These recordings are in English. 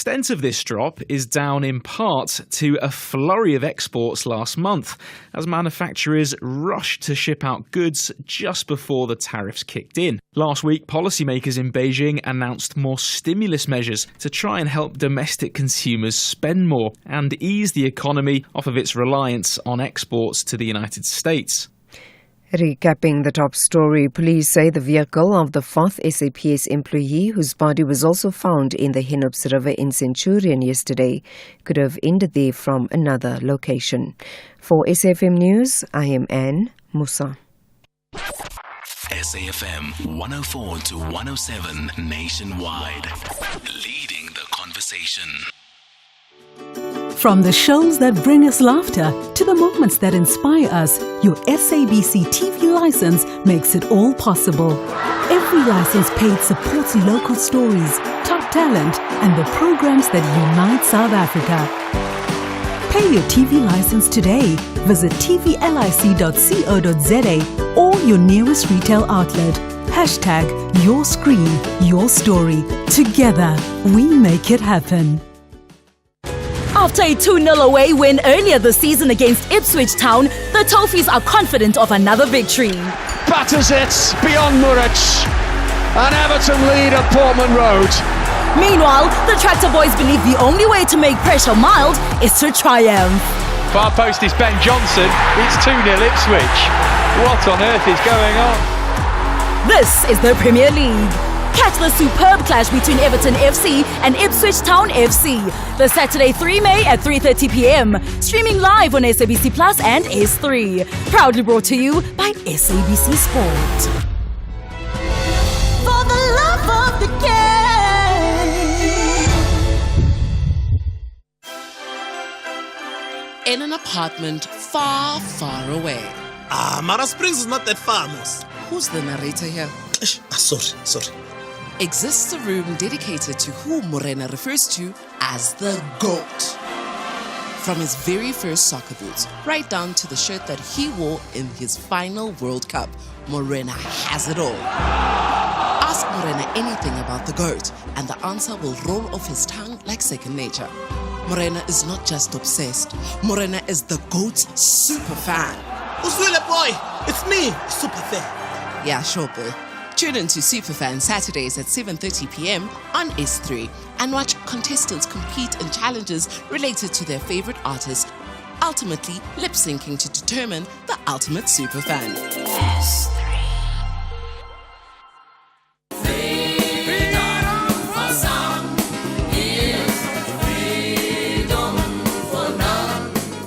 extent of this drop is down in part to a flurry of exports last month, as manufacturers rushed to ship out goods just before the tariffs kicked in. Last week, policymakers in Beijing announced more stimulus measures to try and help domestic consumers spend more and ease the economy off of its reliance on exports to the United States. Recapping the top story, police say the vehicle of the fourth SAPS employee, whose body was also found in the Hinops River in Centurion yesterday, could have ended there from another location. For SAFM News, I am Anne Musa. SAFM 104 to 107 nationwide, leading the conversation. From the shows that bring us laughter to the moments that inspire us, your SABC TV license makes it all possible. Every license paid supports local stories, top talent, and the programs that unite South Africa. Pay your TV license today. Visit tvlic.co.za or your nearest retail outlet. Hashtag your screen, your story. Together, we make it happen. After a 2-0 away win earlier this season against Ipswich Town, the Toffees are confident of another victory. Batters it beyond Murrich, and Everton lead at Portman Road. Meanwhile, the Tractor Boys believe the only way to make pressure mild is to triumph. Far post is Ben Johnson, it's 2-0 Ipswich. What on earth is going on? This is the Premier League. Catch the superb clash between Everton FC and Ipswich Town FC this Saturday 3 May at 3:30 p.m. Streaming live on SABC Plus and S3. Proudly brought to you by SABC Sport. For the love of the game. In an apartment far, far away. Mara Springs is not that far, Mos. Who's the narrator here? Sorry. Exists a room dedicated to who Morena refers to as the GOAT. From his very first soccer boots, right down to the shirt that he wore in his final World Cup, Morena has it all. Ask Morena anything about the GOAT, and the answer will roll off his tongue like second nature. Morena is not just obsessed. Morena is the GOAT's super fan. Who's really boy? It's me, super fan. Yeah, sure, boy. Tune in to Superfan Saturdays at 7:30 p.m. on S3 and watch contestants compete in challenges related to their favorite artists, ultimately lip-syncing to determine the ultimate superfan. S3.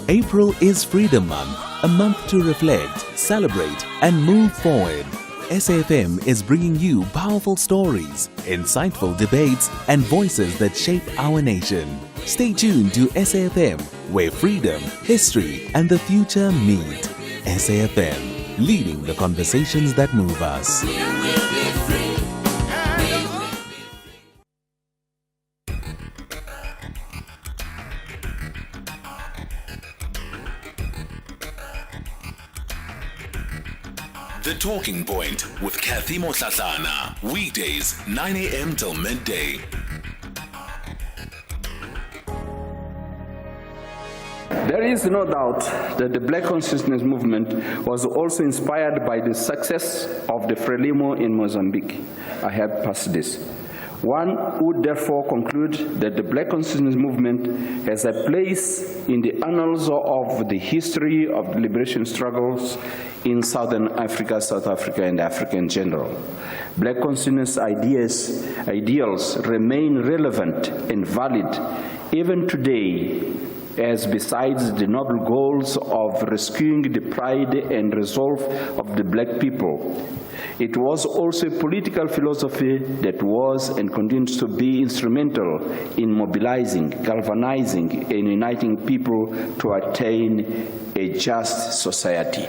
April is Freedom Month, a month to reflect, celebrate, and move forward. SAFM is bringing you powerful stories, insightful debates, and voices that shape our nation. Stay tuned to SAFM, where freedom, history, and the future meet. SAFM, leading the conversations that move us. The Talking Point with Cathy Mohlahlana. Weekdays, 9 a.m. till midday. There is no doubt that the Black Consciousness movement was also inspired by the success of the Frelimo in Mozambique. I have passed this. One would therefore conclude that the Black Consciousness movement has a place in the annals of the history of the liberation struggles in Southern Africa, South Africa, and Africa in general. Black Consciousness ideals remain relevant and valid even today, as besides the noble goals of rescuing the pride and resolve of the black people, it was also a political philosophy that was and continues to be instrumental in mobilizing, galvanizing, and uniting people to attain a just society.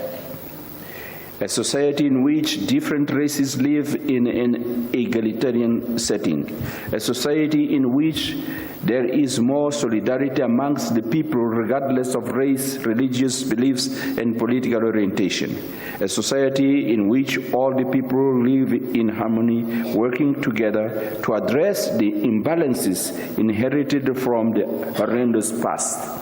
a society in which different races live in an egalitarian setting, a society in which there is more solidarity amongst the people regardless of race, religious beliefs, and political orientation, a society in which all the people live in harmony, working together to address the imbalances inherited from the horrendous past.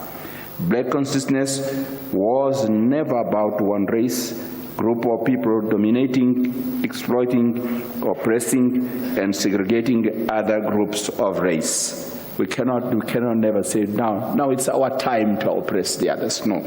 Black consciousness was never about one race, group of people dominating, exploiting, oppressing, and segregating other groups of race. We cannot never say, now it's our time to oppress the others. No.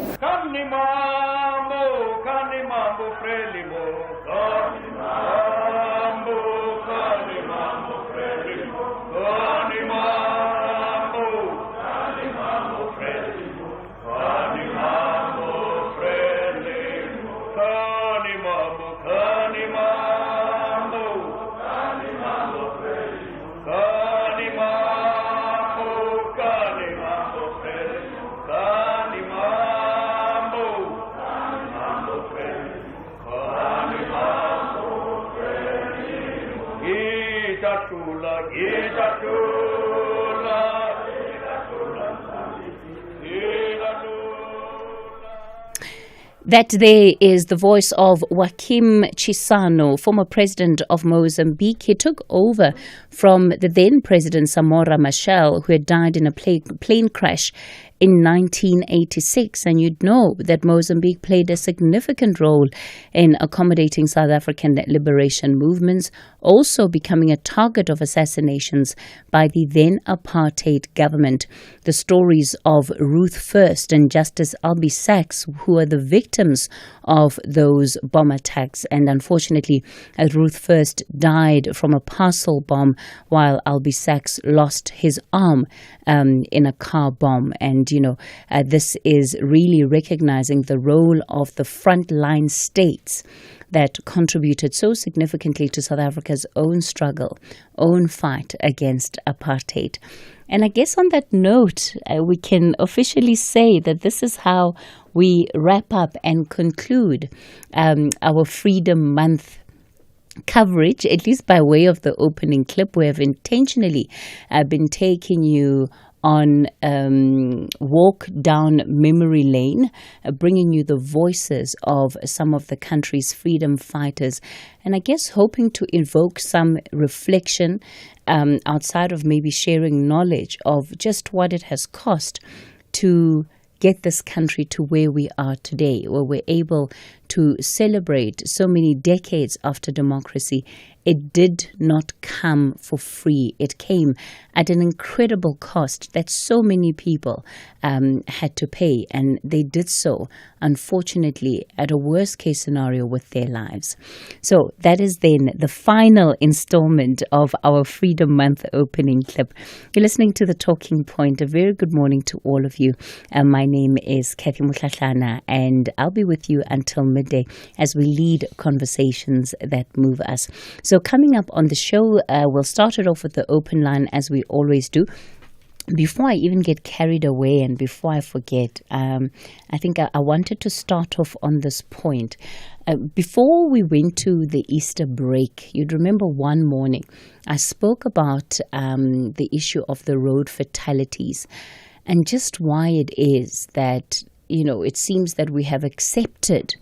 That there is the voice of Joaquim Chissano, former president of Mozambique. He took over from the then president Samora Machel, who had died in a plane crash in 1986, and you'd know that Mozambique played a significant role in accommodating South African liberation movements, also becoming a target of assassinations by the then apartheid government. The stories of Ruth First and Justice Albie Sachs, who are the victims of those bomb attacks, and unfortunately Ruth First died from a parcel bomb while Albie Sachs lost his arm in a car bomb. And this is really recognizing the role of the frontline states that contributed so significantly to South Africa's own struggle, own fight against apartheid. And I guess on that note, we can officially say that this is how we wrap up and conclude our Freedom Month coverage, at least by way of the opening clip. We have intentionally been taking you on walk down memory lane, bringing you the voices of some of the country's freedom fighters, and I guess hoping to evoke some reflection outside of maybe sharing knowledge of just what it has cost to get this country to where we are today, where we're able to celebrate so many decades after democracy. It did not come for free. It came at an incredible cost that so many people had to pay, and they did so, unfortunately, at a worst-case scenario with their lives. So that is then the final installment of our Freedom Month opening clip. You're listening to The Talking Point. A very good morning to all of you. My name is Cathy Mohlahlana, and I'll be with you until midday as we lead conversations that move us. So coming up on the show, we'll start it off with the open line as we always do. Before I even get carried away and before I forget, I think I wanted to start off on this point. Before we went to the Easter break, you'd remember one morning I spoke about the issue of the road fatalities and just why it is that, it seems that we have accepted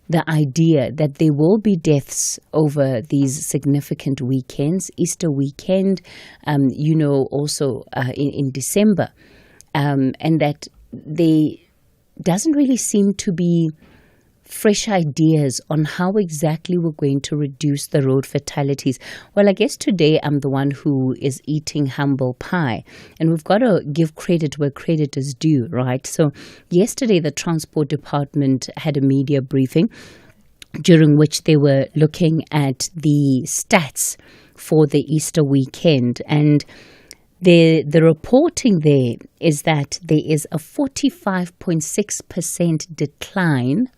the idea that there will be deaths over these significant weekends, Easter weekend, also in December, and that there doesn't really seem to be fresh ideas on how exactly we're going to reduce the road fatalities. Well, I guess today I'm the one who is eating humble pie, and we've got to give credit where credit is due, right? So yesterday the Transport Department had a media briefing during which they were looking at the stats for the Easter weekend, and the reporting there is that there is a 45.6% decline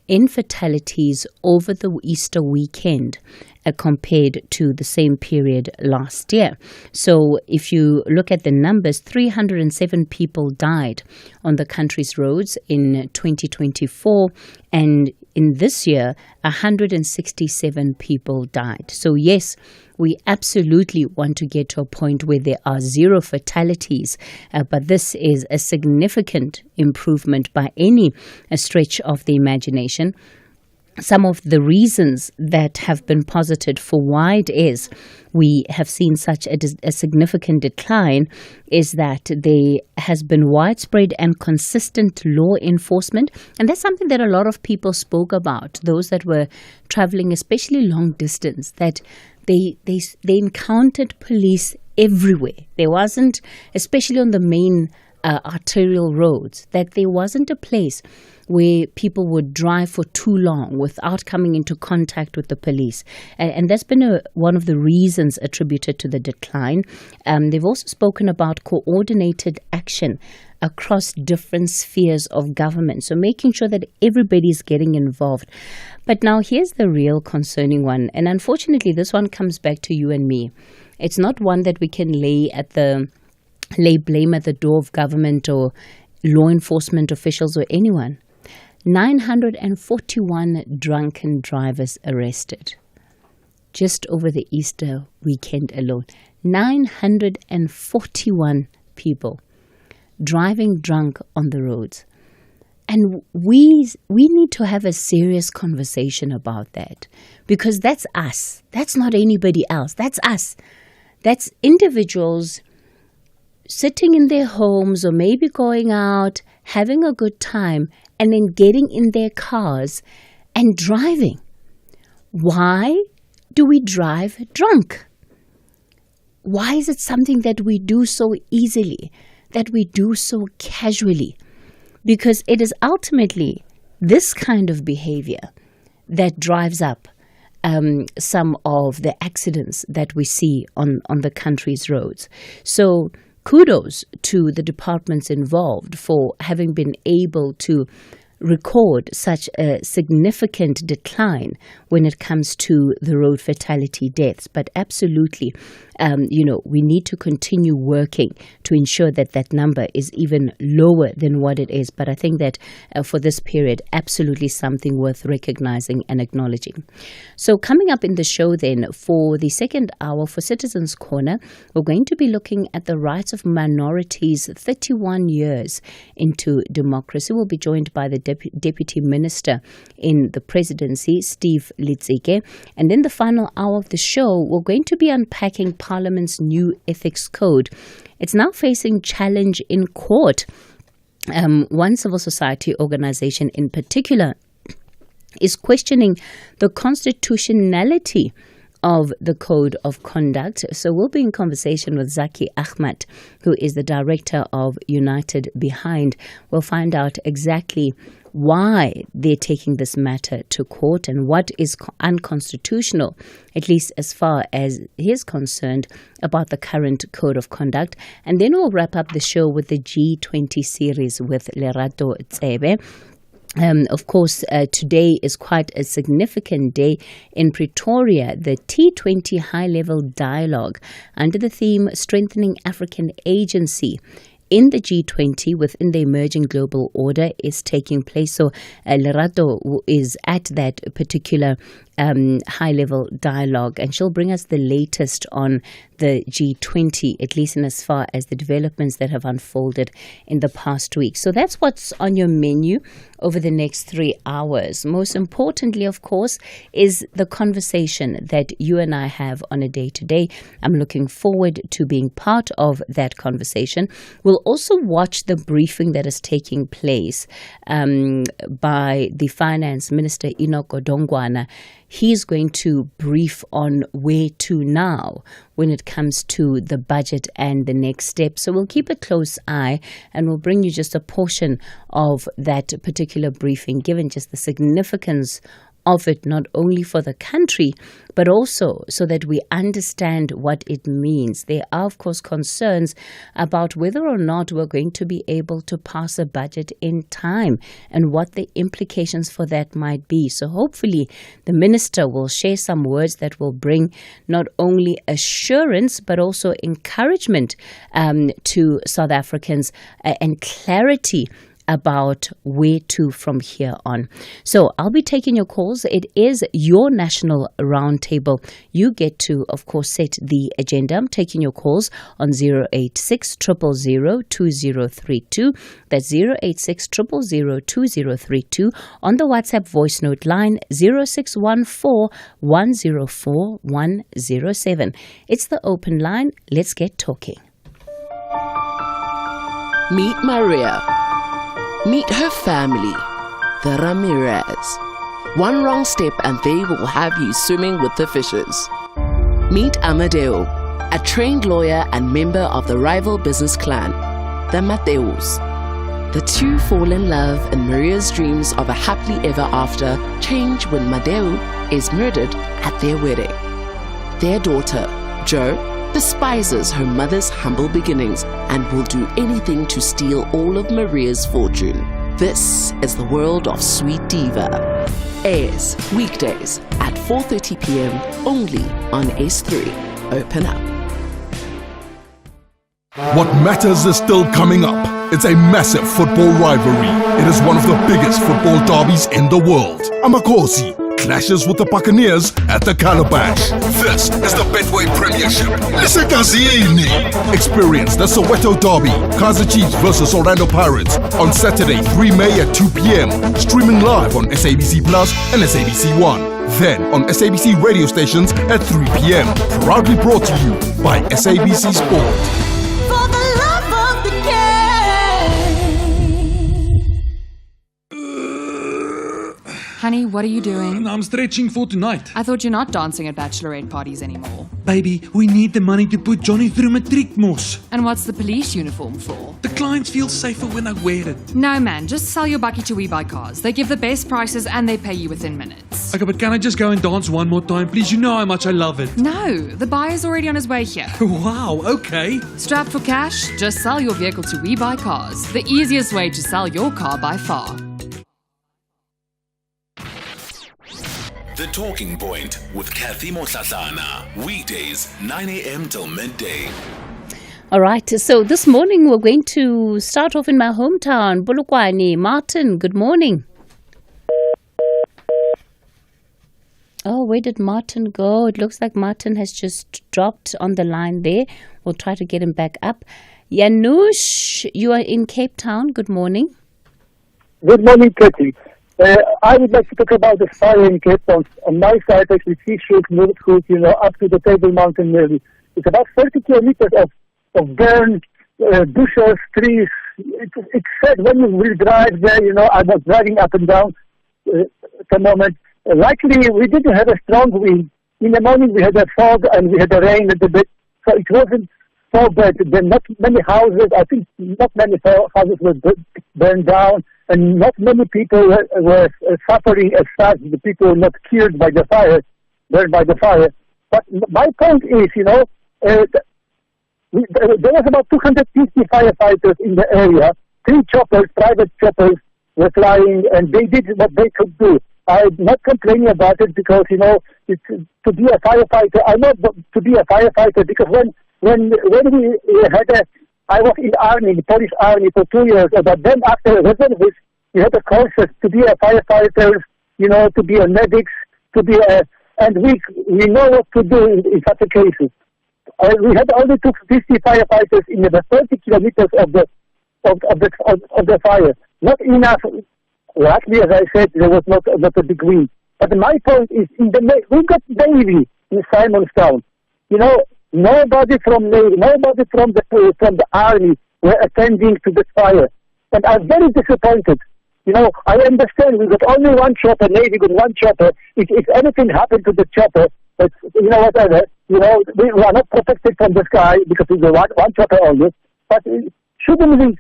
in fatalities over the Easter weekend compared to the same period last year. So if you look at the numbers, 307 people died on the country's roads in 2024, and in this year, 167 people died. So yes, we absolutely want to get to a point where there are zero fatalities, but this is a significant improvement by any stretch of the imagination. Some of the reasons that have been posited for why it is we have seen such a significant decline is that there has been widespread and consistent law enforcement. And that's something that a lot of people spoke about, those that were traveling, especially long distance, that they encountered police everywhere. There wasn't, especially on the main arterial roads, that there wasn't a place where people would drive for too long without coming into contact with the police. And that's been one of the reasons attributed to the decline. They've also spoken about coordinated action across different spheres of government, so making sure that everybody's getting involved. But now here's the real concerning one, and unfortunately this one comes back to you and me. It's not one that we can lay blame at the door of government or law enforcement officials or anyone. 941 drunken drivers arrested just over the Easter weekend alone. 941 people driving drunk on the roads. And we need to have a serious conversation about that, because that's us. That's not anybody else. That's us. That's individuals sitting in their homes or maybe going out, having a good time, and then getting in their cars and driving. Why do we drive drunk? Why is it something that we do so easily, that we do so casually? Because it is ultimately this kind of behavior that drives up some of the accidents that we see on the country's roads. So kudos to the departments involved for having been able to record such a significant decline when it comes to the road fatality deaths. But absolutely, we need to continue working to ensure that that number is even lower than what it is. But I think that for this period, absolutely something worth recognizing and acknowledging. So coming up in the show then, for the second hour for Citizens Corner, we're going to be looking at the rights of minorities 31 years into democracy. We'll be joined by the Deputy Minister in the Presidency, Steve Litzike. And then the final hour of the show, we're going to be unpacking Parliament's new ethics code. It's now facing challenge in court. One civil society organization in particular is questioning the constitutionality of the Code of Conduct. So we'll be in conversation with Zaki Ahmad, who is the director of United Behind. We'll find out exactly why they're taking this matter to court and what is unconstitutional, at least as far as he's concerned, about the current Code of Conduct. And then we'll wrap up the show with the G20 series with Lerato Tsebe. Of course, today is quite a significant day in Pretoria, the T20 high-level dialogue under the theme Strengthening African Agency in the G20 within the emerging global order is taking place. So Lerato is at that particular high-level dialogue, and she'll bring us the latest on the G20, at least in as far as the developments that have unfolded in the past week. So that's what's on your menu over the next 3 hours. Most importantly, of course, is the conversation that you and I have on a day-to-day. I'm looking forward to being part of that conversation. We'll also watch the briefing that is taking place by the Finance Minister, Enoch Godongwana. He's going to brief on where to now when it comes to the budget and the next step. So we'll keep a close eye and we'll bring you just a portion of that particular briefing, given just the significance of it, not only for the country, but also so that we understand what it means. There are, of course, concerns about whether or not we're going to be able to pass a budget in time and what the implications for that might be. So hopefully the minister will share some words that will bring not only assurance, but also encouragement to South Africans and clarity about where to from here on. So I'll be taking your calls. It is your national roundtable. You get to, of course, set the agenda. I'm taking your calls on 086 000 2032. That's 086 000 2032. On the WhatsApp voice note line 0614 104 107. It's the open line. Let's get talking. Meet Maria. Meet her family, the Ramirez. One wrong step and they will have you swimming with the fishes. Meet Amadeo, a trained lawyer and member of the rival business clan, the Mateus. The two fall in love and Maria's dreams of a happily ever after change when Madeo is murdered at their wedding. Their daughter, Jo, despises her mother's humble beginnings and will do anything to steal all of Maria's fortune. This is the world of Sweet Diva. Airs weekdays at 4:30 p.m. only on S3. Open up. What matters is still coming up. It's a massive football rivalry. It is one of the biggest football derbies in the world. Amakosi clashes with the Buccaneers at the Calabash. This is the Betway Premiership. Experience the Soweto Derby, Kaizer Chiefs versus Orlando Pirates on Saturday, 3 May at 2 p.m. Streaming live on SABC Plus and SABC 1. Then on SABC radio stations at 3 p.m. Proudly brought to you by SABC Sport. For the love of the game. Honey, what are you doing? I'm stretching for tonight. I thought you're not dancing at bachelorette parties anymore. Baby, we need the money to put Johnny through matric mos. And what's the police uniform for? The clients feel safer when I wear it. No, man, just sell your bucky to We Buy Cars. They give the best prices and they pay you within minutes. Okay, but can I just go and dance one more time, please? You know how much I love it. No, the buyer's already on his way here. Wow, okay. Strapped for cash? Just sell your vehicle to We Buy Cars. The easiest way to sell your car by far. The Talking Point with Cathy Mohlahlana. Weekdays, 9 a.m. till midday. All right, so this morning we're going to start off in my hometown, Bulukwani. Martin, good morning. Oh, where did Martin go? It looks like Martin has just dropped on the line there. We'll try to get him back up. Janusz, you are in Cape Town. Good morning. Good morning, Cathy. I would like to talk about the fire in Cape Town. On my side, actually, Seashore, Noordhoek, up to the Table Mountain nearly. It's about 30 kilometers of burned bushes, trees. It's sad when you will drive there, I was driving up and down at the moment. Luckily, we didn't have a strong wind. In the morning, we had a fog and we had a rain a bit, so it wasn't so bad. There were not many houses. I think not many houses were burned down. And not many people were suffering as such. The people were not killed by the fire, burned by the fire. But my point is, there was about 250 firefighters in the area. 3 choppers, private choppers, were flying, and they did what they could do. I'm not complaining about it because, it's, to be a firefighter, I know to be a firefighter because when we had I was in the army, the Polish army for 2 years, but then after reservists, we had a courses to be a firefighter, to be a medics, and we know what to do in such a cases. We had only 250 firefighters in the 30 kilometers of the fire. Not enough. Luckily, as I said, there was not a big wind. But my point is, we got Navy in Simonstown. Nobody from Navy, nobody from the army were attending to the fire. And I'm very disappointed. I understand we got only one chopper, Navy got one chopper. If anything happened to the chopper, whatever, we are not protected from the sky because we got one chopper only. But shouldn't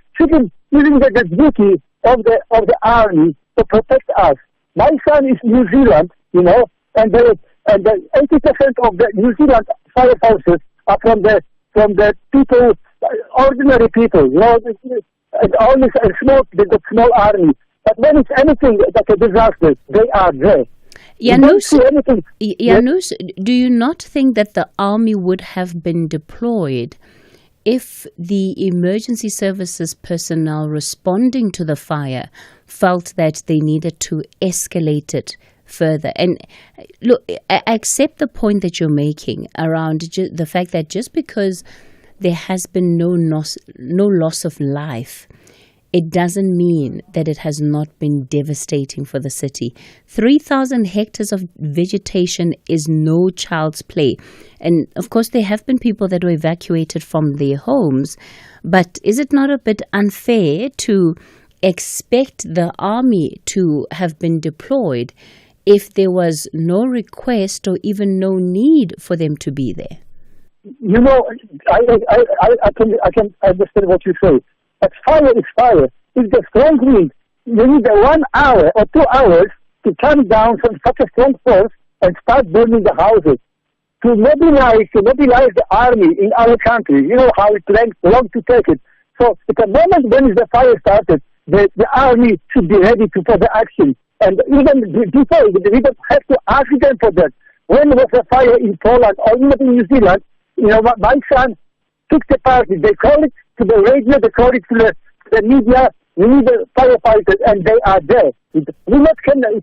using the duty of the army to protect us. My son is New Zealand, and the 80% of the New Zealand fire forces are from the people, ordinary people, and only the small army. But when it's anything like a disaster, they are there. Janusz, do you not think that the army would have been deployed if the emergency services personnel responding to the fire felt that they needed to escalate it further. And look, I accept the point that you're making around the fact that just because there has been no loss of life, it doesn't mean that it has not been devastating for the city. 3,000 hectares of vegetation is no child's play. And of course, there have been people that were evacuated from their homes. But is it not a bit unfair to expect the army to have been deployed if there was no request or even no need for them to be there? You know, I can understand what you say. But fire is fire. If the strong wind, you need 1 hour or 2 hours to come down from such a strong force and start burning the houses. To mobilize the army in our country, you know how it long to take it. So at the moment when the fire started, the army should be ready for the action. And even before, we don't have to ask them for that. When there was a fire in Poland or even in New Zealand, you know, my son took the party. They call it to the radio, they call it to the media. We need the firefighters, and they are there. We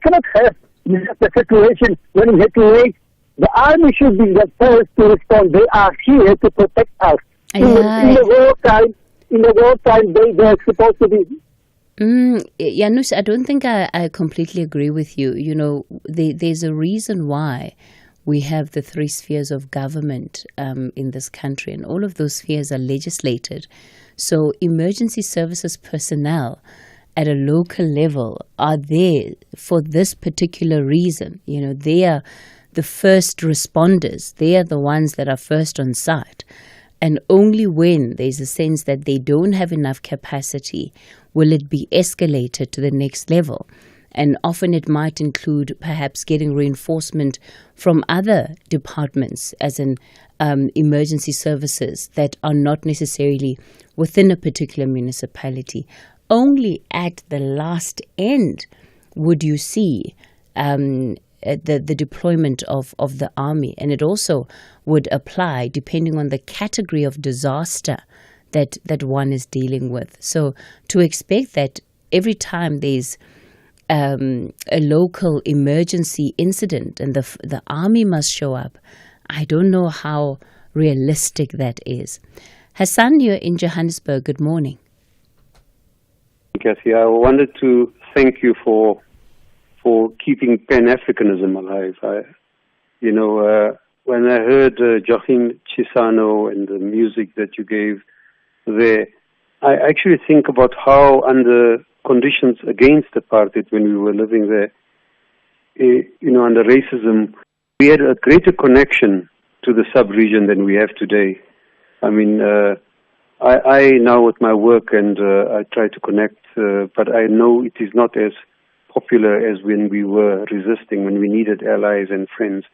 cannot have the situation when we have to wait. The army should be the first to respond. They are here to protect us. In the wartime, they're supposed to be. Janusz, I don't think I completely agree with you. You know, there's a reason why we have the 3 spheres of government in this country, and all of those spheres are legislated. So emergency services personnel at a local level are there for this particular reason. You know, they are the first responders. They are the ones that are first on site. And only when there's a sense that they don't have enough capacity will it be escalated to the next level. And often it might include perhaps getting reinforcement from other departments, as in emergency services that are not necessarily within a particular municipality. Only at the last end would you see the deployment of the army. And it also would apply depending on the category of disaster that one is dealing with. So to expect that every time there's a local emergency incident and the army must show up, I don't know how realistic that is. Hassan, you're in Johannesburg. Good morning. Cathy, I wanted to thank you for keeping Pan-Africanism alive. When I heard Joachim Chissano and the music that you gave there, I actually think about how under conditions against apartheid when we were living there, under racism, we had a greater connection to the sub-region than we have today. I mean, I now with my work and I try to connect, but I know it is not as popular as when we were resisting, when we needed allies and friends.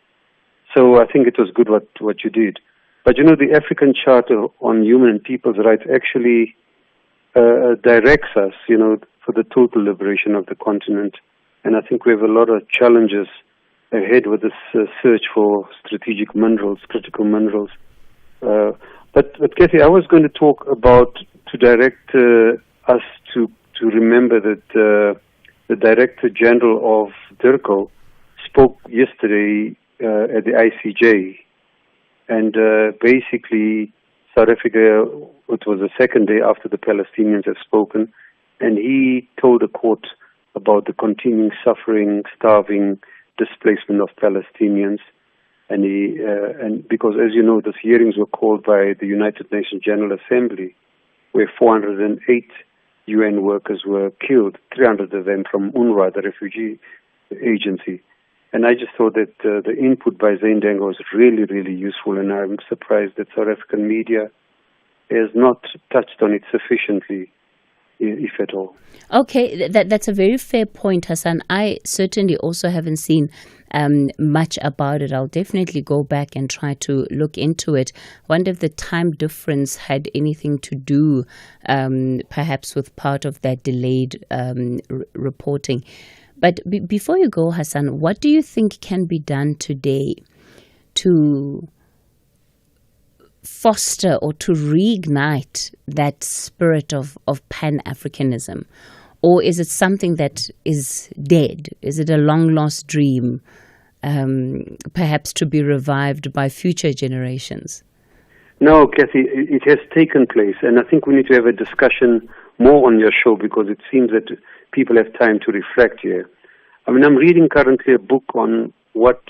So I think it was good what you did. But the African Charter on Human and People's Rights actually directs us, for the total liberation of the continent. And I think we have a lot of challenges ahead with this search for strategic minerals, critical minerals. But Cathy, I was going to talk about, to direct us to remember that the Director General of DIRCO spoke yesterday at the ICJ. And basically, South Africa, it was the second day after the Palestinians have spoken, and he told the court about the continuing suffering, starving, displacement of Palestinians. And because, as you know, those hearings were called by the United Nations General Assembly, where 408 UN workers were killed, 300 of them from UNRWA, the refugee agency. And I just thought that the input by Zane Denga was really, really useful, and I'm surprised that South African media has not touched on it sufficiently, if at all. Okay, that's a very fair point, Hassan. I certainly also haven't seen much about it. I'll definitely go back and try to look into it. I wonder if the time difference had anything to do perhaps with part of that delayed reporting. But before you go, Hassan, what do you think can be done today to foster or to reignite that spirit of Pan-Africanism? Or is it something that is dead? Is it a long-lost dream, perhaps to be revived by future generations? No, Cathy, it has taken place, and I think we need to have a discussion more on your show because it seems that people have time to reflect here. I mean, I'm reading currently a book on what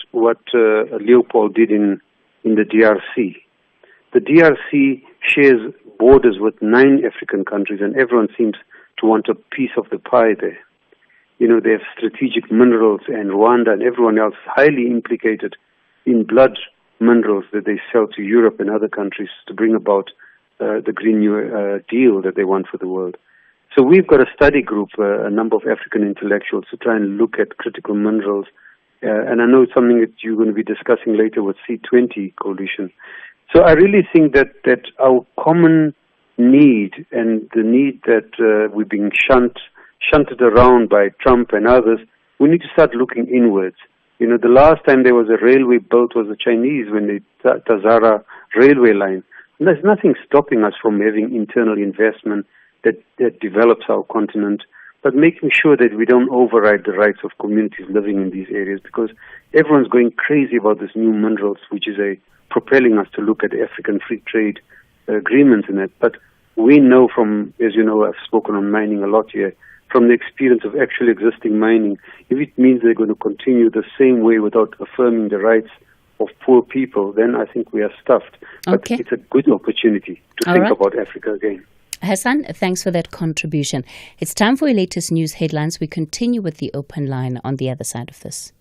Leopold did in the DRC. The DRC shares borders with 9 African countries, and everyone seems to want a piece of the pie there. You know, they have strategic minerals, and Rwanda and everyone else highly implicated in blood minerals that they sell to Europe and other countries to bring about the Green New Deal that they want for the world. So we've got a study group, a number of African intellectuals, to try and look at critical minerals. And I know it's something that you're going to be discussing later with C20 Coalition. So I really think that our common need and the need that we're being shunted around by Trump and others, we need to start looking inwards. You know, the last time there was a railway built was the Chinese when they Tazara railway line. And there's nothing stopping us from having internal investment that develops our continent, but making sure that we don't override the rights of communities living in these areas, because everyone's going crazy about these new minerals, which is propelling us to look at African free trade agreements in it. But we know from, as you know, I've spoken on mining a lot here, from the experience of actually existing mining, if it means they're going to continue the same way without affirming the rights of poor people, then I think we are stuffed. Okay. But it's a good opportunity to think about Africa again. Hassan, thanks for that contribution. It's time for your latest news headlines. We continue with the open line on the other side of this.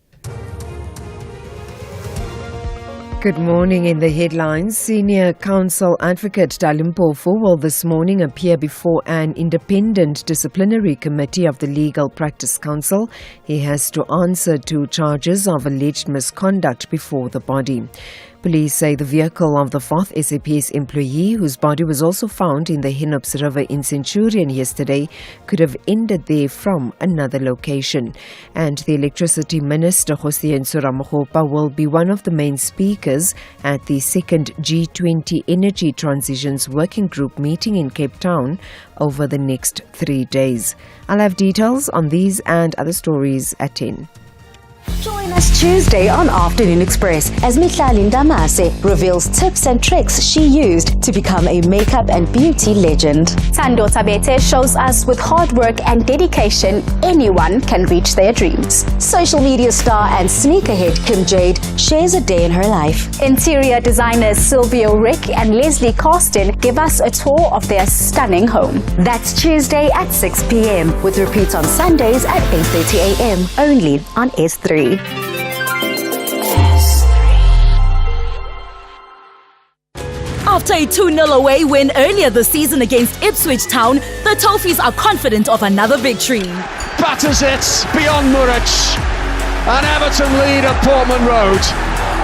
Good morning. In the headlines, Senior Counsel Advocate Dalimpofu will this morning appear before an independent disciplinary committee of the Legal Practice Council. He has to answer to charges of alleged misconduct before the body. Police say the vehicle of the 4th SAPS employee, whose body was also found in the Hinops River in Centurion yesterday, could have ended there from another location. And the Electricity Minister, Hossein Suramakgopa, will be one of the main speakers at the second G20 Energy Transitions Working Group meeting in Cape Town over the next 3 days. I'll have details on these and other stories at 10. Join us Tuesday on Afternoon Express as Mohlahlana Damase reveals tips and tricks she used to become a makeup and beauty legend. Tando Tabete shows us with hard work and dedication, anyone can reach their dreams. Social media star and sneakerhead Kim Jade shares a day in her life. Interior designers Silvio Rick and Leslie Carsten give us a tour of their stunning home. That's Tuesday at 6 p.m. with repeats on Sundays at 8:30 a.m. only on S3. After a 2-0 away win earlier this season against Ipswich Town, the Toffees are confident of another victory. Batters it beyond Murrich, and Everton lead at Portman Road.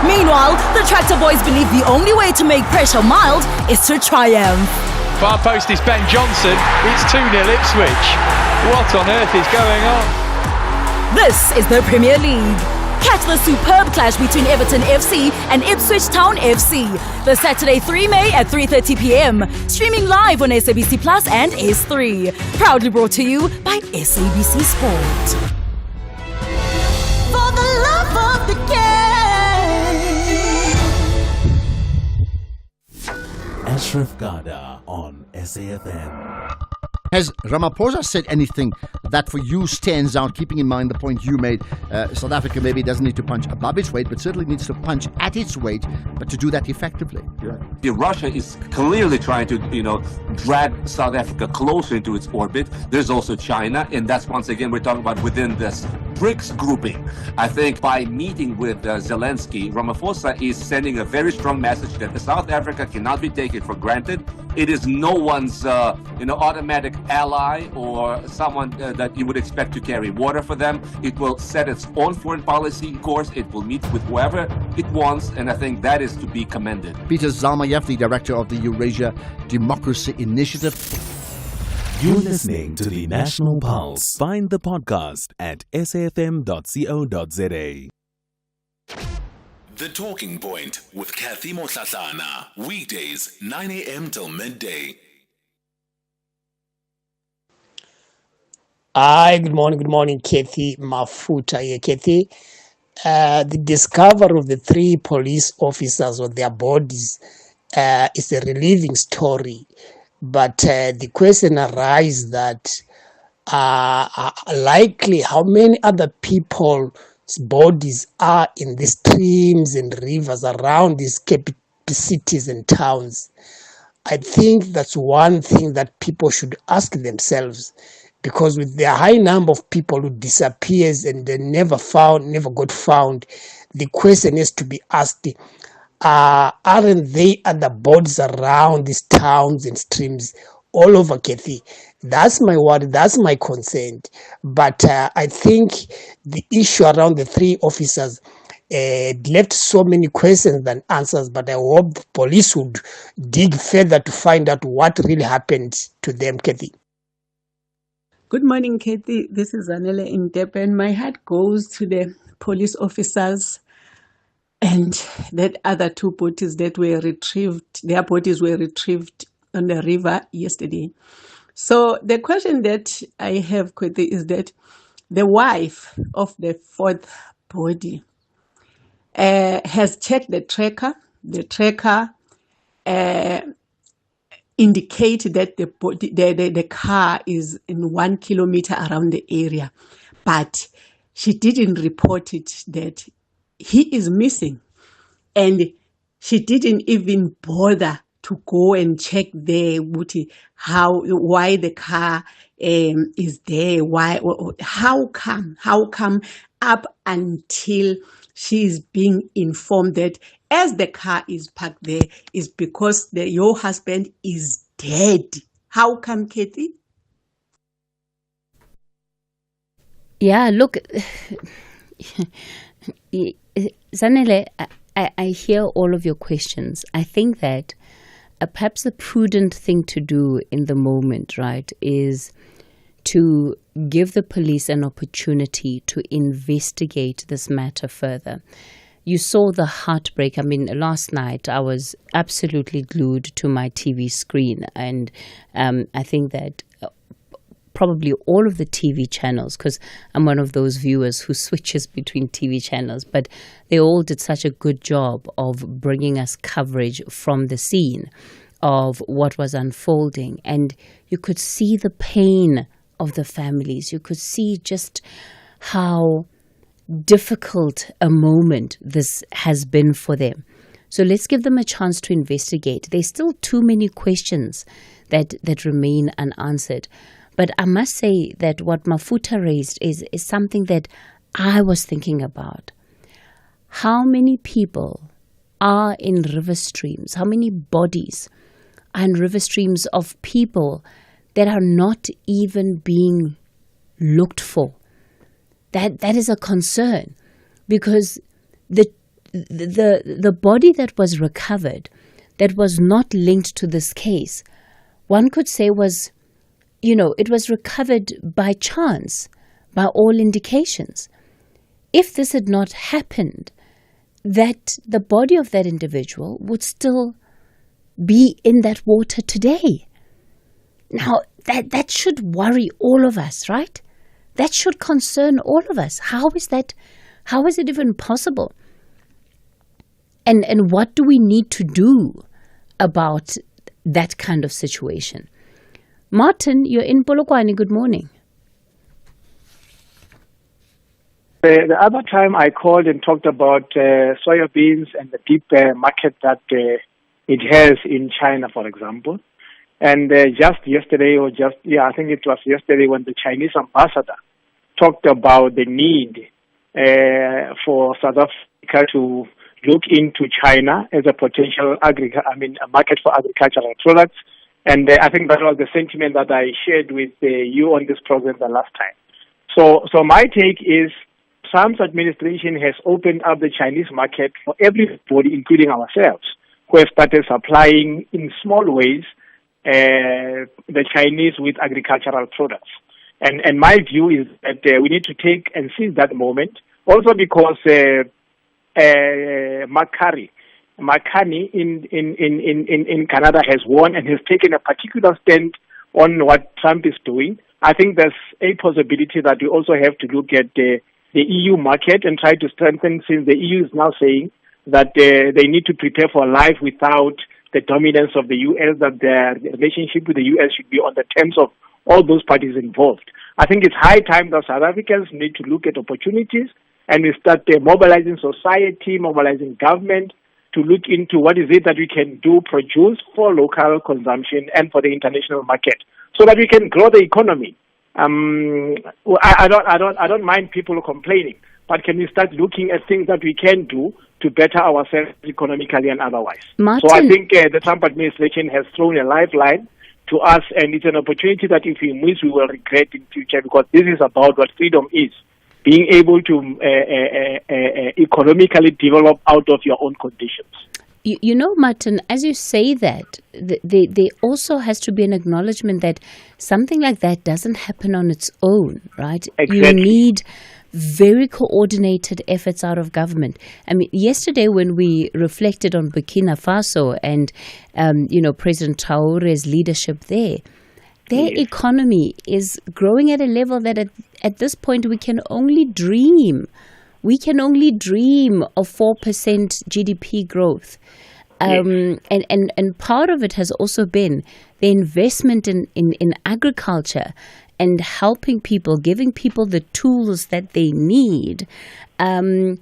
Meanwhile, the Tractor Boys believe the only way to make pressure mild is to triumph. Far post is Ben Johnson, it's 2-0 Ipswich. What on earth is going on? This is the Premier League. Catch the superb clash between Everton FC and Ipswich Town FC. The Saturday 3 May at 3:30 p.m. Streaming live on SABC Plus and S3. Proudly brought to you by SABC Sport. For the love of the game. Ashraf Gada on SAFM. Has Ramaphosa said anything that for you stands out, keeping in mind the point you made? South Africa maybe doesn't need to punch above its weight, but certainly needs to punch at its weight, but to do that effectively. Yeah. Russia is clearly trying to, drag South Africa closer into its orbit. There's also China, and that's once again we're talking about within this BRICS grouping. I think by meeting with Zelensky, Ramaphosa is sending a very strong message that South Africa cannot be taken for granted. It is no one's, automatic ally or someone that you would expect to carry water for them. It will set its own foreign policy course. It will meet with whoever it wants, and I think that is to be commended. Peter Zalmayev, the director of the Eurasia Democracy Initiative. You're listening to the National Pulse. Find the podcast at safm.co.za. The Talking Point with Cathy Mohlahlana. Weekdays, 9 a.m. till midday. Hi, good morning, Cathy Mafuta here, Cathy. The discovery of the 3 police officers on their bodies is a relieving story, but the question arises that likely how many other people's bodies are in the streams and rivers around these cities and towns. I think that's one thing that people should ask themselves, because with the high number of people who disappears and they never got found, the question is to be asked, aren't they other bodies around these towns and streams all over, Cathy? That's my worry, that's my concern. But I think the issue around the 3 officers left so many questions than answers, but I hope the police would dig further to find out what really happened to them, Cathy. Good morning, Cathy. This is Anele in Durban. My heart goes to the police officers and that other 2 bodies that were retrieved. Their bodies were retrieved on the river yesterday. So the question that I have, Cathy, is that the wife of the 4th body has checked the tracker. The tracker indicated that the car is in 1 kilometer around the area, but she didn't report it that he is missing, and she didn't even bother to go and check there why the car is there, how come up until she is being informed that as the car is parked there is because your husband is dead. How come, Cathy? Yeah, look, Zanele, I hear all of your questions. I think that perhaps the prudent thing to do in the moment, right, is to give the police an opportunity to investigate this matter further. You saw the heartbreak. I mean, last night I was absolutely glued to my TV screen, and I think that probably all of the TV channels, because I'm one of those viewers who switches between TV channels, but they all did such a good job of bringing us coverage from the scene of what was unfolding. And you could see the pain of the families. You could see just how difficult a moment this has been for them. So let's give them a chance to investigate. There's still too many questions that remain unanswered. But I must say that what Mafuta raised is something that I was thinking about. How many people are in river streams? How many bodies are in river streams of people that are not even being looked for? That is a concern, because the body that was recovered, that was not linked to this case, one could say was, it was recovered by chance, by all indications. If this had not happened, that the body of that individual would still be in that water today. Now, that should worry all of us, right? That should concern all of us. How is it even possible? And what do we need to do about that kind of situation? Martin, you're in Polokwane. Good morning. The other time I called and talked about soybeans and the deep market that it has in China, for example. And just yesterday, I think it was yesterday, when the Chinese ambassador talked about the need for South Africa to look into China as a potential a market for agricultural products. And I think that was the sentiment that I shared with you on this program the last time. So my take is, Trump's administration has opened up the Chinese market for everybody, including ourselves, who have started supplying in small ways the Chinese with agricultural products. And my view is that we need to take and seize that moment, also because Makani in Canada has won and has taken a particular stand on what Trump is doing, I think there's a possibility that we also have to look at the EU market and try to strengthen, since the EU is now saying that they need to prepare for life without the dominance of the U.S., that their relationship with the U.S. should be on the terms of all those parties involved. I think it's high time that South Africans need to look at opportunities and we start mobilizing society, mobilizing government to look into what is it that we can produce for local consumption and for the international market, so that we can grow the economy. I don't mind people complaining, but can we start looking at things that we can do to better ourselves economically and otherwise? Martin. So I think the Trump administration has thrown a lifeline to us, and it's an opportunity that if we miss, we will regret in future, because this is about what freedom is. Being able to economically develop out of your own conditions. You know, Martin, as you say that, there also has to be an acknowledgement that something like that doesn't happen on its own, right? Exactly. You need very coordinated efforts out of government. I mean, yesterday when we reflected on Burkina Faso and, President Traore's leadership there, their economy is growing at a level that at this point we can only dream. We can only dream of 4% GDP growth. And part of it has also been the investment in agriculture and helping people, giving people the tools that they need to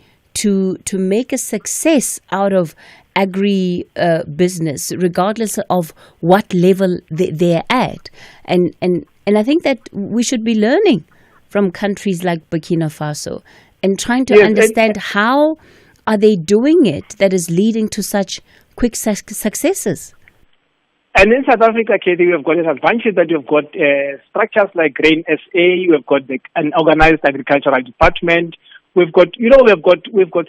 make a success out of agri-business, regardless of what level they're at. And I think that we should be learning from countries like Burkina Faso and trying to understand how are they doing it that is leading to such quick successes. And in South Africa, Cathy, we have got an advantage that you've got structures like Grain SA, we have got an organized agricultural department, we've got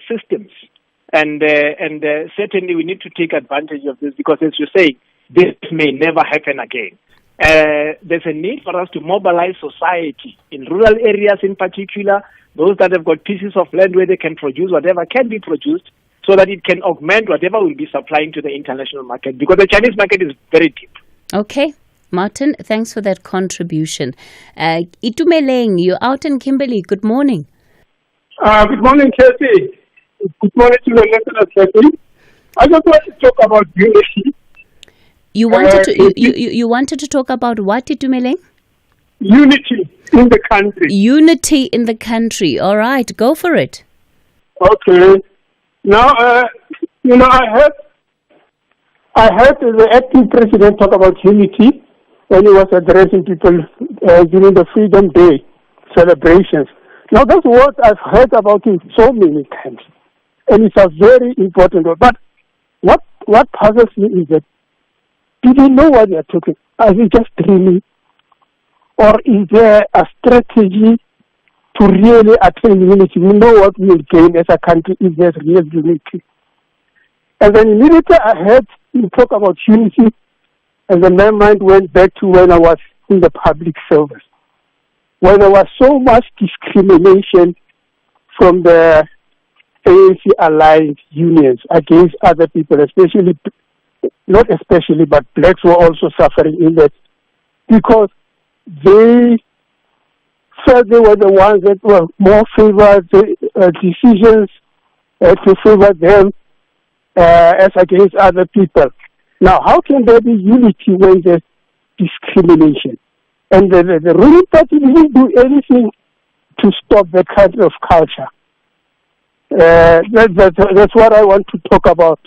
systems. And certainly we need to take advantage of this, because, as you say, this may never happen again. There's a need for us to mobilize society in rural areas, in particular, those that have got pieces of land where they can produce whatever can be produced, so that it can augment whatever will be supplying to the international market, because the Chinese market is very deep. Okay. Martin, thanks for that contribution. Itumeleng, you're out in Kimberley. Good morning. Good morning, Cathy. Good morning to the listeners, Cathy. I just want to talk about unity. You wanted to talk about what, Itumeleng? Unity in the country. Unity in the country. All right, go for it. Okay. Now, I heard the acting president talk about unity when he was addressing people during the Freedom Day celebrations. Now, that's what I've heard about him so many times, and it's a very important word. But what puzzles me is that, do they know what they're talking? Are they just dreaming? Or is there a strategy to really attain unity? We know what we will gain as a country if there's real unity. And then immediately I heard you talk about unity, and then my mind went back to when I was in the public service, where there was so much discrimination from the ANC-aligned unions against other people, but blacks were also suffering in that, because they felt they were the ones that were more favored, decisions to favor them as against other people. Now, how can there be unity when there's discrimination? And the ruling party didn't do anything to stop that kind of culture. That's what I want to talk about,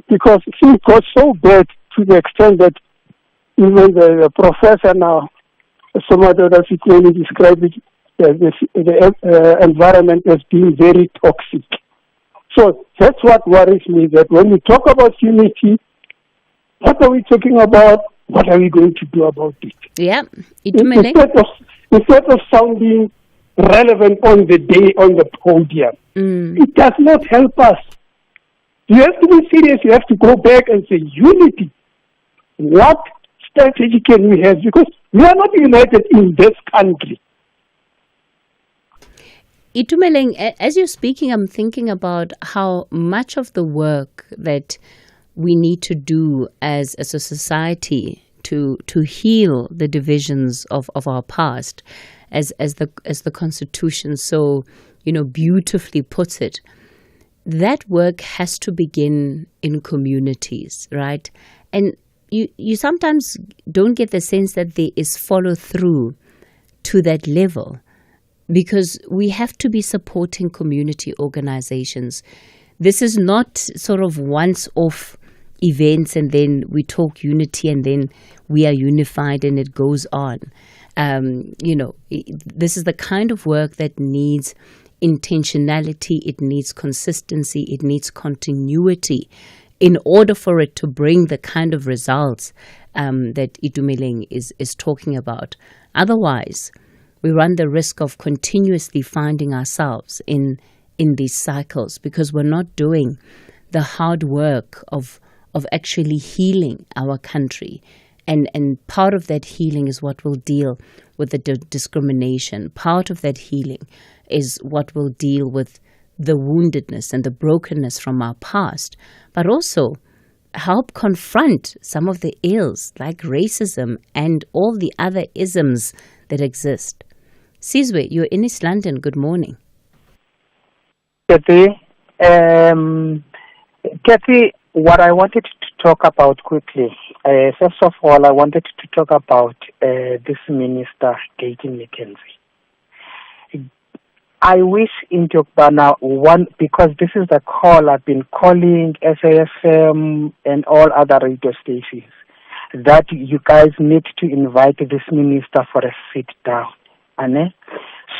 because things got so bad to the extent that even the professor now, Somato Rasikweni, described it, the environment as being very toxic. So that's what worries me, that when we talk about unity, what are we talking about? What are we going to do about it? Yeah. Instead of sounding relevant on the day on the podium, it does not help us. You have to be serious. You have to go back and say, unity. What strategy can we have? Because we are not united in this country. Itumeleng, as you're speaking, I'm thinking about how much of the work that we need to do as a society to heal the divisions of our past, as the Constitution so beautifully puts it. That work has to begin in communities, right? And you sometimes don't get the sense that there is follow through to that level, because we have to be supporting community organizations. This is not sort of once-off events and then we talk unity and then we are unified and it goes on. This is the kind of work that needs intentionality, it needs consistency, it needs continuity in order for it to bring the kind of results that Itumeleng is talking about. Otherwise, we run the risk of continuously finding ourselves in these cycles because we're not doing the hard work of actually healing our country. And part of that healing is what will deal with the discrimination. Part of that healing is what will deal with the woundedness and the brokenness from our past, but also help confront some of the ills like racism and all the other isms that exist. Sizwe, you're in East London. Good morning. Cathy, what I wanted to talk about quickly, first of all, I wanted to talk about this minister, Cathy McKenzie. I wish in Jokbana because this is the call I've been calling SAFM and all other radio stations, that you guys need to invite this minister for a sit down,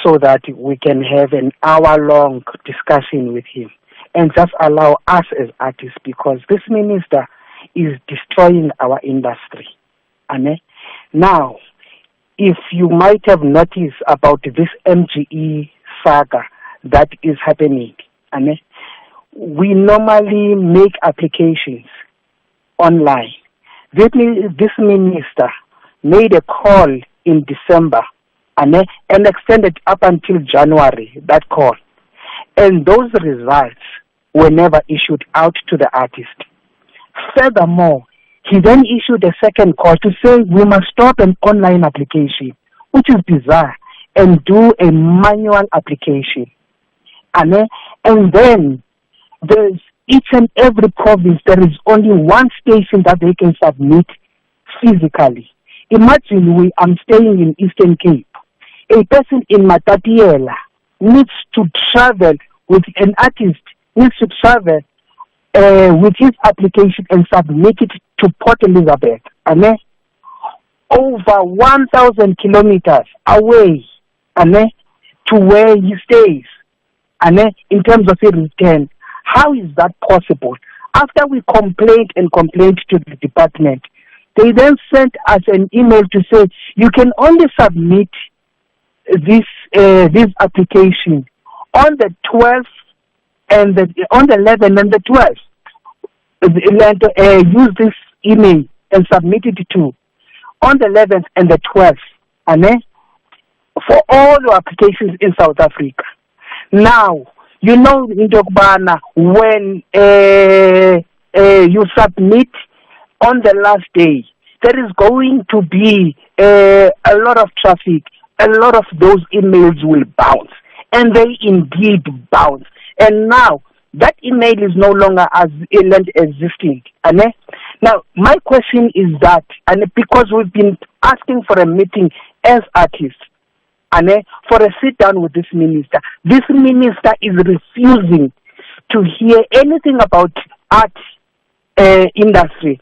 so that we can have an hour-long discussion with him and just allow us as artists, because this minister is destroying our industry. Now, if you might have noticed about this MGE saga that is happening, we normally make applications online. This minister made a call in December and extended up until January, that call. And those results were never issued out to the artist. Furthermore, he then issued a second call to say we must stop an online application, which is bizarre, and do a manual application. And then there's each and every province, there is only one station that they can submit physically. Imagine I'm staying in Eastern Cape. A person in Matatiela needs to travel with an artist, needs to travel with his application and submit it to Port Elizabeth. Over 1,000 kilometers away to where he stays. In terms of a return, how is that possible? After we complained to the department, they then sent us an email to say you can only submit this application on the 12th and on the 11th and the 12th. Use this email and submit it to on the 11th and the 12th, for all your applications in South Africa. Now, in Jokbana, when you submit on the last day, there is going to be a lot of traffic. A lot of those emails will bounce, and they indeed bounce. And now, that email is no longer existing. Now, my question is that, because we've been asking for a meeting as artists, for a sit down with this minister is refusing to hear anything about art industry,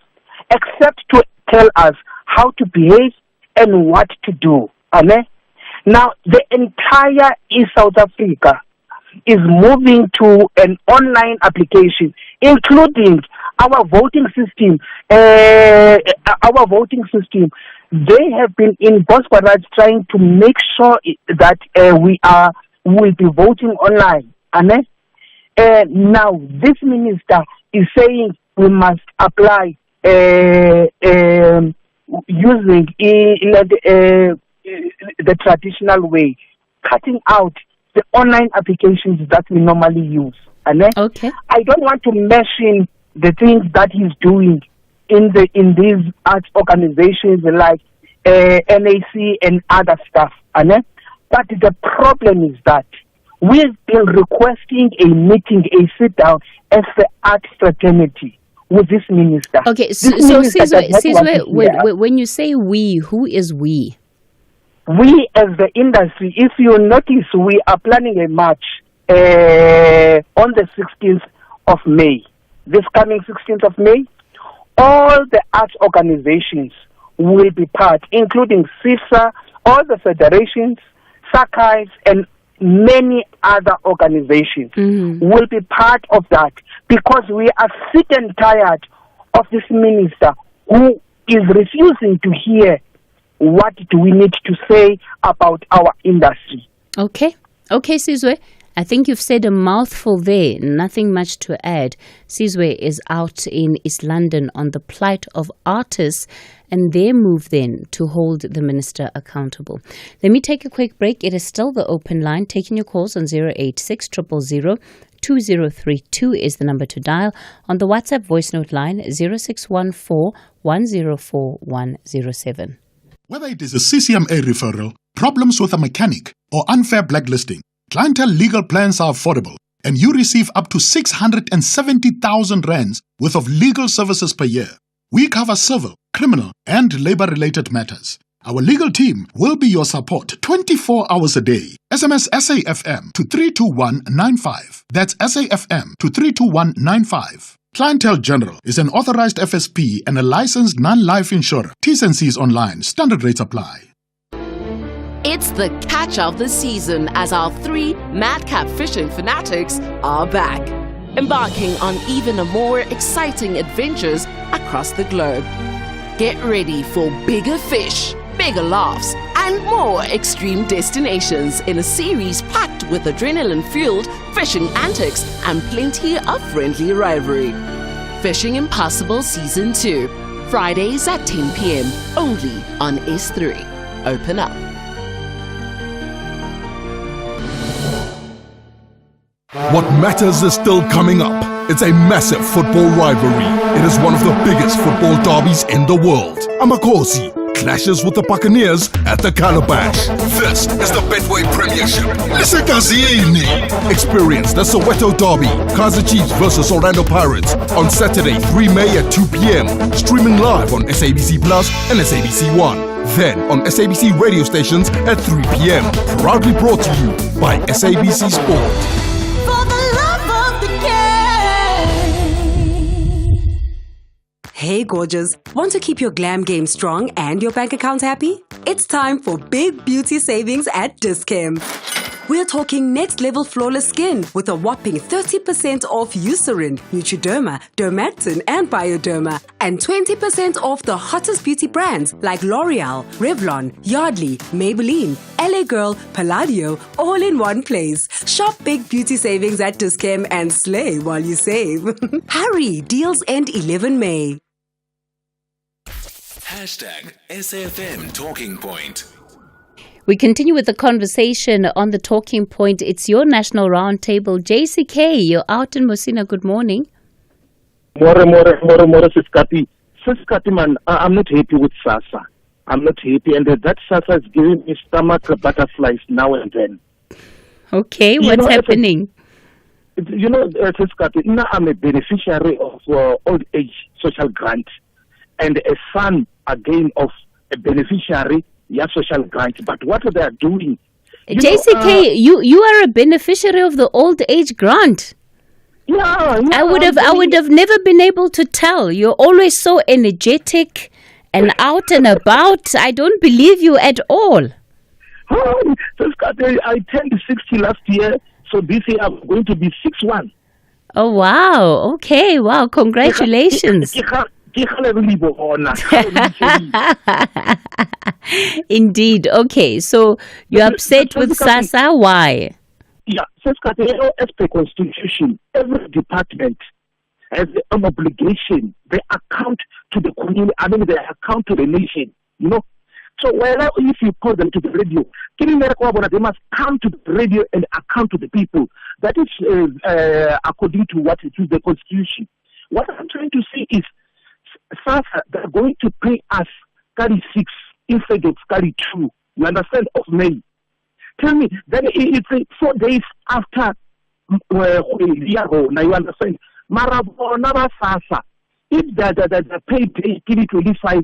except to tell us how to behave and what to do. Now, the entire East South Africa is moving to an online application, including our voting system. They have been in Bosparaj trying to make sure that we will be voting online. Now, this minister is saying we must apply using the traditional way, cutting out the online applications that we normally use. Okay. I don't want to mention the things that he's doing in these arts organizations like NAC and other stuff. But the problem is that we've been requesting a meeting, a sit down as the art fraternity with this minister. Okay, so Sizwe, when you say we, who is we? We as the industry, if you notice, we are planning a march on the 16th of May. This coming 16th of May, all the arts organizations will be part, including CISA, all the federations, SACAIs, and many other organizations will be part of that, because we are sick and tired of this minister who is refusing to hear what do we need to say about our industry. Okay, Sizwe. I think you've said a mouthful there, nothing much to add. Sizwe is out in East London on the plight of artists and their move then to hold the minister accountable. Let me take a quick break. It is still the open line, taking your calls on 086 000 2032 is the number to dial. On the WhatsApp voice note line, 0614 104 107. Whether it is a CCMA referral, problems with a mechanic, or unfair blacklisting, Clientele legal plans are affordable, and you receive up to 670,000 rands worth of legal services per year. We cover civil, criminal, and labor-related matters. Our legal team will be your support 24 hours a day. SMS SAFM to 32195. That's SAFM to 32195. Clientele General is an authorized FSP and a licensed non-life insurer. T's and C's online. Standard rates apply. It's the catch of the season as our 3 madcap fishing fanatics are back, embarking on even a more exciting adventures across the globe. Get ready for bigger fish, bigger laughs, and more extreme destinations in a series packed with adrenaline-fueled fishing antics and plenty of friendly rivalry. Fishing Impossible Season 2, Fridays at 10 p.m. only on S3. Open up. What matters is still coming up. It's a massive football rivalry. It is one of the biggest football derbies in the world. Amakosi clashes with the Buccaneers at the Calabash. This is the Betway Premiership. Experience the Soweto Derby, Kaizer Chiefs versus Orlando Pirates on Saturday, 3 May at 2 p.m. Streaming live on SABC Plus and SABC 1. Then on SABC radio stations at 3 p.m. Proudly brought to you by SABC Sport. Hey gorgeous, want to keep your glam game strong and your bank account happy? It's time for big beauty savings at Dis-Chem. We're talking next level flawless skin with a whopping 30% off Eucerin, Neutroderma, Dermactin and Bioderma, and 20% off the hottest beauty brands like L'Oreal, Revlon, Yardley, Maybelline, LA Girl, Palladio, all in one place. Shop big beauty savings at Dis-Chem and slay while you save. Hurry, deals end 11 May. #SFM Talking Point. We continue with the conversation on the Talking Point. It's your National Roundtable. JCK, you're out in Mosina. Good morning. More, Siskati. Siskati, man, I'm not happy with SASA. I'm not happy. And that SASA is giving me stomach butterflies now and then. Okay, what's happening? Siskati, now I'm a beneficiary of old age social grant. And a son, again, of a beneficiary social grant. But what they are doing... JCK, you are a beneficiary of the old age grant. Yeah. I would have never been able to tell. You're always so energetic and out and about. I don't believe you at all. I turned 60 last year, so this year I'm going to be 61. Oh, wow. Okay, wow. Congratulations. Indeed. Okay, so you're upset with SASA. Why? Yeah, as per Constitution, every department has an obligation. They account to the community. They account to the nation. So if you call them to the radio, they must come to the radio and account to the people. That is according to what it is the Constitution. What I'm trying to say is, SASSA, they're going to pay us 36 instead of 32. You understand? Of May. Tell me, then it's 4 days after now you understand? Marabona SASSA. If the pay day 25,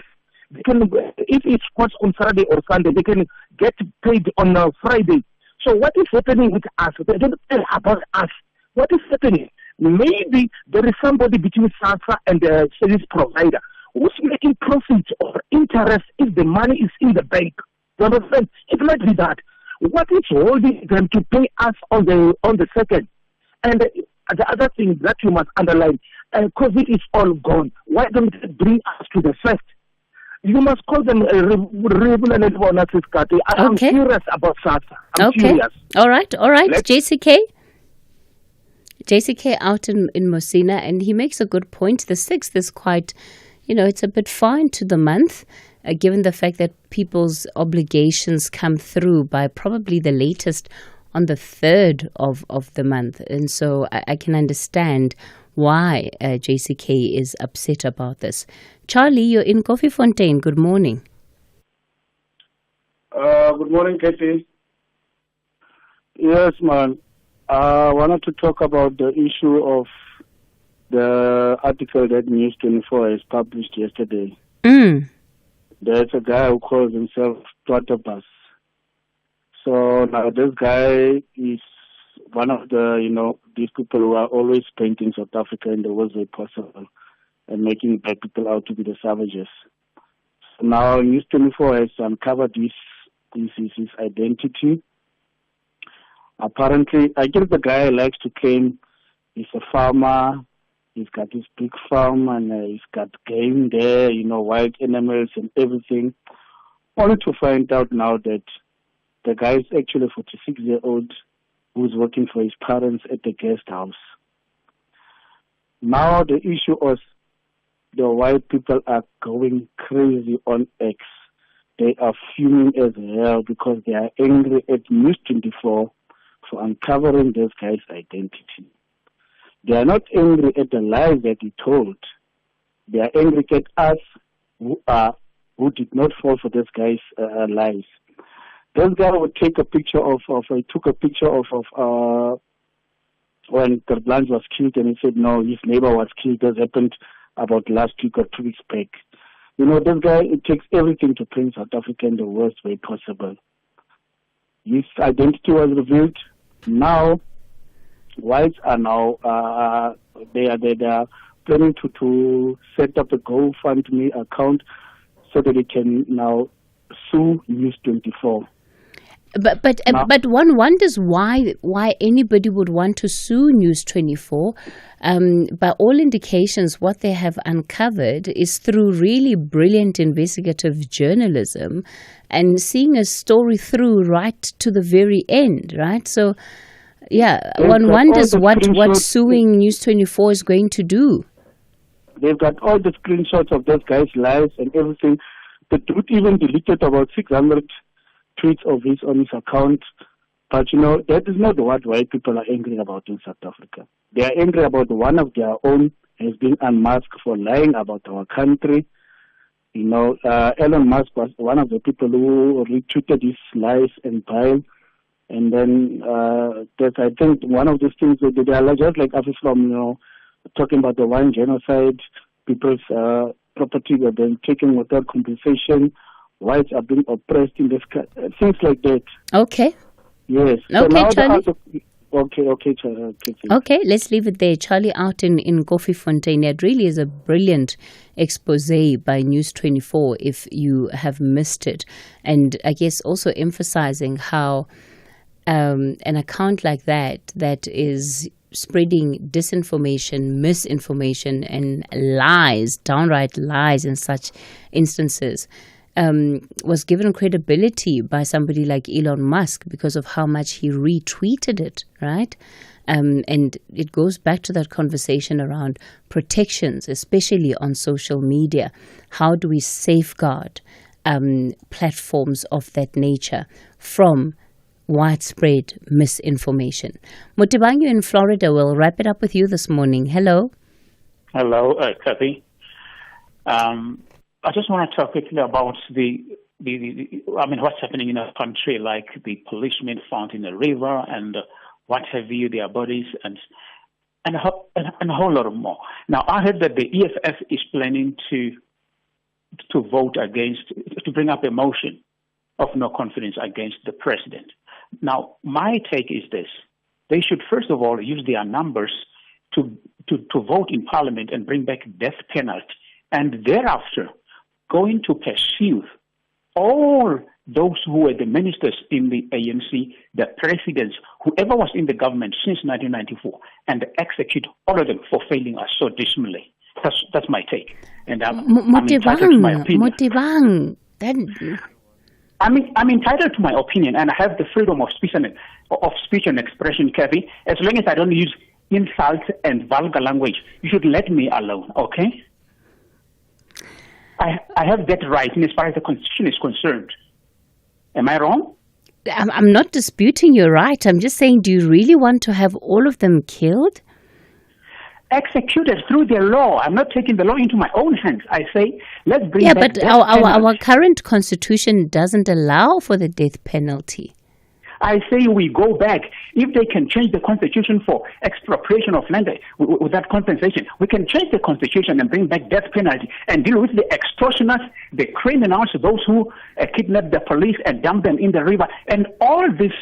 they can, if it's sports on Saturday or Sunday, they can get paid on Friday. So what is happening with us? They don't care about us. What is happening? Maybe there is somebody between SASSA and the service provider who's making profit or interest if the money is in the bank. You understand? It might be that. What is holding them to pay us on the second? And the other thing that you must underline, COVID is all gone. Why don't they bring us to the first? You must call them regular bonuses. I'm curious about SASSA. I'm curious. All right. JCK out in Mosina, and he makes a good point. The 6th is quite, it's a bit far into the month, given the fact that people's obligations come through by probably the latest on the 3rd of the month. And so I can understand why JCK is upset about this. Charlie, you're in Koffiefontein. Good morning. Good morning, Cathy. Yes, man. I wanted to talk about the issue of the article that News 24 has published yesterday. There's a guy who calls himself Twatterbus. So now this guy is one of the, these people who are always painting South Africa in the worst way possible and making black people out to be the savages. So now News 24 has uncovered his identity. Apparently, I guess the guy likes to claim he's a farmer, he's got his big farm, and he's got game there, wild animals and everything. Only to find out now that the guy is actually a 46-year-old who's working for his parents at the guest house. Now the issue is the white people are going crazy on X. They are fuming as hell because they are angry at News 24 for uncovering this guy's identity. They are not angry at the lies that he told. They are angry at us who did not fall for this guy's lies. This guy would take a picture of he took a picture of when Terblanche was killed, and he said no, his neighbor was killed. This happened about last week or 2 weeks back. This guy, it takes everything to paint South Africa in the worst way possible. His identity was revealed. Now, whites are they are planning to set up a GoFundMe account so that they can now sue News 24. But one wonders why anybody would want to sue News 24. By all indications, what they have uncovered is through really brilliant investigative journalism and seeing a story through right to the very end, right? So, one wonders what suing News 24 is going to do. They've got all the screenshots of this guy's lives and everything. The dude even deleted about 600 tweets of his on his account. But that is not what white people are angry about in South Africa. They are angry about one of their own has been unmasked for lying about our country. Elon Musk was one of the people who retweeted his lies and bile. And then that's, I think, one of these things that they are just like after from, talking about the one genocide, people's property were being taken without compensation, whites are being oppressed in this things like that. Okay. Yes. Okay, so Charlie. Okay, Charlie. Okay, let's leave it there. Charlie out in Koffiefontein. It really is a brilliant expose by News 24 if you have missed it. And I guess also emphasizing how an account like that is spreading disinformation, misinformation, and lies, downright lies in such instances, was given credibility by somebody like Elon Musk because of how much he retweeted it, right? And it goes back to that conversation around protections, especially on social media. How do we safeguard platforms of that nature from widespread misinformation. Mutibangu in Florida will wrap it up with you this morning. Hello. Hello, Cathy. I just want to talk quickly about what's happening in our country, like the policemen found in the river and what have you, their bodies, and a whole lot more. Now, I heard that the EFF is planning to vote to bring up a motion of no confidence against the president. Now, my take is this. They should first of all use their numbers to vote in parliament and bring back death penalty, and thereafter going to pursue all those who were the ministers in the ANC, the presidents, whoever was in the government since 1994, and execute all of them for failing us so dismally. That's my take, and I'm entitled to my opinion. I'm entitled to my opinion, and I have the freedom of speech and expression, Cathy. As long as I don't use insults and vulgar language, you should let me alone, okay? I have that right, and as far as the Constitution is concerned. Am I wrong? I'm not disputing your right. I'm just saying, do you really want to have all of them killed? Executed through the law. I'm not taking the law into my own hands. I say, let's bring back but our current Constitution doesn't allow for the death penalty. I say we go back. If they can change the Constitution for expropriation of land without compensation, we can change the Constitution and bring back death penalty and deal with the extortioners, the criminals, those who kidnap the police and dump them in the river, and all this,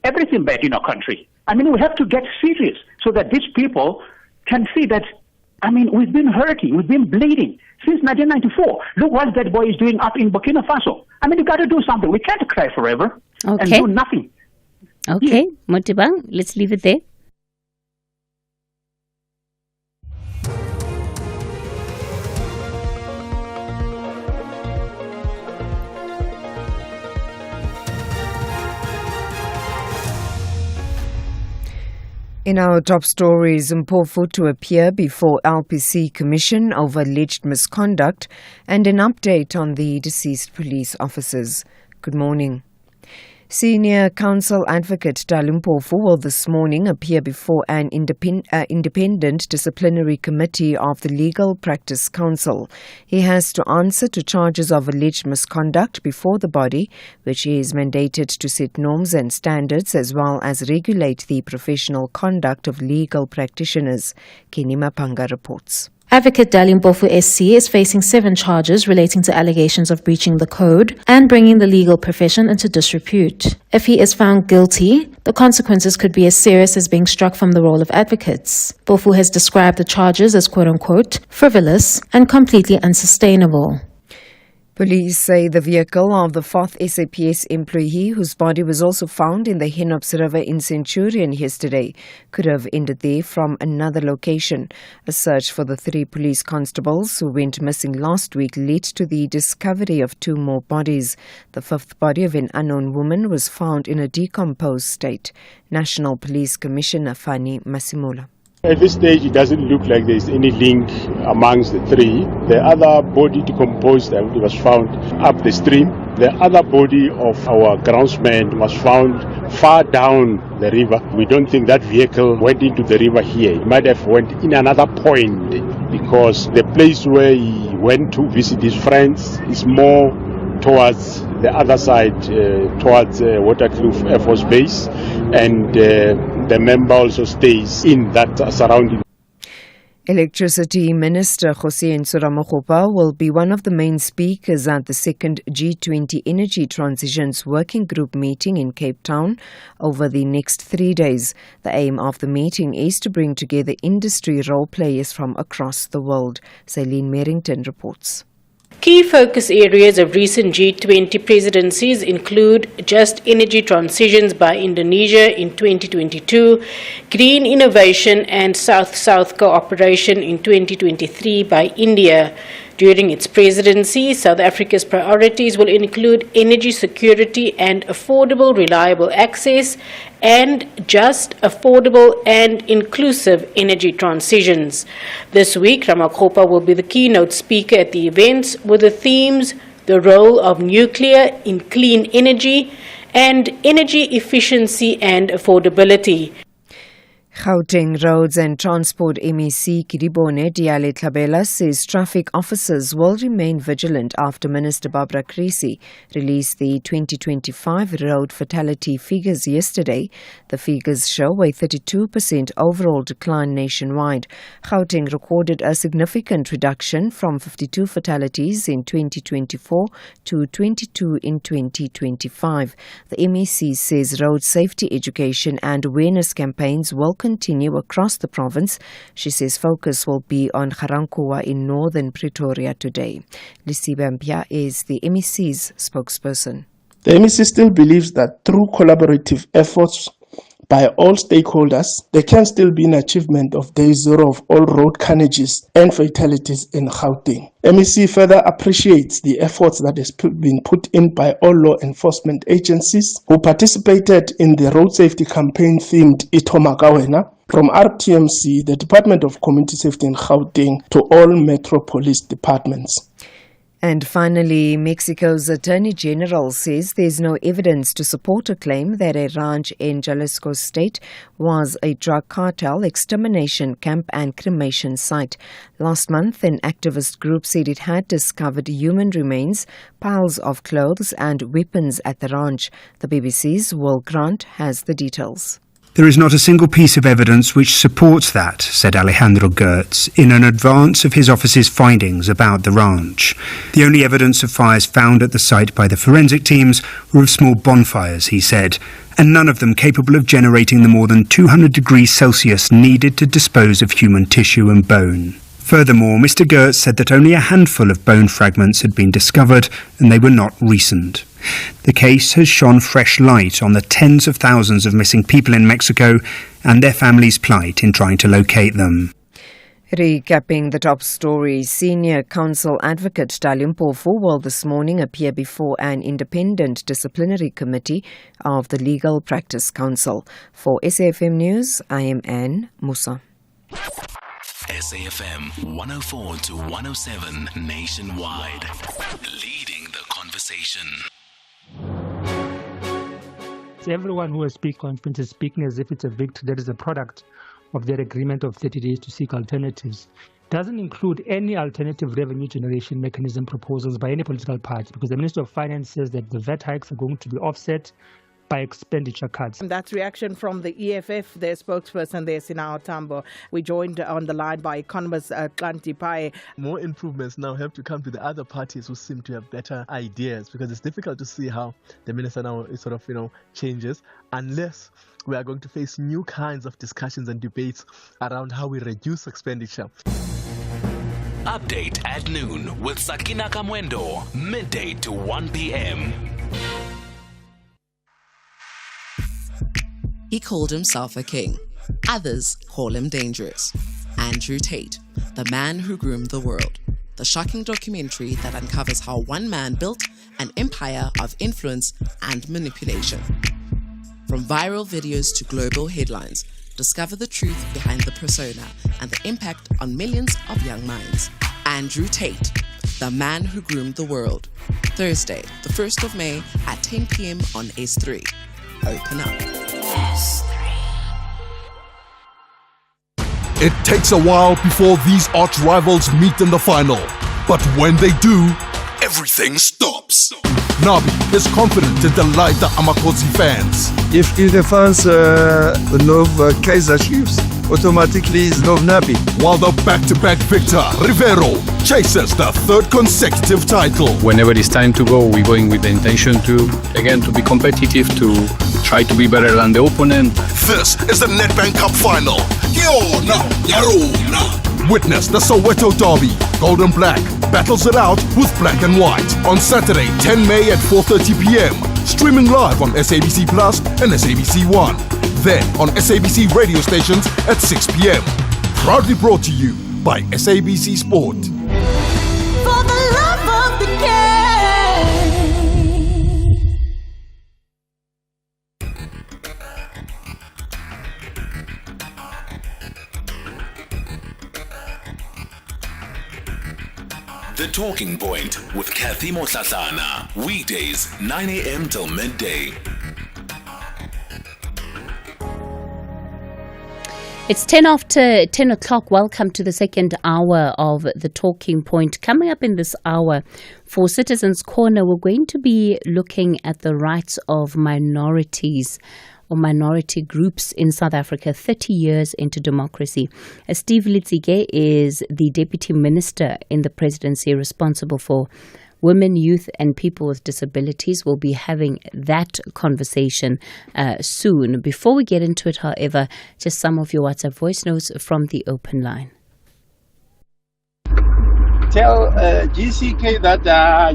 everything bad in our country. We have to get serious so that these people can see that, we've been hurting, we've been bleeding since 1994. Look what that boy is doing up in Burkina Faso. You got to do something. We can't cry forever and do nothing. Okay, Motibang, let's leave it there. In our top stories, Mpofu to appear before LPC Commission over alleged misconduct and an update on the deceased police officers. Good morning. Senior Counsel Advocate Dali Mpofu will this morning appear before an independent disciplinary committee of the Legal Practice Council. He has to answer to charges of alleged misconduct before the body, which he is mandated to set norms and standards as well as regulate the professional conduct of legal practitioners. Kenny Mapanga reports. Advocate Dali Mpofu SC is facing 7 charges relating to allegations of breaching the code and bringing the legal profession into disrepute. If he is found guilty, the consequences could be as serious as being struck from the role of advocates. Mpofu has described the charges as quote-unquote frivolous and completely unsustainable. Police say the vehicle of the 4th SAPS employee, whose body was also found in the Henops River in Centurion yesterday, could have ended there from another location. A search for the 3 police constables who went missing last week led to the discovery of 2 more bodies. The 5th body of an unknown woman was found in a decomposed state. National Police Commissioner Fanny Masimula. At this stage, it doesn't look like there is any link amongst the 3. The other body decomposed was found up the stream. The other body of our groundsman was found far down the river. We don't think that vehicle went into the river here. It might have went in another point because the place where he went to visit his friends is more towards the other side, towards Waterkloof Air Force Base, and the member also stays in that surrounding. Electricity Minister Jose Nsuramokgopa will be one of the main speakers at the 2nd G20 Energy Transitions Working Group meeting in Cape Town over the next 3 days. The aim of the meeting is to bring together industry role players from across the world. Celine Merrington reports. Key focus areas of recent G20 presidencies include just energy transitions by Indonesia in 2022, green innovation and South-South cooperation in 2023 by India, During its presidency, South Africa's priorities will include energy security and affordable, reliable access, and just, affordable, and inclusive energy transitions. This week, Ramaphosa will be the keynote speaker at the events with the themes the role of nuclear in clean energy and energy efficiency and affordability. Gauteng Roads and Transport MEC Kidibone Diale Tlhabela says traffic officers will remain vigilant after Minister Barbara Creecy released the 2025 road fatality figures yesterday. The figures show a 32% overall decline nationwide. Gauteng recorded a significant reduction from 52 fatalities in 2024 to 22 in 2025. The MEC says road safety education and awareness campaigns will continue across the province. She says focus will be on Garankuwa in northern Pretoria today. Lisiba Mpia is the MEC's spokesperson. The MEC still believes that through collaborative efforts by all stakeholders, there can still be an achievement of day zero of all road carnages and fatalities in Gauteng. MEC further appreciates the efforts that has been put in by all law enforcement agencies who participated in the road safety campaign themed Itomagawena, from RTMC, the Department of Community Safety in Gauteng, to all Metro Police departments. And finally, Mexico's Attorney General says there's no evidence to support a claim that a ranch in Jalisco state was a drug cartel extermination camp and cremation site. Last month, an activist group said it had discovered human remains, piles of clothes and weapons at the ranch. The BBC's Will Grant has the details. There is not a single piece of evidence which supports that, said Alejandro Gertz, in an advance of his office's findings about the ranch. The only evidence of fires found at the site by the forensic teams were of small bonfires, he said, and none of them capable of generating the more than 200 degrees Celsius needed to dispose of human tissue and bone. Furthermore, Mr. Gertz said that only a handful of bone fragments had been discovered and they were not recent. The case has shone fresh light on the tens of thousands of missing people in Mexico and their families' plight in trying to locate them. Recapping the top story, Senior Counsel Advocate Dalia Mpofu will this morning appear before an independent disciplinary committee of the Legal Practice Council. For SAFM News, I am Anne Musa. SAFM 104 to 107 nationwide. Leading the conversation. Everyone who has speak conference is speaking as if it's a victory that is a product of their agreement of 30 days to seek alternatives. Doesn't include any alternative revenue generation mechanism proposals by any political party, because the Minister of Finance says that the VAT hikes are going to be offset by expenditure cuts. And that's reaction from the EFF, their spokesperson there, Sina Tambo. We joined on the line by economist Klanti Pai. More improvements now have to come to the other parties who seem to have better ideas, because it's difficult to see how the minister now sort of, changes unless we are going to face new kinds of discussions and debates around how we reduce expenditure. Update at noon with Sakina Kamwendo, midday to 1 p.m. He called himself a king. Others call him dangerous. Andrew Tate, the man who groomed the world. The shocking documentary that uncovers how one man built an empire of influence and manipulation. From viral videos to global headlines, discover the truth behind the persona and the impact on millions of young minds. Andrew Tate, the man who groomed the world. Thursday, the 1st of May at 10 p.m. on S3. Open up. It takes a while before these arch rivals meet in the final. But when they do, everything stops. Nabi is confident to delight the Amakosi fans. If the fans love Kaiser Chiefs, automatically love Nabi. While the back-to-back victor, Rivero, chases the third consecutive title. Whenever it's time to go, we're going with the intention to be competitive, to try to be better than the opponent. This is the Nedbank Cup final. Witness the Soweto Derby. Gold and Black battles it out with Black and White on Saturday, 10 May at 4:30 p.m. Streaming live on SABC Plus and SABC One. Then on SABC radio stations at 6 p.m. Proudly brought to you by SABC Sport. The Talking Point with Cathy Mohlahlana. Weekdays, 9 a.m. till midday. It's 10 after 10 o'clock. Welcome to the second hour of The Talking Point. Coming up in this hour, for Citizens Corner, we're going to be looking at the rights of minorities or minority groups in South Africa 30 years into democracy. Steve Litzige is the Deputy Minister in the Presidency responsible for women, youth and people with disabilities. Will be having that conversation soon. Before we get into it, however, just some of your WhatsApp voice notes from the open line. Tell GCK that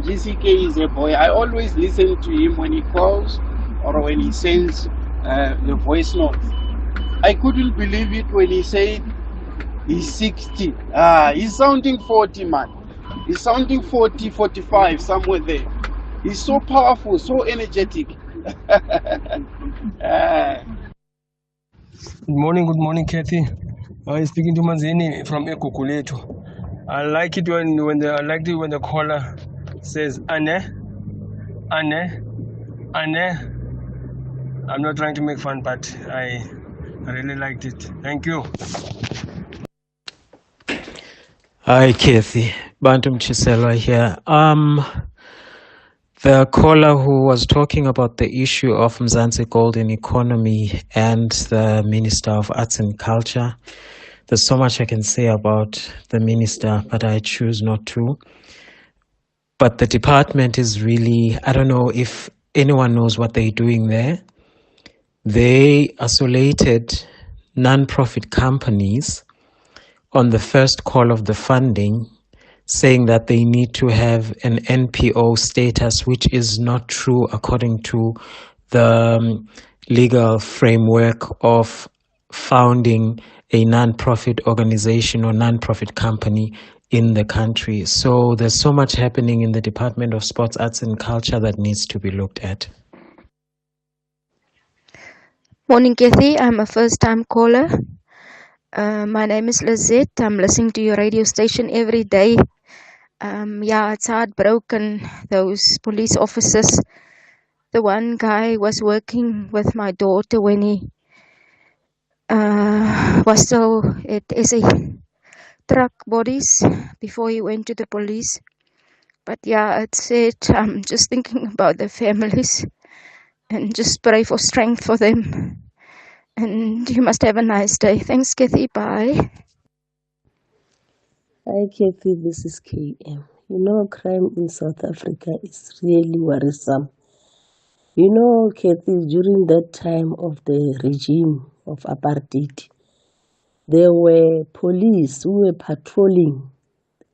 GCK is a boy. I always listen to him when he calls or when he sends the voice note. I couldn't believe it when he said he's 60. He's sounding 40, man. He's sounding 40, 45, somewhere there. He's so powerful, so energetic. Good morning, Cathy. I'm speaking to Manzini from Ekukuletu. I like it when the caller says Ane. I'm not trying to make fun, but I really liked it. Thank you. Hi, Cathy. Bantum Chiselwa here. The caller who was talking about the issue of Mzansi Golden Economy and the Minister of Arts and Culture, there's so much I can say about the minister, but I choose not to. But the department is really, I don't know if anyone knows what they're doing there. They isolated non-profit companies on the first call of the funding, saying that they need to have an NPO status, which is not true according to the legal framework of founding a non-profit organization or non-profit company in the country. So there's so much happening in the Department of Sports, Arts and Culture that needs to be looked at. Morning, Cathy. I'm a first-time caller. My name is Lizette. I'm listening to your radio station every day. It's heartbroken, those police officers. The one guy was working with my daughter when he was still at SA Truck Bodies before he went to the police. But it's sad. I'm just thinking about the families and just pray for strength for them. And you must have a nice day. Thanks, Cathy. Bye. Hi, Cathy. This is KM. Crime in South Africa is really worrisome. Cathy, during that time of the regime of apartheid, there were police who were patrolling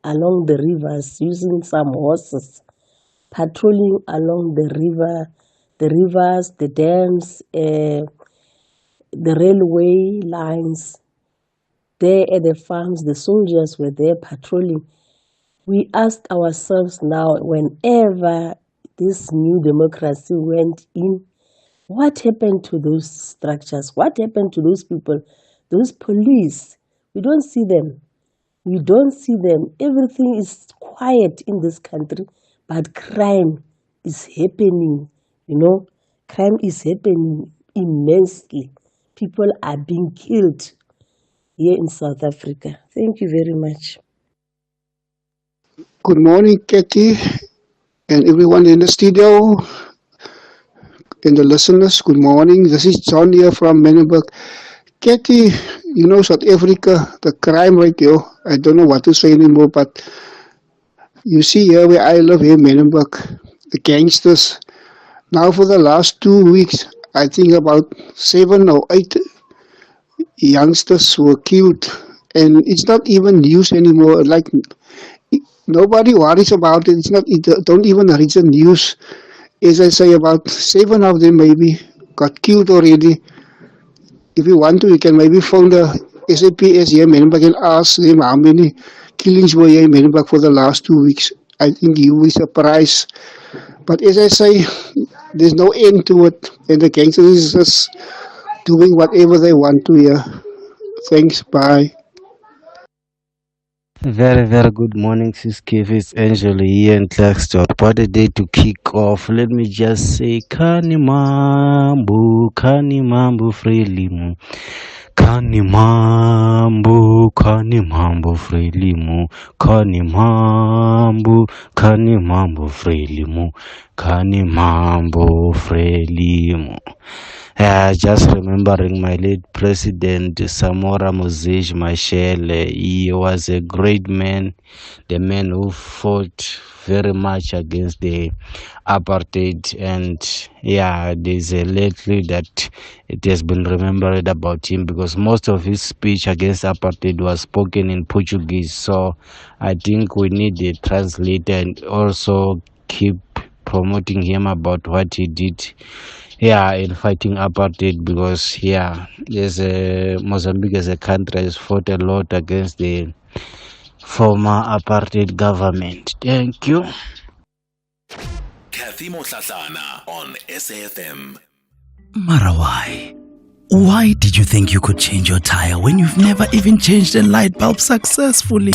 along the rivers using some horses, patrolling along the rivers, the dams, the railway lines. There at the farms, the soldiers were there patrolling. We asked ourselves now, whenever this new democracy went in, what happened to those structures? What happened to those people, those police? We don't see them. We don't see them. Everything is quiet in this country, but crime is happening. Crime is happening immensely. People are being killed here in South Africa. Thank you very much. Good morning, Cathy, and everyone in the studio, and the listeners. Good morning. This is John here from Menenberg. Cathy, South Africa, the crime rate here, I don't know what to say anymore, but you see here where I live, here in Menenberg, the gangsters. Now for the last 2 weeks, I think about 7 or 8 youngsters were killed, and it's not even news anymore. Like, nobody worries about it. It don't even reach the news. As I say, about 7 of them maybe got killed already. If you want to, you can maybe phone the SAPS here in Menenberg and ask them how many killings were here in Menenberg for the last 2 weeks. I think you will be surprised. But as I say, there's no end to it, and the gangsters is just doing whatever they want to here. Thanks, bye. Very, very good morning, Sis Kev. It's Angela here in Claxton. What a day to kick off. Let me just say, Kani Mambu Frelimu. Kani Mambu Frelimu. Kani Mambu Frelimu. Kani Mambu Frelimu. Just remembering my late president, Samora Moses Machel. He was a great man, the man who fought very much against the apartheid. And there's a lately that it has been remembered about him because most of his speech against apartheid was spoken in Portuguese. So I think we need a translator and also keep promoting him about what he did in fighting apartheid because Mozambique as a country has fought a lot against the former apartheid government. Thank you. Cathy Mohlahlana on SAFM. Marawai, why did you think you could change your tire when you've never even changed a light bulb successfully?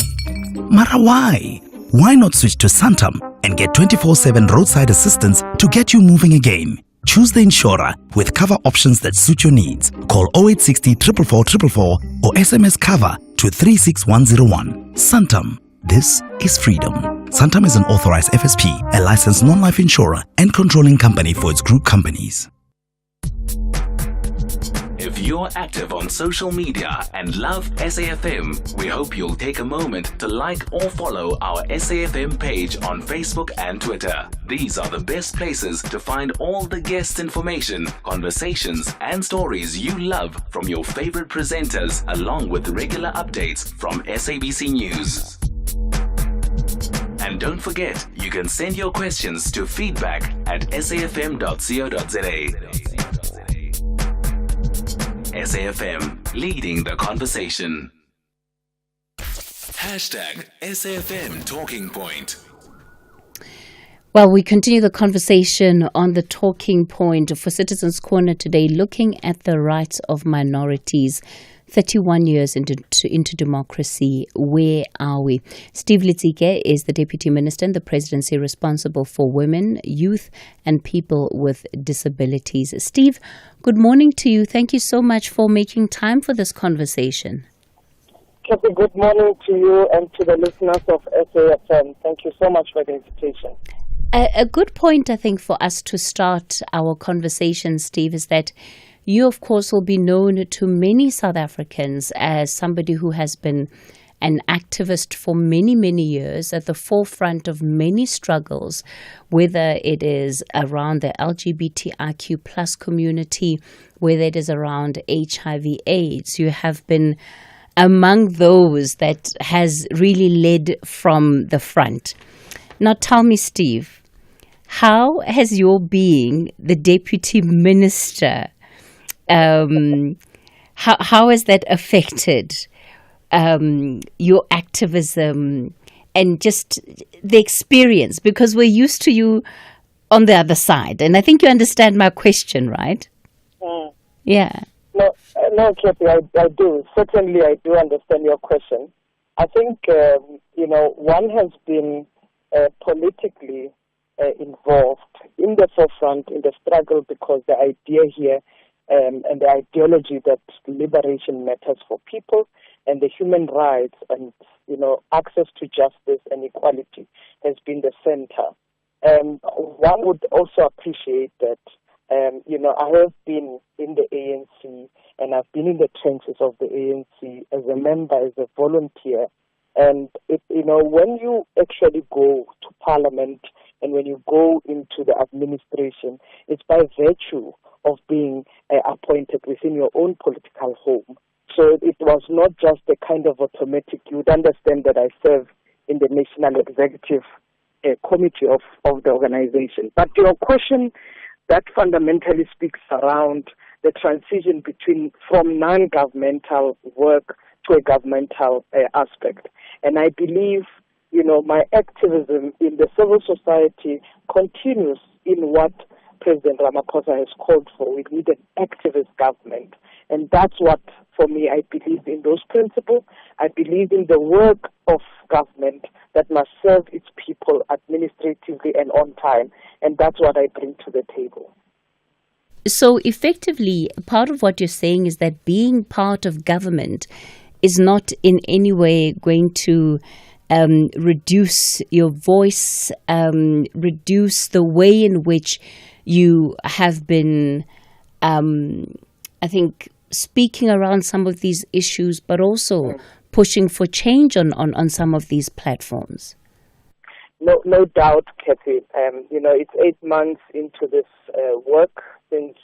Marawai, why not switch to Santam and get 24/7 roadside assistance to get you moving again? Choose the insurer with cover options that suit your needs. Call 0860 444 444 or SMS cover to 36101. Santam. This is freedom. Santam is an authorized FSP, a licensed non-life insurer and controlling company for its group companies. If you're active on social media and love SAFM, we hope you'll take a moment to like or follow our SAFM page on Facebook and Twitter. These are the best places to find all the guest information, conversations, and stories you love from your favorite presenters, along with regular updates from SABC News. And don't forget, you can send your questions to feedback@safm.co.za. SAFM, leading the conversation. #SAFM Talking Point. Well, we continue the conversation on the talking point for Citizens Corner today, looking at the rights of minorities. 31 years into democracy, where are we? Steve Litsike is the Deputy Minister in the Presidency responsible for women, youth and people with disabilities. Steve, good morning to you. Thank you so much for making time for this conversation. Kathy, good morning to you and to the listeners of SAFM. Thank you so much for the invitation. A good point, I think, for us to start our conversation, Steve, is that you, of course, will be known to many South Africans as somebody who has been an activist for many, many years at the forefront of many struggles, whether it is around the LGBTIQ plus community, whether it is around HIV/AIDS. You have been among those that has really led from the front. Now tell me, Steve, how has your being the Deputy Minister how has that affected your activism and just the experience? Because we're used to you on the other side, and I think you understand my question, right? Yeah. No, Kathy, I do. Certainly, I do understand your question. I think, one has been politically involved in the forefront in the struggle because the idea here and the ideology that liberation matters for people and the human rights and, access to justice and equality has been the center. One would also appreciate that, I have been in the ANC and I've been in the trenches of the ANC as a member, as a volunteer. And, when you actually go to Parliament and when you go into the administration, it's by virtue of being appointed within your own political home. So it was not just a kind of automatic. You would understand that I serve in the National Executive Committee of the organization. But your question that fundamentally speaks around the transition from non-governmental work to a governmental aspect. And I believe, my activism in the civil society continues in what President Ramaphosa has called for. We need an activist government. And that's what for me, I believe in those principles. I believe in the work of government that must serve its people administratively and on time, and that's what I bring to the table. So effectively, part of what you're saying is that being part of government is not in any way going to reduce your voice, reduce the way in which you have been, I think, speaking around some of these issues, but also pushing for change on some of these platforms. No doubt, Cathy. It's 8 months into this work since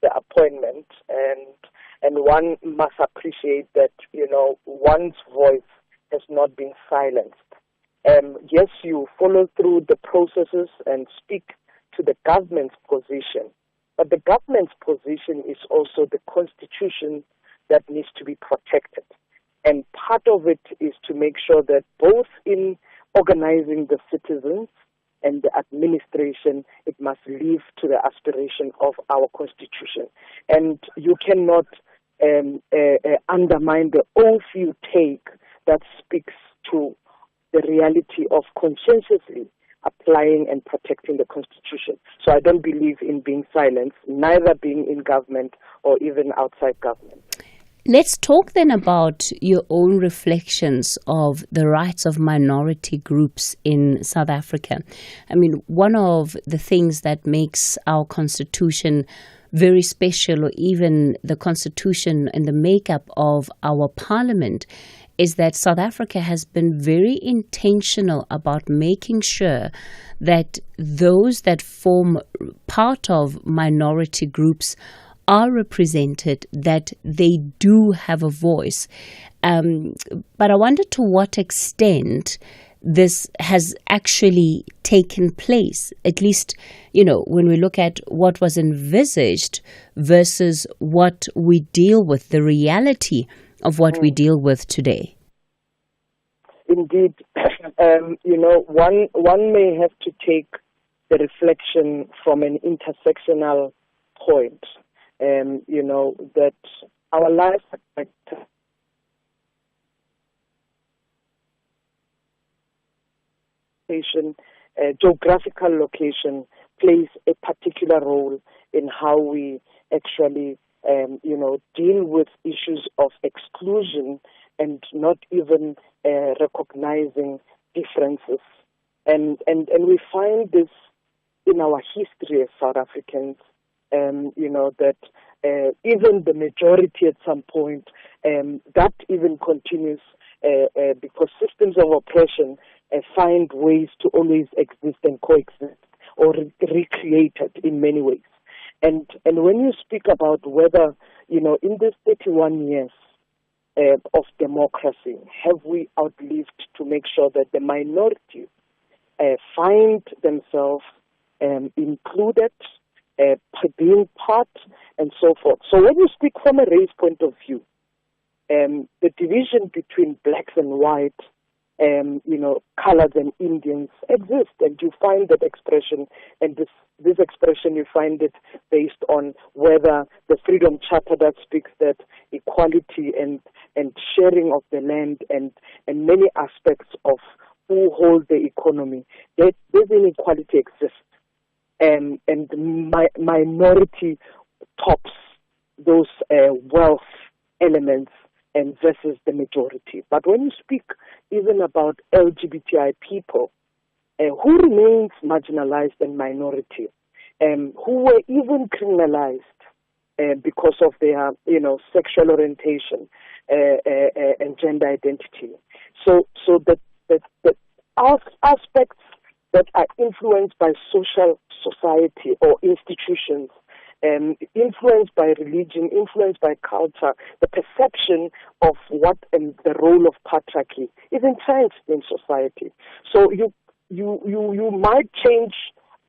the appointment, and one must appreciate that, one's voice has not been silenced. Yes, you follow through the processes and speak to the government's position, but the government's position is also the constitution that needs to be protected. And part of it is to make sure that both in organizing the citizens and the administration, it must live to the aspiration of our constitution. And you cannot undermine the oath you take that speaks to the reality of conscientiously applying and protecting the constitution. So I don't believe in being silenced, neither being in government or even outside government. Let's talk then about your own reflections of the rights of minority groups in South Africa. I mean, one of the things that makes our constitution very special, or even the constitution and the makeup of our parliament, is that South Africa has been very intentional about making sure that those that form part of minority groups are represented, that they do have a voice. But I wonder to what extent this has actually taken place, at least, when we look at what was envisaged versus what we deal with, the reality of what we deal with today. Indeed, one may have to take the reflection from an intersectional point. That our life geographical location plays a particular role in how we actually, deal with issues of exclusion and not even recognizing differences. And we find this in our history as South Africans. That even the majority at some point, that even continues because systems of oppression find ways to always exist and coexist or recreate it in many ways. And when you speak about whether, in these 31 years of democracy, have we outlived to make sure that the minorities find themselves included, being part, and so forth. So when you speak from a race point of view, the division between blacks and white, coloreds and Indians exist, and you find that expression, and this expression, you find it based on whether the Freedom Charter that speaks that equality and sharing of the land and many aspects of who hold the economy, that this inequality exists. And minority tops those wealth elements and versus the majority. But when you speak even about LGBTI people, who remains marginalized and minority, who were even criminalized because of their, sexual orientation and gender identity. So the aspects that are influenced by society or institutions, influenced by religion, influenced by culture, the perception of what and the role of patriarchy is entrenched in society. So you might change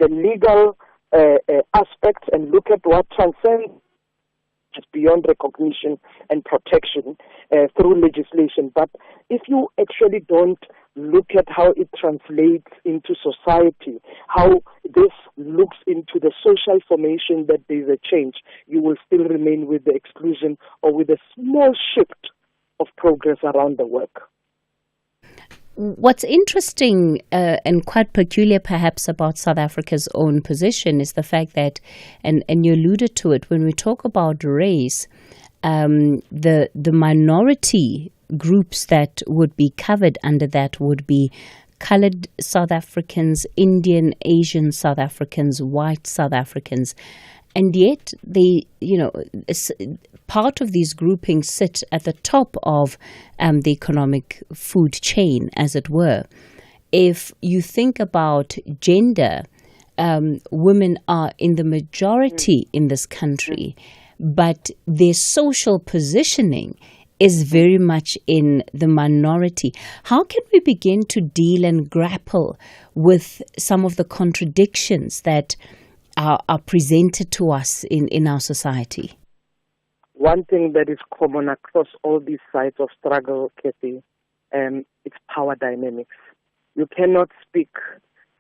the legal aspects and look at what transcends is beyond recognition and protection through legislation. But if you actually don't look at how it translates into society, how this looks into the social formation that there's a change, you will still remain with the exclusion or with a small shift of progress around the work. What's interesting and quite peculiar perhaps about South Africa's own position is the fact that, and you alluded to it, when we talk about race, the minority groups that would be covered under that would be colored South Africans, Indian, Asian South Africans, white South Africans. And yet, part of these groupings sit at the top of the economic food chain, as it were. If you think about gender, women are in the majority in this country, but their social positioning is very much in the minority. How can we begin to deal and grapple with some of the contradictions that are presented to us in our society? One thing that is common across all these sides of struggle, Cathy, it's power dynamics. You cannot speak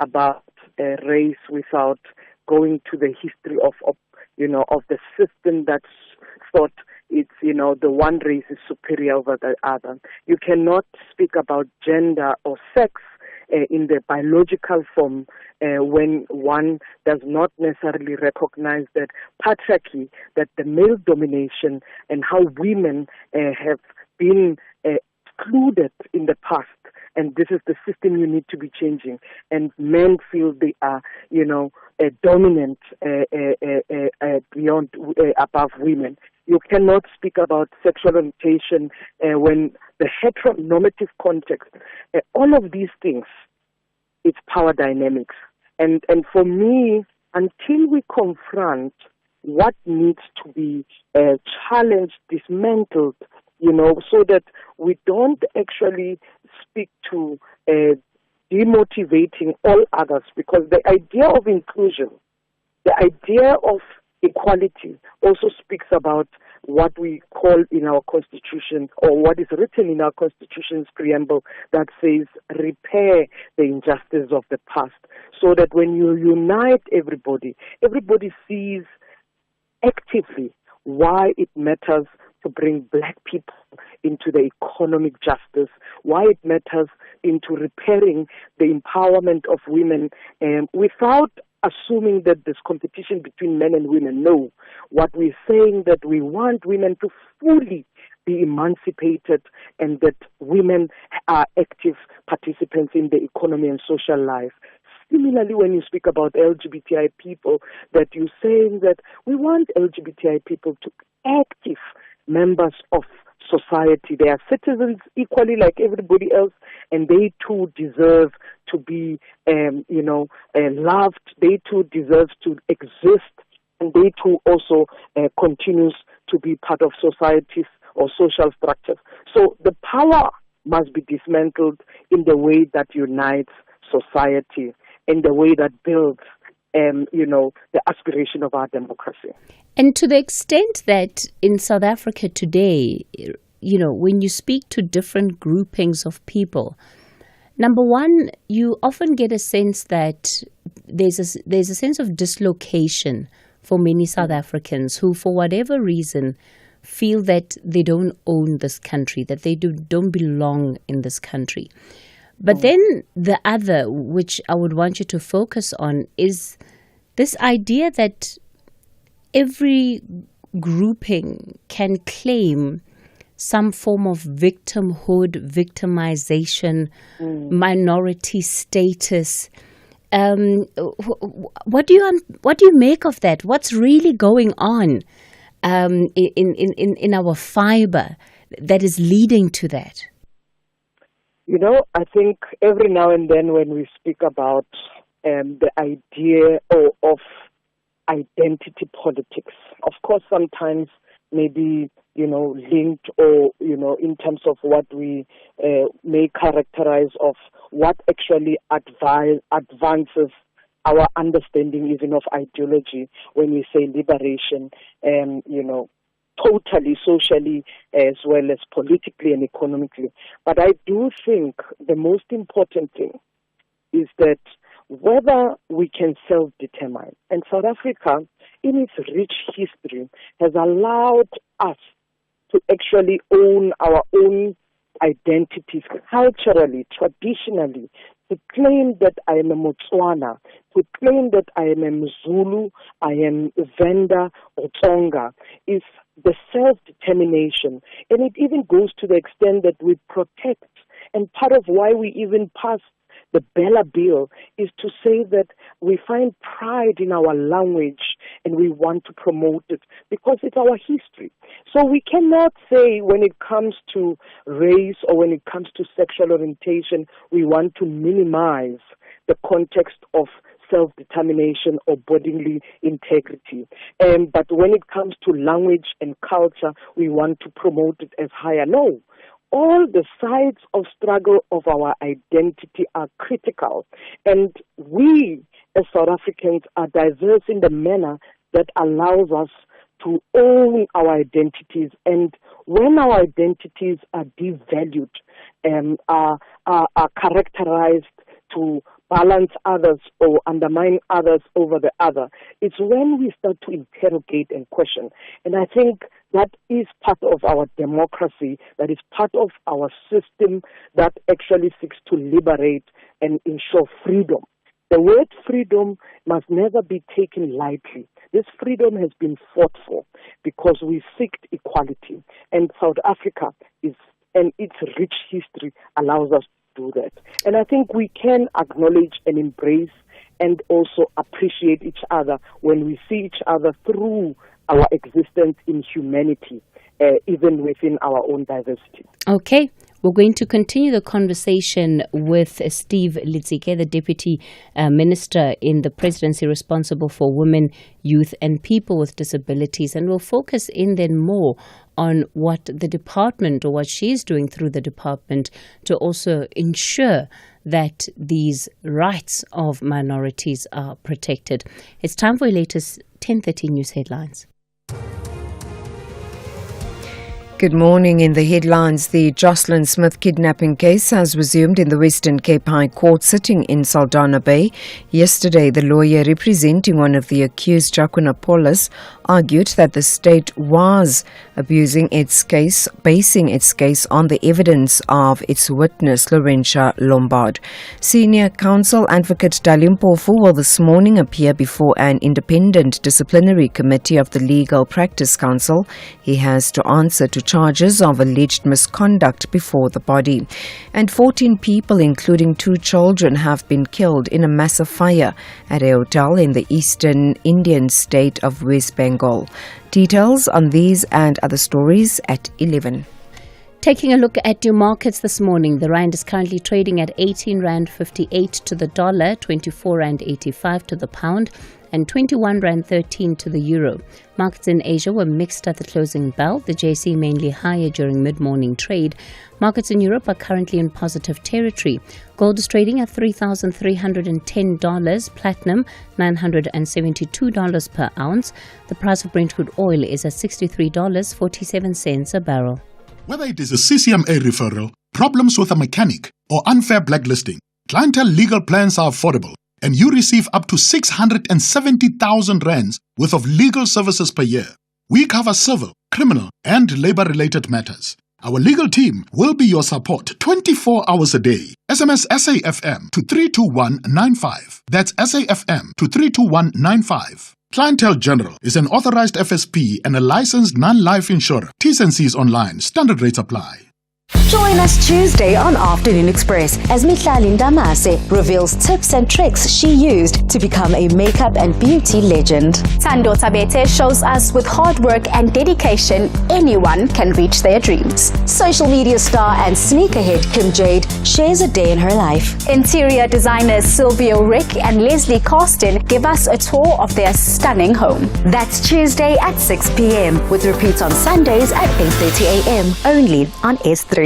about race without going to the history of the system that's thought it's, the one race is superior over the other. You cannot speak about gender or sex in the biological form when one does not necessarily recognize that patriarchy, that the male domination and how women have been excluded in the past. And this is the system you need to be changing. And men feel they are, dominant beyond, above women. You cannot speak about sexual orientation when the heteronormative context, all of these things, it's power dynamics. And for me, until we confront what needs to be challenged, dismantled, so that we don't actually speak to demotivating all others, because the idea of inclusion, the idea of equality also speaks about what we call in our Constitution, or what is written in our Constitution's preamble, that says repair the injustice of the past, so that when you unite everybody sees actively why it matters to bring black people into the economic justice, why it matters into repairing the empowerment of women, without assuming that there's competition between men and women. No. What we're saying that we want women to fully be emancipated, and that women are active participants in the economy and social life. Similarly, when you speak about LGBTI people, that you're saying that we want LGBTI people to be active members of society. They are citizens equally like everybody else, and they too deserve to be, loved. They too deserve to exist, and they too also continues to be part of societies or social structures. So the power must be dismantled in the way that unites society, in the way that builds, the aspiration of our democracy. And to the extent that in South Africa today, when you speak to different groupings of people, number one, you often get a sense that there's a sense of dislocation for many South Africans who, for whatever reason, feel that they don't own this country, that they don't belong in this country. But then the other, which I would want you to focus on, is this idea that every grouping can claim some form of victimhood, victimization, minority status. What do you make of that? What's really going on in our fiber that is leading to that? I think every now and then when we speak about the idea of identity politics, of course sometimes maybe, linked or, in terms of what we may characterize of what actually advances our understanding even of ideology when we say liberation, totally socially as well as politically and economically. But I do think the most important thing is that whether we can self-determine. And South Africa, in its rich history, has allowed us to actually own our own identities culturally, traditionally, to claim that I am a Motswana, to claim that I am a Mzulu, I am Venda or Tsonga, is the self-determination. And it even goes to the extent that we protect. And part of why we even passed the Bella Bill is to say that we find pride in our language and we want to promote it because it's our history. So we cannot say when it comes to race or when it comes to sexual orientation, we want to minimize the context of self-determination or bodily integrity. But when it comes to language and culture, we want to promote it as higher. No. All the sides of struggle of our identity are critical. And we, as South Africans, are diverse in the manner that allows us to own our identities. And when our identities are devalued and are characterized to balance others or undermine others over the other, it's when we start to interrogate and question. And I think that is part of our democracy, that is part of our system that actually seeks to liberate and ensure freedom. The word freedom must never be taken lightly. This freedom has been fought for because we seek equality. And South Africa and its rich history allows us to do that. And I think we can acknowledge and embrace and also appreciate each other when we see each other through our existence in humanity, even within our own diversity. Okay. We're going to continue the conversation with Steve Litsike, the Deputy Minister in the Presidency responsible for women, youth and people with disabilities. And we'll focus in then more on what the department or what she's doing through the department to also ensure that these rights of minorities are protected. It's time for your latest 10:30 news headlines. Good morning. In the headlines, the Jocelyn Smith kidnapping case has resumed in the Western Cape High Court sitting in Saldanha Bay. Yesterday, the lawyer representing one of the accused, Jacqueline Paulus, argued that the state was basing its case on the evidence of its witness, Laurentia Lombard. Senior counsel advocate Dalim Mpofu will this morning appear before an independent disciplinary committee of the Legal Practice Council. He has to answer to charges of alleged misconduct before the body. And 14 people, including 2 children, have been killed in a massive fire at a hotel in the eastern Indian state of West Bengal. Details on these and other stories at 11. Taking a look at your markets this morning, the rand is currently trading at 18 rand 58 to the dollar, 24 rand 85 to the pound, and 21 rand 13 to the euro. Markets in Asia were mixed at the closing bell, the JSE mainly higher during mid-morning trade. Markets in Europe are currently in positive territory. Gold is trading at $3,310, platinum $972 per ounce. The price of Brent crude oil is at $63.47 a barrel. Whether it is a CCMA referral, problems with a mechanic, or unfair blacklisting, Clientele legal plans are affordable, and you receive up to 670,000 rands worth of legal services per year. We cover civil, criminal, and labor-related matters. Our legal team will be your support 24 hours a day. SMS SAFM to 32195. That's SAFM to 32195. Clientele General is an authorized FSP and a licensed non-life insurer. T's and C's online. Standard rates apply. Join us Tuesday on Afternoon Express as Mohlahlana Damase reveals tips and tricks she used to become a makeup and beauty legend. Tando Tabete shows us with hard work and dedication, anyone can reach their dreams. Social media star and sneakerhead Kim Jade shares a day in her life. Interior designers Silvio Rick and Leslie Carsten give us a tour of their stunning home. That's Tuesday at 6 p.m. with repeats on Sundays at 8:30 a.m. only on S3.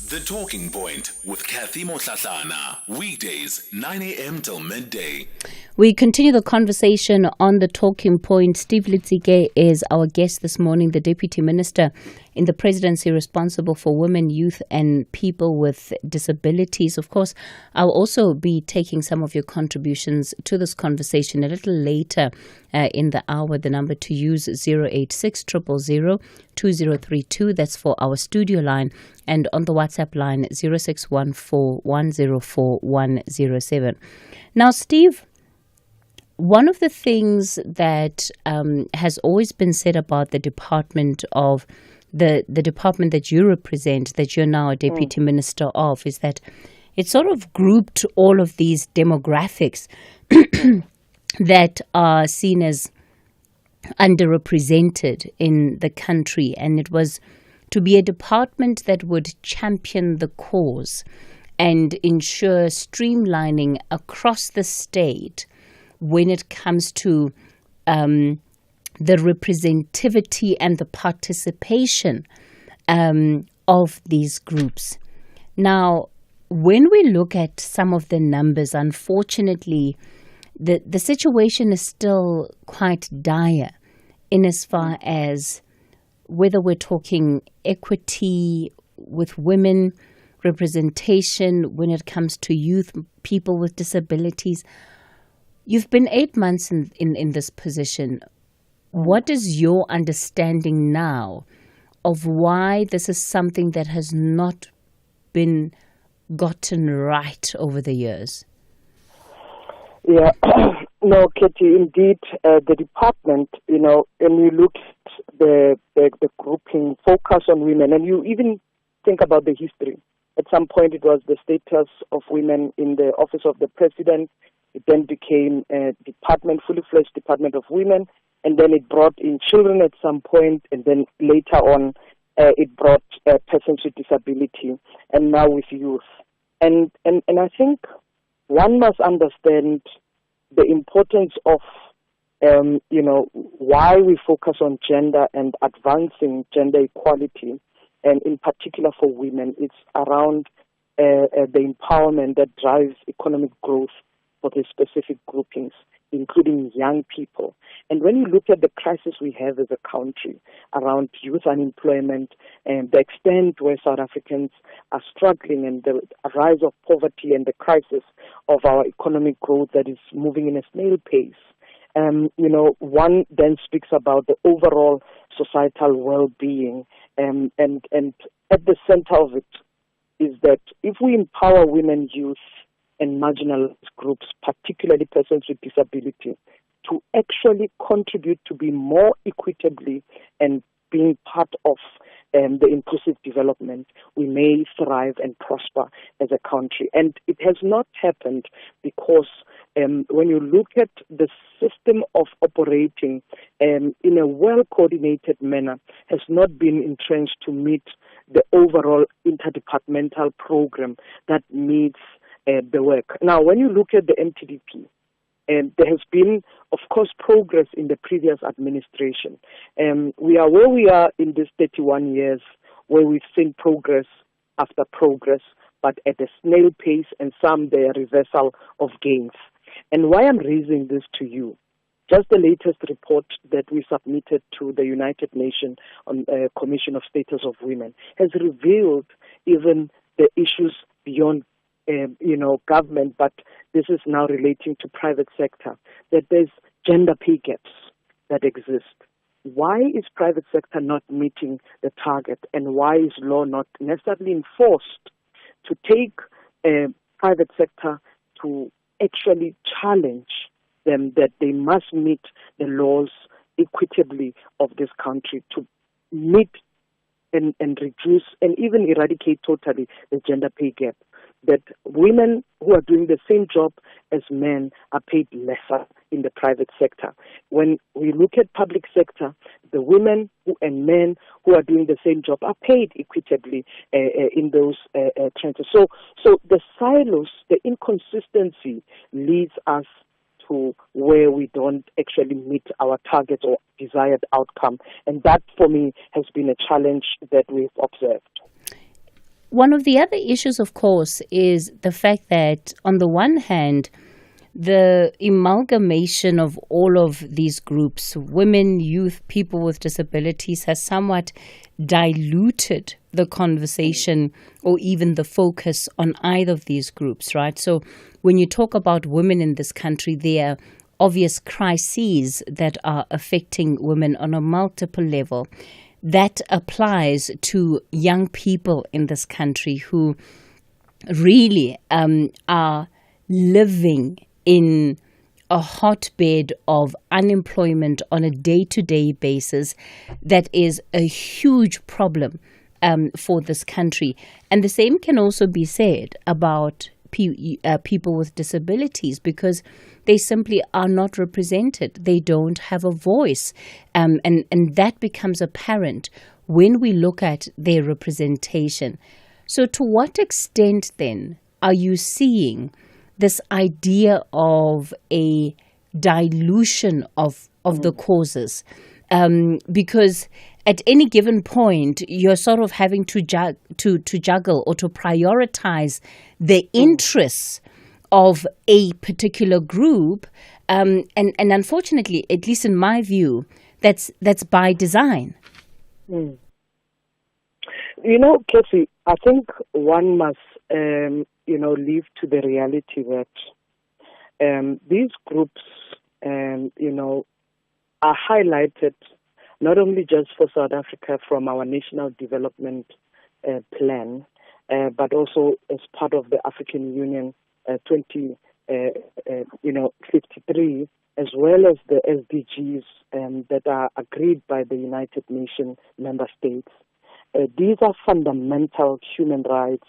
The Talking Point with Cathy Mohlahlana. Weekdays, 9 a.m. till midday. We continue the conversation on the Talking Point. Steve Litsike is our guest this morning, the Deputy Minister in the Presidency responsible for women, youth and people with disabilities. Of course, I'll also be taking some of your contributions to this conversation a little later in the hour. The number to use 086 000 2032. That's for our studio line. And on the WhatsApp line 0614 104 107. Now, Steve, one of the things that has always been said about the department of the department that you represent, that you're now a deputy minister of, is that it sort of grouped all of these demographics that are seen as underrepresented in the country, and it was to be a department that would champion the cause and ensure streamlining across the state when it comes to the representativity and the participation of these groups. Now, when we look at some of the numbers, unfortunately, the situation is still quite dire in as far as whether we're talking equity with women, representation when it comes to youth, people with disabilities. You've been 8 months in this position. What is your understanding now of why this is something that has not been gotten right over the years? Yeah, no, Katie, indeed, the department, you know, when you look at the grouping, focus on women, and you even think about the history. At some point, it was the status of women in the office of the president. It then became a department, fully fledged department of women, and then it brought in children at some point, and then later on, it brought persons with disability, and now with youth. And I think one must understand the importance of, you know, why we focus on gender and advancing gender equality, and in particular for women. It's around the empowerment that drives economic growth for the specific groupings, including young people. And when you look at the crisis we have as a country around youth unemployment and the extent where South Africans are struggling, and the rise of poverty and the crisis of our economic growth that is moving in a snail pace, you know, one then speaks about the overall societal well-being, and at the center of it is that if we empower women, youth, and marginalized groups, particularly persons with disability, to actually contribute to be more equitably and being part of the inclusive development, we may thrive and prosper as a country. And it has not happened because when you look at the system of operating in a well-coordinated manner, has not been entrenched to meet the overall interdepartmental program that meets the work. Now, when you look at the MTDP, there has been, of course, progress in the previous administration. We are where we are in these 31 years, where we've seen progress after progress, but at a snail pace, and some the reversal of gains. And why I'm raising this to you, just the latest report that we submitted to the United Nations on Commission of Status of Women has revealed even the issues beyond you know, government, but this is now relating to private sector, that there's gender pay gaps that exist. Why is private sector not meeting the target, and why is law not necessarily enforced to take private sector to actually challenge them that they must meet the laws equitably of this country to meet and reduce and even eradicate totally the gender pay gap? That women who are doing the same job as men are paid lesser in the private sector. When we look at public sector, the women and men who are doing the same job are paid equitably in those trenches. So the silos, the inconsistency leads us to where we don't actually meet our target or desired outcome. And that, for me, has been a challenge that we've observed. one of the other issues, of course, is the fact that on the one hand, the amalgamation of all of these groups, women, youth, people with disabilities, has somewhat diluted the conversation or even the focus on either of these groups, right? So when you talk about women in this country, there are obvious crises that are affecting women on a multiple level. That applies to young people in this country who really are living in a hotbed of unemployment on a day-to-day basis that is a huge problem for this country. And the same can also be said about people with disabilities, because they simply are not represented. They don't have a voice. And that becomes apparent when we look at their representation. So to what extent then are you seeing this idea of a dilution of the causes? Because at any given point, you're sort of having to juggle or to prioritize the interests of a particular group. And unfortunately, at least in my view, that's by design. Mm. You know, Cathy, I think one must, live to the reality that these groups, are highlighted not only just for South Africa from our National Development Plan, but also as part of the African Union 2053, as well as the SDGs that are agreed by the United Nations member states. These are fundamental human rights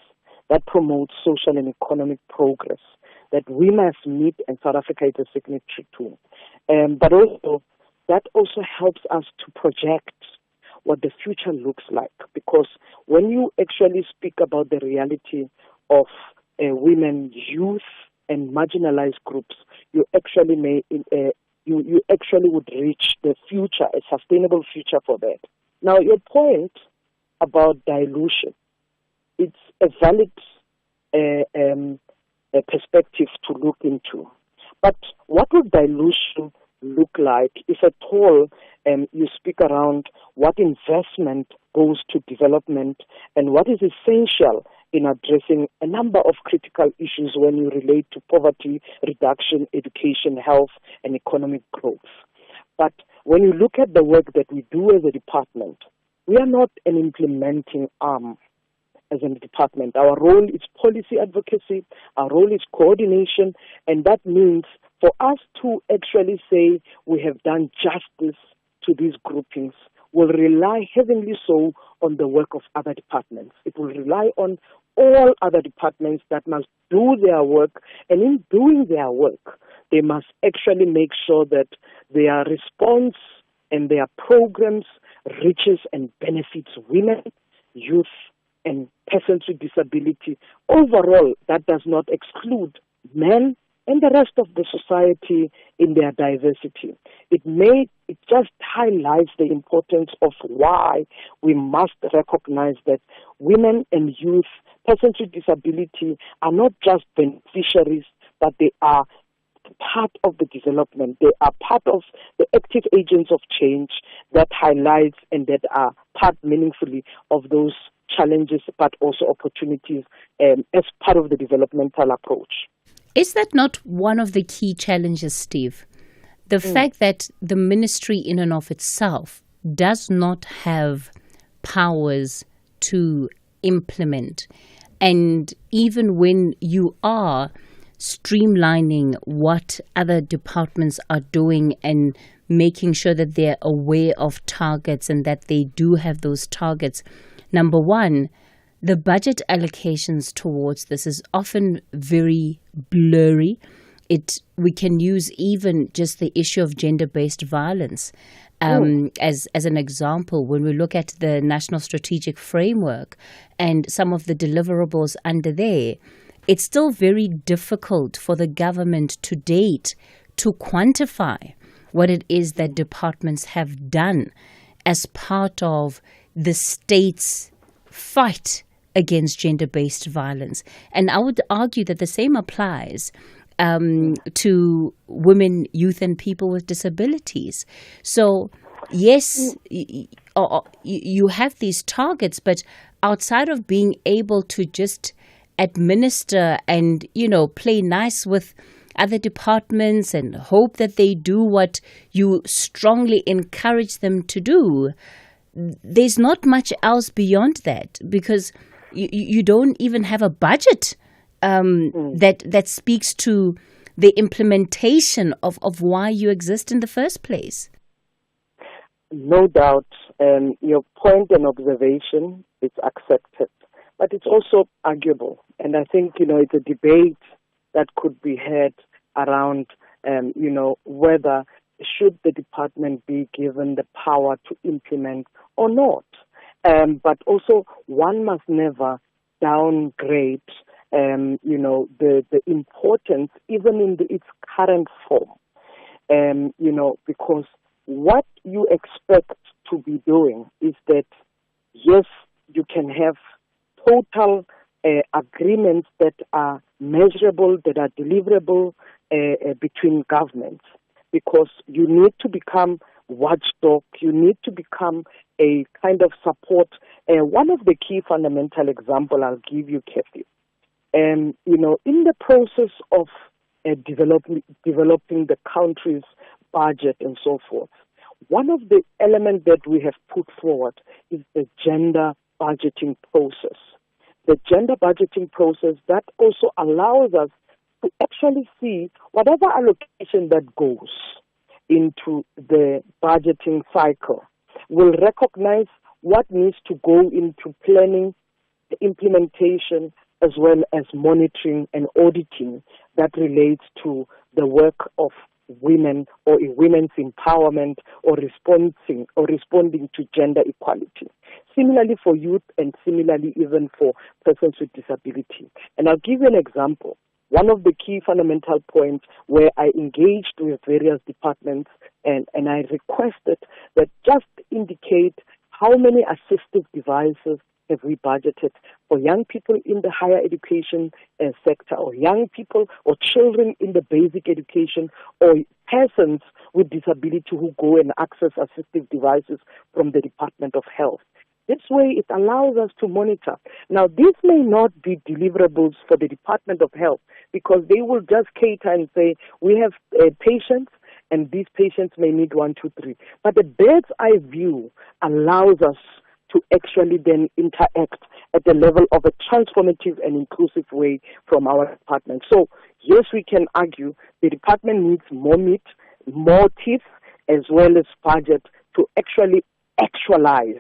that promote social and economic progress that we must meet, and South Africa is a signatory to. But also, that also helps us to project what the future looks like, because when you actually speak about the reality of women, youth, and marginalized groups, you actually you actually would reach the future, a sustainable future for that. Now, your point about dilution, it's a valid perspective to look into. But what would dilution look like if at all you speak around what investment goes to development and what is essential in addressing a number of critical issues when you relate to poverty reduction, education, health, and economic growth? But when you look at the work that we do as a department, we are not an implementing arm as a department. Our role is policy advocacy, our role is coordination, and that means for us to actually say we have done justice to these groupings will rely heavily so on the work of other departments. It will rely on all other departments that must do their work, and in doing their work, they must actually make sure that their response and their programs reaches and benefits women, youth, and persons with disability. Overall, that does not exclude men and the rest of the society in their diversity. It just highlights the importance of why we must recognize that women and youth, persons with disability, are not just beneficiaries, but they are part of the development. They are part of the active agents of change that highlights and that are part meaningfully of those challenges, but also opportunities as part of the developmental approach. Is that not one of the key challenges, Steve? The fact that the ministry in and of itself does not have powers to implement. And even when you are streamlining what other departments are doing and making sure that they're aware of targets and that they do have those targets, number one, the budget allocations towards this is often very blurry. We can use even just the issue of gender-based violence as an example. When we look at the National Strategic Framework and some of the deliverables under there, it's still very difficult for the government to date to quantify what it is that departments have done as part of the state's fight against gender-based violence. And I would argue that the same applies to women, youth, and people with disabilities. So, yes, you have these targets, but outside of being able to just administer and, play nice with other departments and hope that they do what you strongly encourage them to do, there's not much else beyond that, because you don't even have a budget that speaks to the implementation of why you exist in the first place. No doubt, your point and observation is accepted, but it's also arguable. And I think, it's a debate that could be had around, whether should the department be given the power to implement or not. But also, one must never downgrade, the importance, even in its current form, because what you expect to be doing is that, yes, you can have total agreements that are measurable, that are deliverable between governments, because you need to become watchdog, you need to become a kind of support. One of the key fundamental examples I'll give you, Cathy, in the process of developing the country's budget and so forth, one of the elements that we have put forward is the gender budgeting process. The gender budgeting process that also allows us to actually see whatever allocation that goes into the budgeting cycle will recognize what needs to go into planning, the implementation, as well as monitoring and auditing that relates to the work of women or women's empowerment or responding to gender equality. Similarly for youth and similarly even for persons with disability. And I'll give you an example. One of the key fundamental points where I engaged with various departments and I requested that just indicate how many assistive devices have we budgeted for young people in the higher education sector, or young people or children in the basic education, or persons with disability who go and access assistive devices from the Department of Health. This way it allows us to monitor. Now, this may not be deliverables for the Department of Health, because they will just cater and say, we have patients and these patients may need 1, 2, 3. But the bird's eye view allows us to actually then interact at the level of a transformative and inclusive way from our department. So, yes, we can argue the department needs more meat, more teeth, as well as budget to actually actualize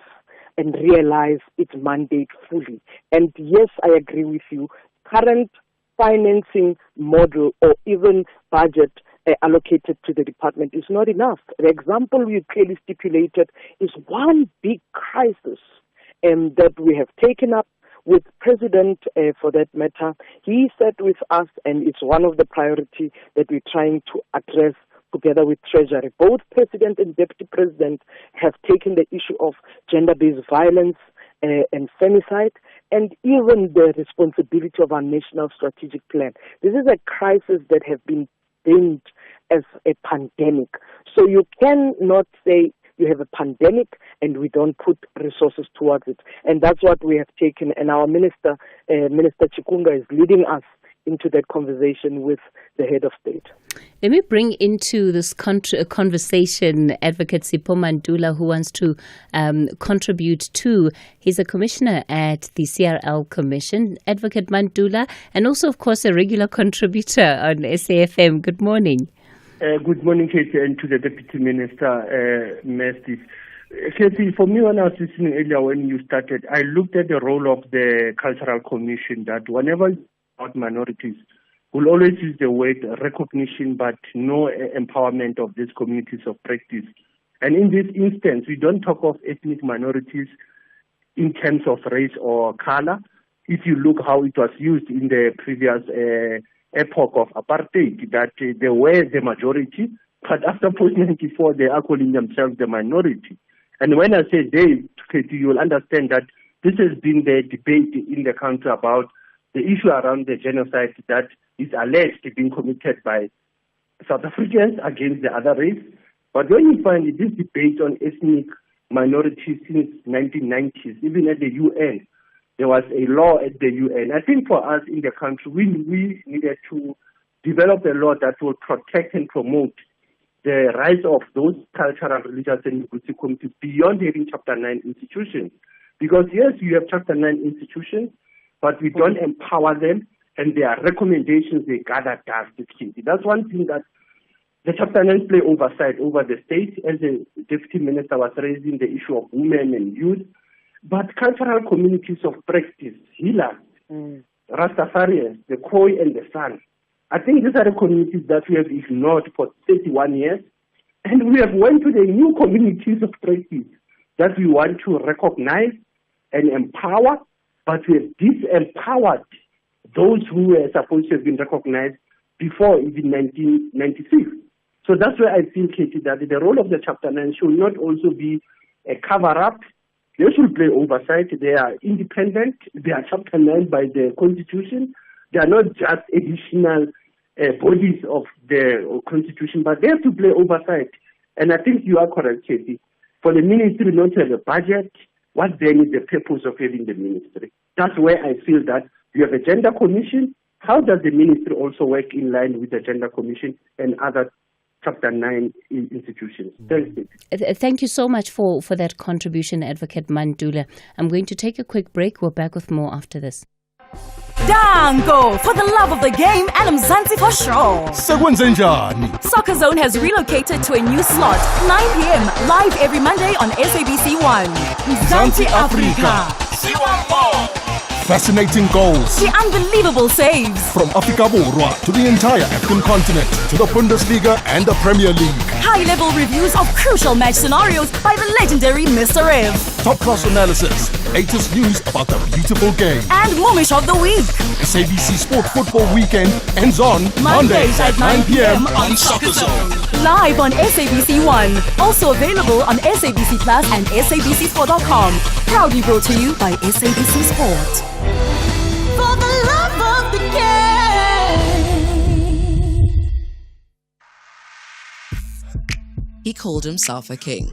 and realize its mandate fully. And yes, I agree with you, current financing model or even budget allocated to the department is not enough. The example we clearly stipulated is one big crisis that we have taken up with President, for that matter. He sat with us, and it's one of the priorities that we're trying to address together with Treasury. Both President and Deputy President have taken the issue of gender-based violence and femicide, and even the responsibility of our national strategic plan. This is a crisis that has been deemed as a pandemic. So you cannot say you have a pandemic and we don't put resources towards it. And that's what we have taken. And our Minister Chikunga, is leading us into that conversation with the head of state. Let me bring into this conversation Advocate Sipho Mandula, who wants to contribute too. He's a commissioner at the CRL Commission, Advocate Mandula, and also, of course, a regular contributor on SAFM. Good morning. Good morning, Cathy, and to the Deputy Minister, Mestis. Cathy, for me, when I was listening earlier when you started, I looked at the role of the Cultural Commission, that whenever about minorities, we'll always use the word recognition, but no empowerment of these communities of practice. And in this instance, we don't talk of ethnic minorities in terms of race or color. If you look how it was used in the previous epoch of apartheid, that they were the majority, but after post-94, they are calling themselves the minority. And when I say they, you will understand that this has been the debate in the country about the issue around the genocide that is alleged to be committed by South Africans against the other race. But when you find this debate on ethnic minorities since 1990s, even at the UN, there was a law at the UN. I think for us in the country, we needed to develop a law that will protect and promote the rights of those cultural, religious, and linguistic communities beyond having Chapter 9 institutions. Because yes, you have Chapter 9 institutions, but we don't empower them, and there are recommendations they gather dust. That's one thing that the Chapter 9 play oversight over the state, as the Deputy Minister was raising the issue of women and youth. But cultural communities of practice, healers, Rastafarians, the Khoi and the San, I think these are the communities that we have ignored for 31 years. And we have went to the new communities of practice that we want to recognize and empower, but we have disempowered those who were supposed to have been recognized before even 1996. So that's why I feel, Cathy, that the role of the Chapter 9 should not also be a cover-up. They should play oversight. They are independent. They are Chapter 9 by the Constitution. They are not just additional bodies of the Constitution, but they have to play oversight. And I think you are correct, Cathy. For the ministry not to have a budget, what then is the purpose of having the ministry? That's where I feel that you have a gender commission. How does the ministry also work in line with the gender commission and other Chapter 9 institutions? Thank you so much for that contribution, Advocate Mandula. I'm going to take a quick break. We're back with more after this. Dango, for the love of the game and Mzansi for sure. Sekwenzenjani? Soccer Zone has relocated to a new slot, 9 p.m. live every Monday on SABC 1. Mzansi Africa. Fascinating goals. The unbelievable saves. From Africa Borwa to the entire African continent to the Bundesliga and the Premier League. High-level reviews of crucial match scenarios by the legendary Mr. Rev. Top-class analysis, latest news about the beautiful game. And Momish of the Week. SABC Sport Football Weekend ends on Mondays at 9 p.m. on Soccer Zone. Live on SABC 1. Also available on SABC Plus and SABCSport.com. Proudly brought to you by SABC Sport. For the love of the game. He called himself a king.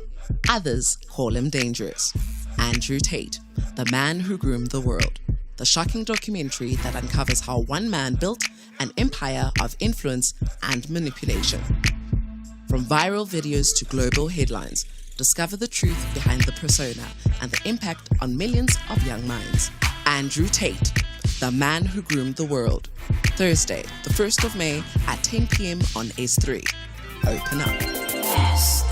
Others call him dangerous. Andrew Tate, the man who groomed the world. The shocking documentary that uncovers how one man built an empire of influence and manipulation. From viral videos to global headlines, discover the truth behind the persona and the impact on millions of young minds. Andrew Tate, the man who groomed the world. Thursday, the 1st of May at 10 p.m. on S3. Open up. S3.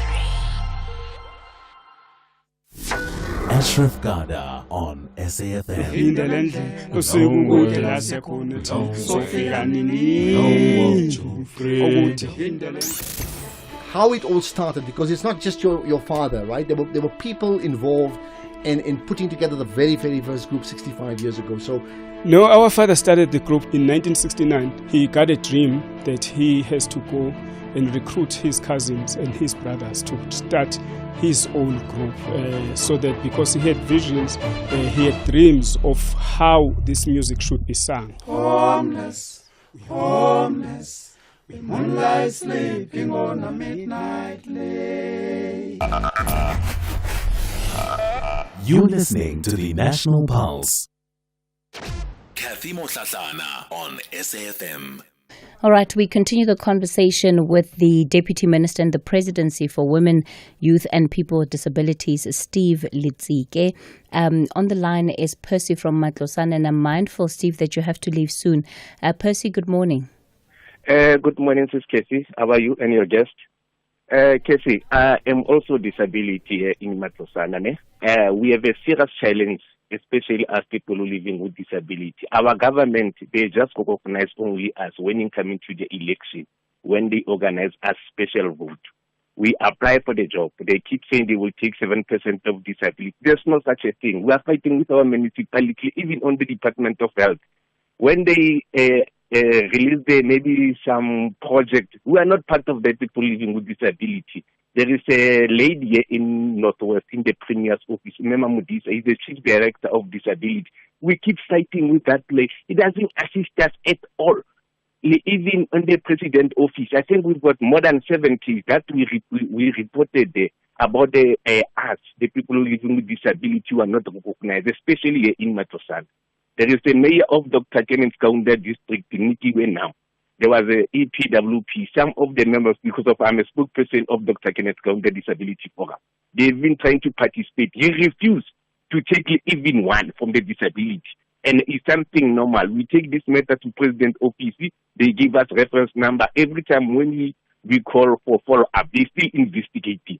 Ashraf Gada on SAFM. How it all started, because it's not just your father, right? There were people involved in putting together the very, very first group 65 years ago. So, no, our father started the group in 1969. He got a dream that he has to go and recruit his cousins and his brothers to start his own group, so that because he had visions, he had dreams of how this music should be sung. Homeless, homeless, with moonlight sleeping on a midnight lake. You're listening to the National Pulse. Cathy Mohlahlana on SAFM. All right, we continue the conversation with the Deputy Minister in the Presidency for Women, Youth and People with Disabilities, Steve Litsike. On the line is Percy from Matlosana, and I'm mindful, Steve, that you have to leave soon. Percy, good morning. Good morning, Sis Cathy. How are you and your guest? Cathy, I am also disability in Matlosana. We have a serious challenge, especially as people who living with disability. Our government, they just recognize only us when it coming to the election, when they organize a special vote. We apply for the job. They keep saying they will take 7% of disability. There's no such a thing. We are fighting with our municipality, even on the Department of Health. When they release maybe some project, we are not part of the people living with disability. There is a lady here in Northwest in the Premier's office, Mema Mudisa, is the Chief Director of Disability. We keep fighting with that place. It doesn't assist us at all. Even in the President's office, I think we've got more than 70 that we reported there about the us, the people living with disability who are not recognized, especially in Matosana. There is the mayor of Dr. Kenneth Kaunda district, Nikiwe now. There was a EPWP, some of the members, because I'm a spokesperson of Dr. Kenneth Kaunda Disability Forum. They've been trying to participate. He refused to take even one from the disability. And it's something normal. We take this matter to President's office. They give us reference number. Every time when we call for follow-up, they still investigating.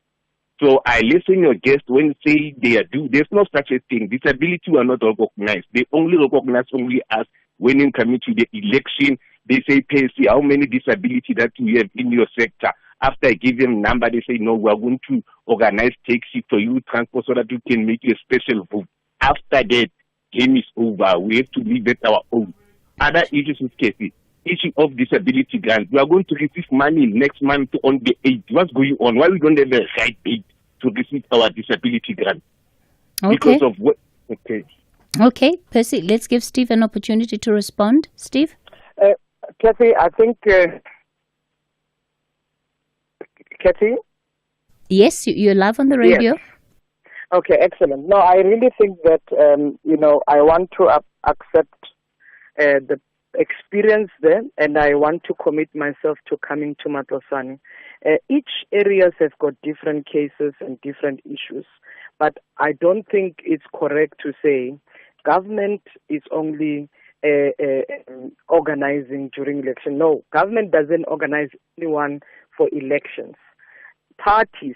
So I listen your guests when say they are due. There's no such a thing. Disability are not recognized. They only recognize only us when you come to the election. They say, Percy, how many disability that you have in your sector? After I give them number, they say, no, we are going to organize taxi for you, transport, so that you can make a special vote. After that, game is over. We have to leave it our own. Other issues is Cathy. Issue of disability grant. We are going to receive money next month on the 8th. What's going on? Why we don't have the right date to receive our disability grant? Okay. Because of what? Okay. Okay, Percy, let's give Steve an opportunity to respond. Steve? Cathy, I think... Cathy? Yes, you're live on the radio. Yes. Okay, excellent. No, I really think that, I want to accept the experience there, and I want to commit myself to coming to Matlosane. Each areas have got different cases and different issues, but I don't think it's correct to say government is only organizing during election. No, government doesn't organize anyone for elections. Parties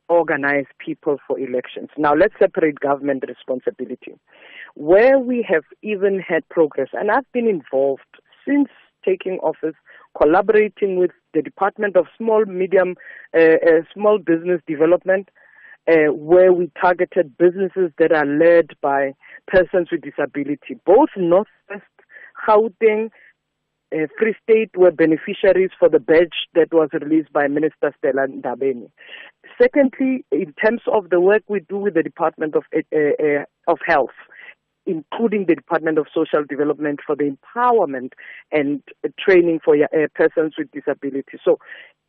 organize people for elections. Now let's separate government responsibility. Where we have even had progress, and I've been involved since taking office, collaborating with the Department of Small Business Development, where we targeted businesses that are led by persons with disability. Both Northwest, Gauteng, Free State were beneficiaries for the badge that was released by Minister Stella Ndabeni. Secondly, in terms of the work we do with the Department of Health, including the Department of Social Development for the empowerment and training for persons with disability. So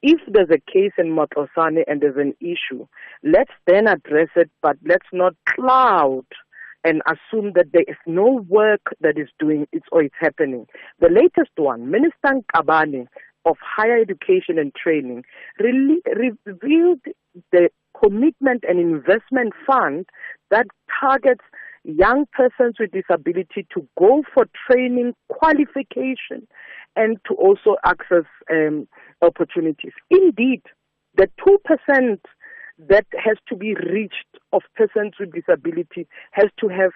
if there's a case in Matlosane and there's an issue, let's then address it, but let's not cloud and assume that there is no work that is doing it or it's happening. The latest one, Minister Nkabane of Higher Education and Training, revealed the commitment and investment fund that targets young persons with disability to go for training, qualification, and to also access opportunities. Indeed, the 2% that has to be reached of persons with disability has to have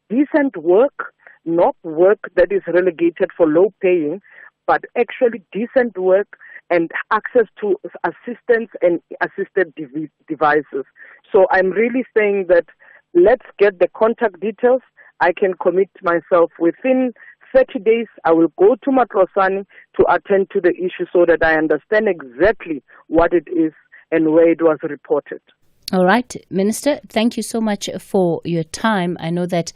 decent work, not work that is relegated for low paying, but actually decent work and access to assistance and assisted devices. So I'm really saying that let's get the contact details. I can commit myself within 30 days. I will go to Matlosane to attend to the issue so that I understand exactly what it is and where it was reported. All right, Minister, thank you so much for your time. I know that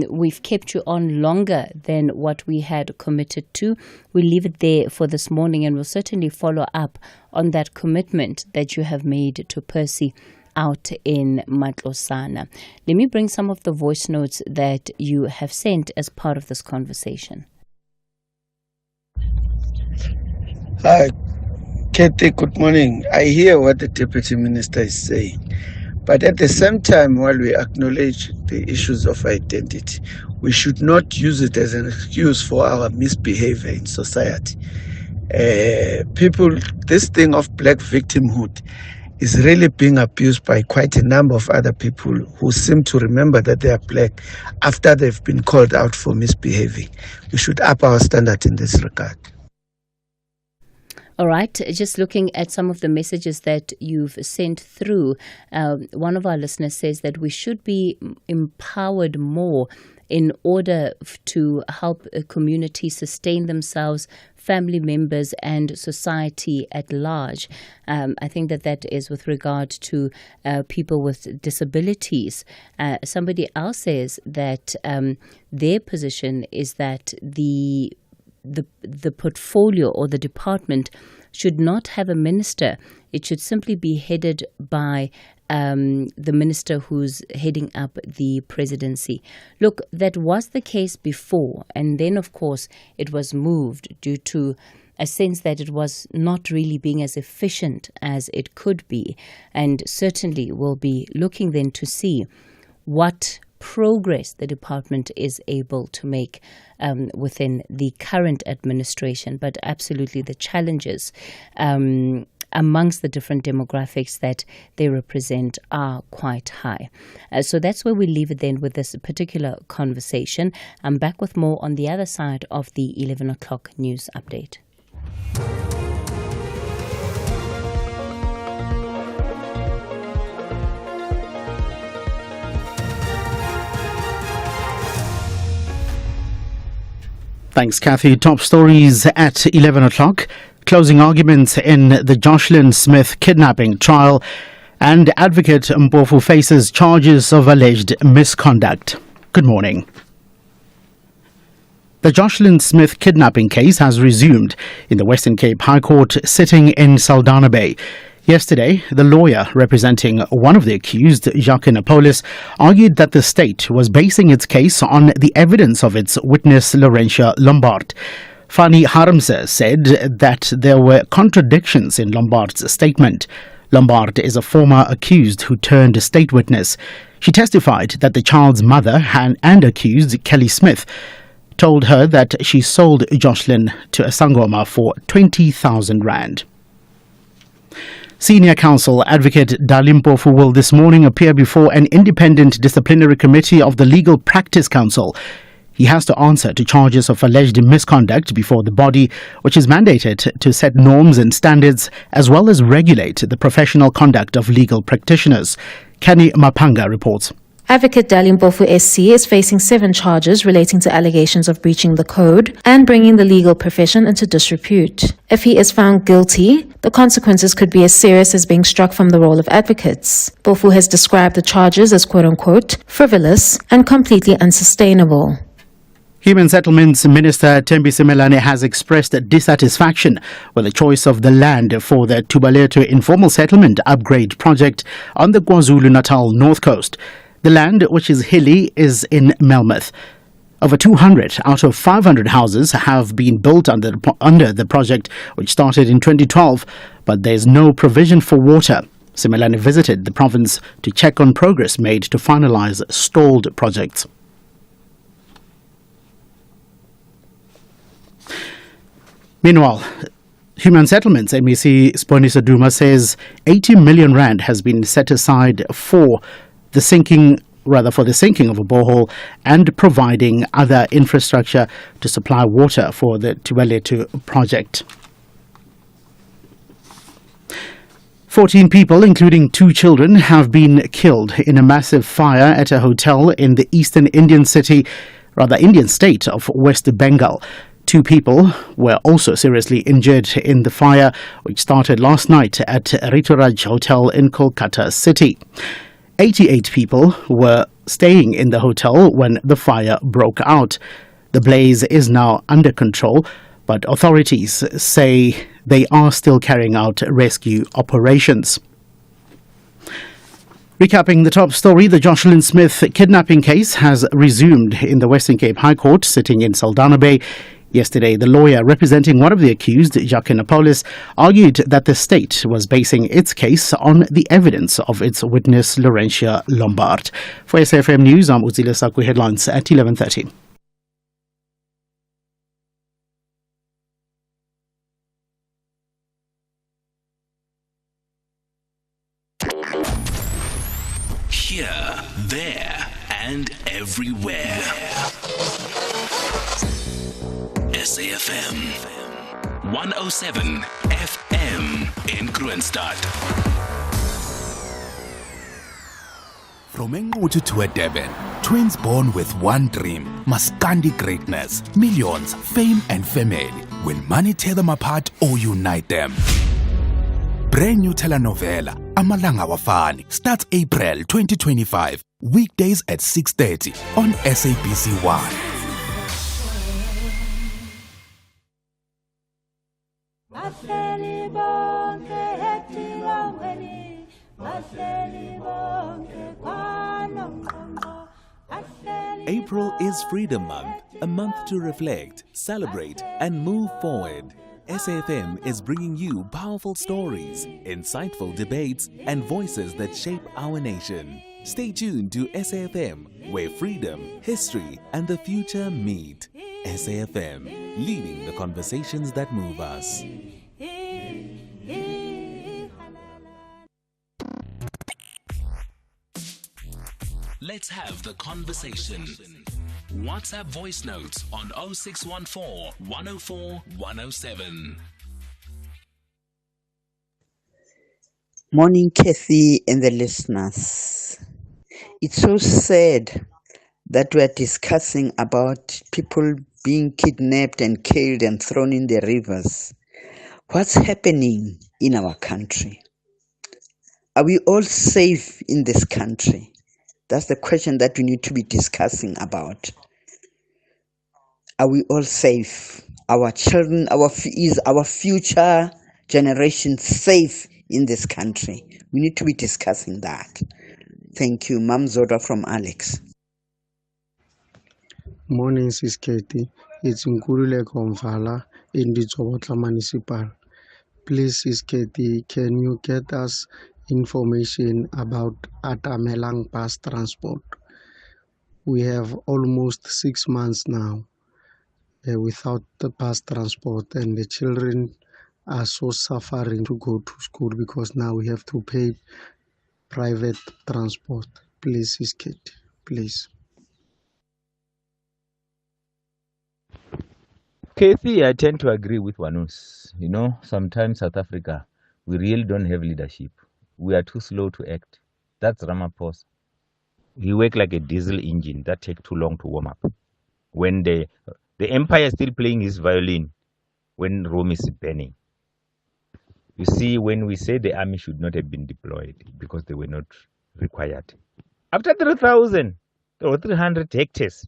we've kept you on longer than what we had committed to. We'll leave it there for this morning, and we'll certainly follow up on that commitment that you have made to Percy out in Matlosana. Let me bring some of the voice notes that you have sent as part of this conversation. Hi, Cathy, good morning. I hear what the Deputy Minister is saying, but at the same time, while we acknowledge the issues of identity, we should not use it as an excuse for our misbehavior in society. This thing of black victimhood is really being abused by quite a number of other people who seem to remember that they are black after they've been called out for misbehaving. We should up our standard in this regard. All right, just looking at some of the messages that you've sent through, one of our listeners says that we should be empowered more in order to help a community sustain themselves, family members and society at large. I think that is with regard to people with disabilities. Somebody else says that their position is that the portfolio or the department should not have a minister. It should simply be headed by the minister who's heading up the presidency. Look, that was the case before, and then of course it was moved due to a sense that it was not really being as efficient as it could be, and certainly we'll be looking then to see what progress the department is able to make within the current administration, but absolutely the challenges amongst the different demographics that they represent are quite high. So that's where we leave it then with this particular conversation. I'm back with more on the other side of the 11 o'clock news update. Thanks, Cathy. Top stories at 11 o'clock. Closing arguments in the Jocelyn Smith kidnapping trial, and advocate Mpofu faces charges of alleged misconduct. Good morning. The Jocelyn Smith kidnapping case has resumed in the Western Cape High Court, sitting in Saldanha Bay. Yesterday, the lawyer representing one of the accused, Jacques Napolis, argued that the state was basing its case on the evidence of its witness, Laurentia Lombard. Fani Harmse said that there were contradictions in Lombard's statement. Lombard is a former accused who turned state witness. She testified that the child's mother and accused, Kelly Smith, told her that she sold Jocelyn to a Sangoma for 20,000 rand. Senior counsel advocate Dali Mpofu will this morning appear before an independent disciplinary committee of the Legal Practice Council. He has to answer to charges of alleged misconduct before the body, which is mandated to set norms and standards as well as regulate the professional conduct of legal practitioners. Kenny Mapanga reports. Advocate Dali Mpofu SC is facing 7 charges relating to allegations of breaching the code and bringing the legal profession into disrepute. If he is found guilty, the consequences could be as serious as being struck from the role of advocates. Mpofu has described the charges as quote-unquote frivolous and completely unsustainable. Human Settlements Minister Thembi Simelane has expressed dissatisfaction with the choice of the land for the Tubaleto Informal Settlement Upgrade project on the KwaZulu-Natal North Coast. The land, which is hilly, is in Melmoth. Over 200 out of 500 houses have been built under the project, which started in 2012, but there is no provision for water. Simelane visited the province to check on progress made to finalize stalled projects. Meanwhile, Human Settlements MEC Sponisa Duma says 80 million rand has been set aside for the sinking of a borehole and providing other infrastructure to supply water for the Tubaleto project. 14 people, including 2 children, have been killed in a massive fire at a hotel in the Indian state of West Bengal. 2 people were also seriously injured in the fire, which started last night at Rituraj Hotel in Kolkata city. 88 people were staying in the hotel when the fire broke out. The blaze is now under control, but authorities say they are still carrying out rescue operations. Recapping the top story, the Jocelyn Smith kidnapping case has resumed in the Western Cape High Court, sitting in Saldanha Bay. Yesterday, the lawyer representing one of the accused, Jacques Napolis, argued that the state was basing its case on the evidence of its witness, Laurentia Lombard. For SAFM News, I'm Uzile Sakwe, headlines at 11:30. Here, there, and everywhere. SAFM 107 FM. in Kroonstad. From Engutu to a Durban, twins born with one dream, Maskandi greatness, millions, fame and family. Will money tear them apart or unite them? Brand new telenovela, Amalanga Wafani, starts April 2025, weekdays at 6:30 on SABC 1. April is Freedom Month, a month to reflect, celebrate, and move forward. SAFM is bringing you powerful stories, insightful debates, and voices that shape our nation. Stay tuned to SAFM, where freedom, history, and the future meet. SAFM, leading the conversations that move us. Let's have the conversation. WhatsApp voice notes on 0614 104 107. Morning, Cathy and the listeners. It's so sad that we're discussing about people being kidnapped and killed and thrown in the rivers. What's happening in our country? Are we all safe in this country? That's the question that we need to be discussing about. Are we all safe? Our children, is our future generation safe in this country? We need to be discussing that. Thank you. Mam Zoda from Alex. Morning, Sis Cathy. It's Nkulule Konvala in the Tsobotla Municipal. Please, Sis Cathy, can you get us information about Atamelang bus transport? We have almost 6 months now without the bus transport, and the children are so suffering to go to school because now we have to pay private transport. Please, Sis Cathy, please. Cathy, I tend to agree with Wanus. You know, sometimes South Africa, we really don't have leadership. We are too slow to act. That's Ramaphosa. He works like a diesel engine that takes too long to warm up. When the empire is still playing his violin, when Rome is burning. You see, when we say the army should not have been deployed because they were not required. After 3,000 or 300 hectares,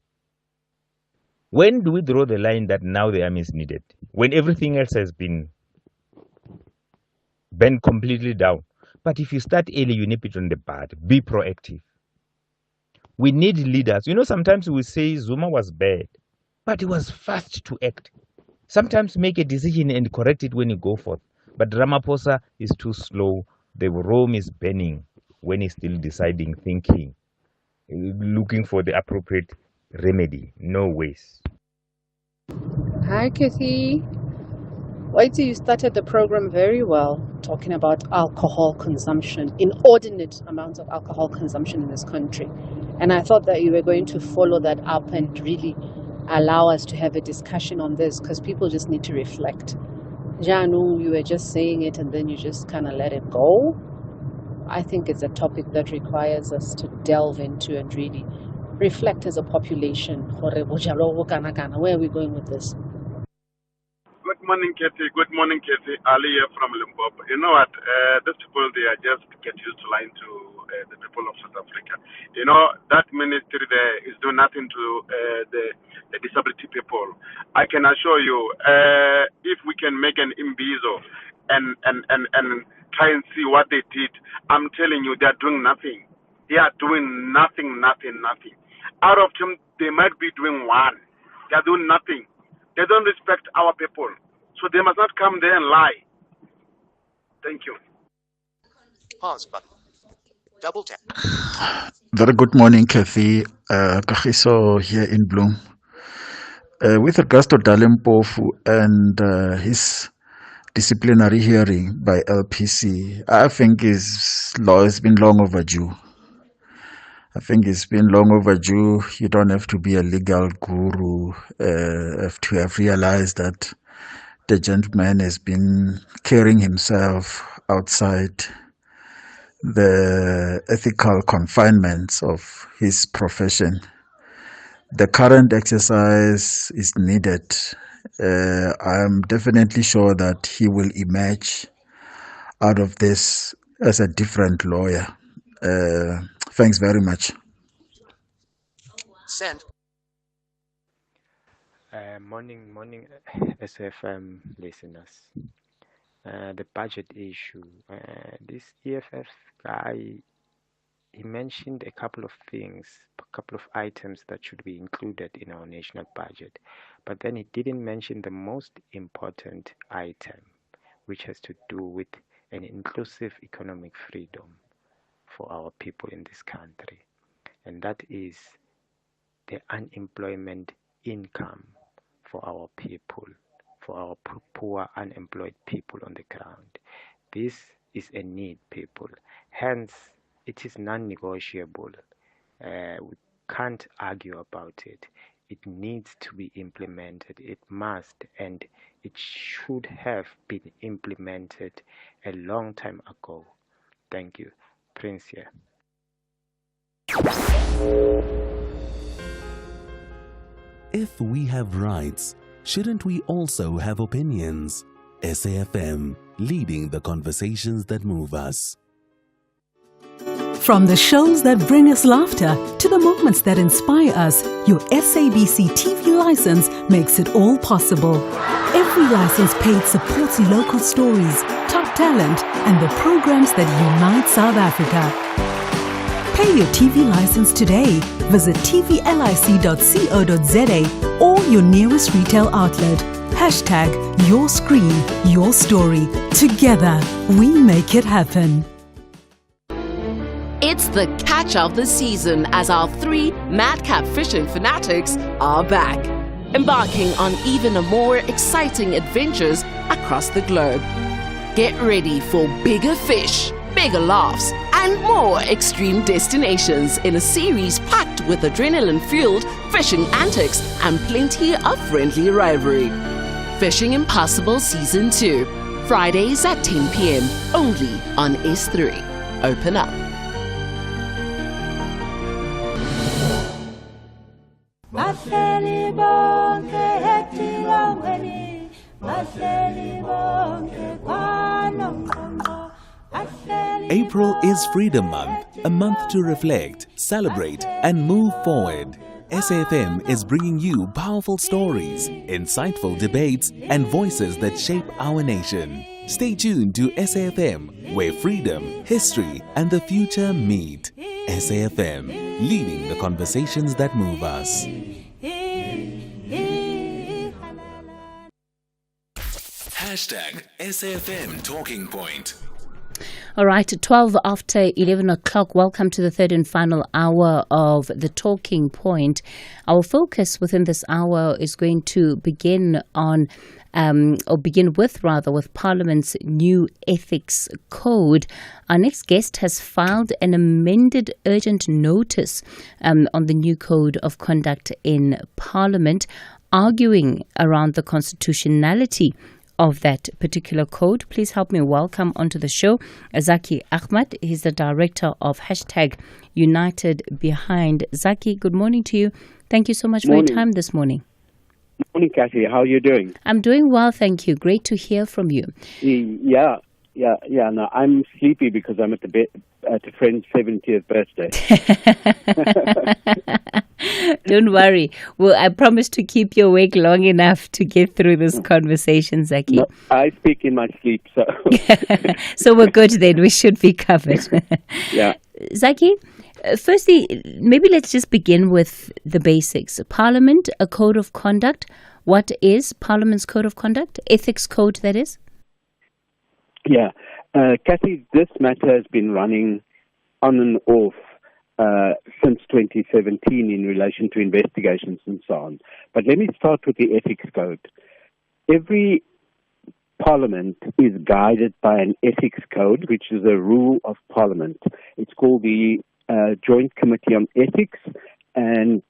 when do we draw the line that now the army is needed? When everything else has been bent completely down. But if you start early, you nip it on the bud. Be proactive. We need leaders. You know, sometimes we say Zuma was bad, but he was fast to act. Sometimes make a decision and correct it when you go forth. But Ramaphosa is too slow. The Rome is burning when he's still deciding, thinking, looking for the appropriate remedy. No ways. Hi, Cathy. Wait till you started the program very well, talking about alcohol consumption, inordinate amounts of alcohol consumption in this country. And I thought that you were going to follow that up and really allow us to have a discussion on this, because people just need to reflect. Janu, you were just saying it and then you just kind of let it go. I think it's a topic that requires us to delve into and really reflect as a population. Where are we going with this? Good morning, Cathy. Good morning, Cathy. Ali here from Limpopo. You know what? These people, they are just get used to lying to the people of South Africa. You know, that ministry there is doing nothing to the disability people. I can assure you, if we can make an imbizo and try and see what they did, I'm telling you, they are doing nothing. They are doing nothing. Out of them, they might be doing one. They are doing nothing. They don't respect our people. So they must not come there and lie. Thank you. Pause button. Double tap. Very good morning, Cathy. Kagiso here in Bloem. With regards to Dalimpofu and his disciplinary hearing by LPC, I think it's been long overdue. You don't have to be a legal guru to have realized that the gentleman has been carrying himself outside the ethical confinements of his profession. The current exercise is needed. I am definitely sure that he will emerge out of this as a different lawyer. Thanks very much. Send. Morning, SFM listeners. The budget issue. This EFF guy, he mentioned a couple of things, a couple of items that should be included in our national budget, but then he didn't mention the most important item, which has to do with an inclusive economic freedom for our people in this country, and that is the unemployment income for our people, for our poor unemployed people on the ground. This is a need, people. Hence, it is non-negotiable. We can't argue about it. It needs to be implemented. It must, and it should have been implemented a long time ago. Thank you. Prince here. If we have rights, shouldn't we also have opinions? SAFM, leading the conversations that move us. From the shows that bring us laughter to the moments that inspire us, your SABC TV license makes it all possible. Every license paid supports local stories, top talent, and the programs that unite South Africa. Pay your TV license today. Visit tvlic.co.za or your nearest retail outlet. Hashtag your screen, your story. Together, we make it happen. It's the catch of the season as our 3 madcap fishing fanatics are back, embarking on even a more exciting adventures across the globe. Get ready for bigger fish, bigger laughs, and more extreme destinations in a series packed with adrenaline-fueled fishing antics and plenty of friendly rivalry. Fishing Impossible Season 2, Fridays at 10 p.m. only on S3. Open up. April is Freedom Month, a month to reflect, celebrate, and move forward. SAFM is bringing you powerful stories, insightful debates, and voices that shape our nation. Stay tuned to SAFM, where freedom, history, and the future meet. SAFM, leading the conversations that move us. Hashtag SAFM Talking Point. All right, 12 after 11 o'clock. Welcome to the third and final hour of the Talking Point. Our focus within this hour is going to begin with Parliament's new ethics code. Our next guest has filed an amended urgent notice on the new code of conduct in Parliament, arguing around the constitutionality of that particular code. Please help me welcome onto the show Zaki Ahmad. He's the director of Hashtag United Behind. Zaki, good morning to you. Thank you so much for your time this morning. Morning, Cathy. How are you doing? I'm doing well, thank you. Great to hear from you. Yeah. No, I'm sleepy because I'm at a friend's 70th birthday. Don't worry. Well, I promise to keep you awake long enough to get through this conversation, Zaki. No, I speak in my sleep, so. So we're good then. We should be covered. Yeah. Zaki, firstly, maybe let's just begin with the basics. Parliament, a code of conduct. What is Parliament's code of conduct? Ethics code, that is? Yeah. Cathy, this matter has been running on and off since 2017 in relation to investigations and so on. But let me start with the ethics code. Every Parliament is guided by an ethics code, which is a rule of Parliament. It's called the Joint Committee on Ethics, and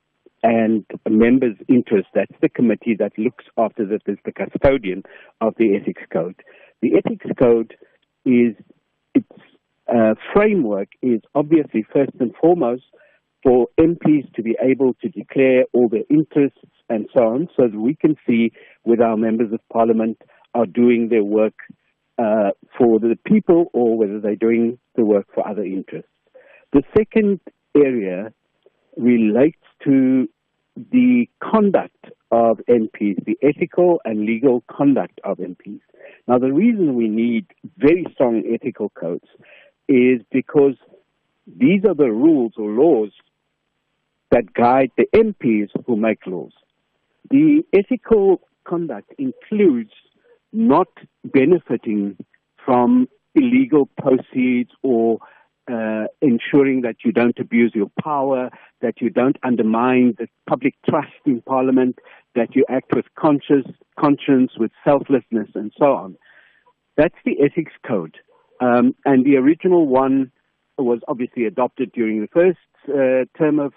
and members' interests. That's the committee that looks after this, is the custodian of the ethics code. The ethics code is, its framework is obviously first and foremost for MPs to be able to declare all their interests and so on, so that we can see whether our members of parliament are doing their work for the people or whether they're doing the work for other interests. The second area relates to the conduct of MPs, the ethical and legal conduct of MPs. Now, the reason we need very strong ethical codes is because these are the rules or laws that guide the MPs who make laws. The ethical conduct includes not benefiting from illegal proceeds or ensuring that you don't abuse your power, that you don't undermine the public trust in Parliament, that you act with conscience, with selflessness, and so on. That's the ethics code. And the original one was obviously adopted during the first term of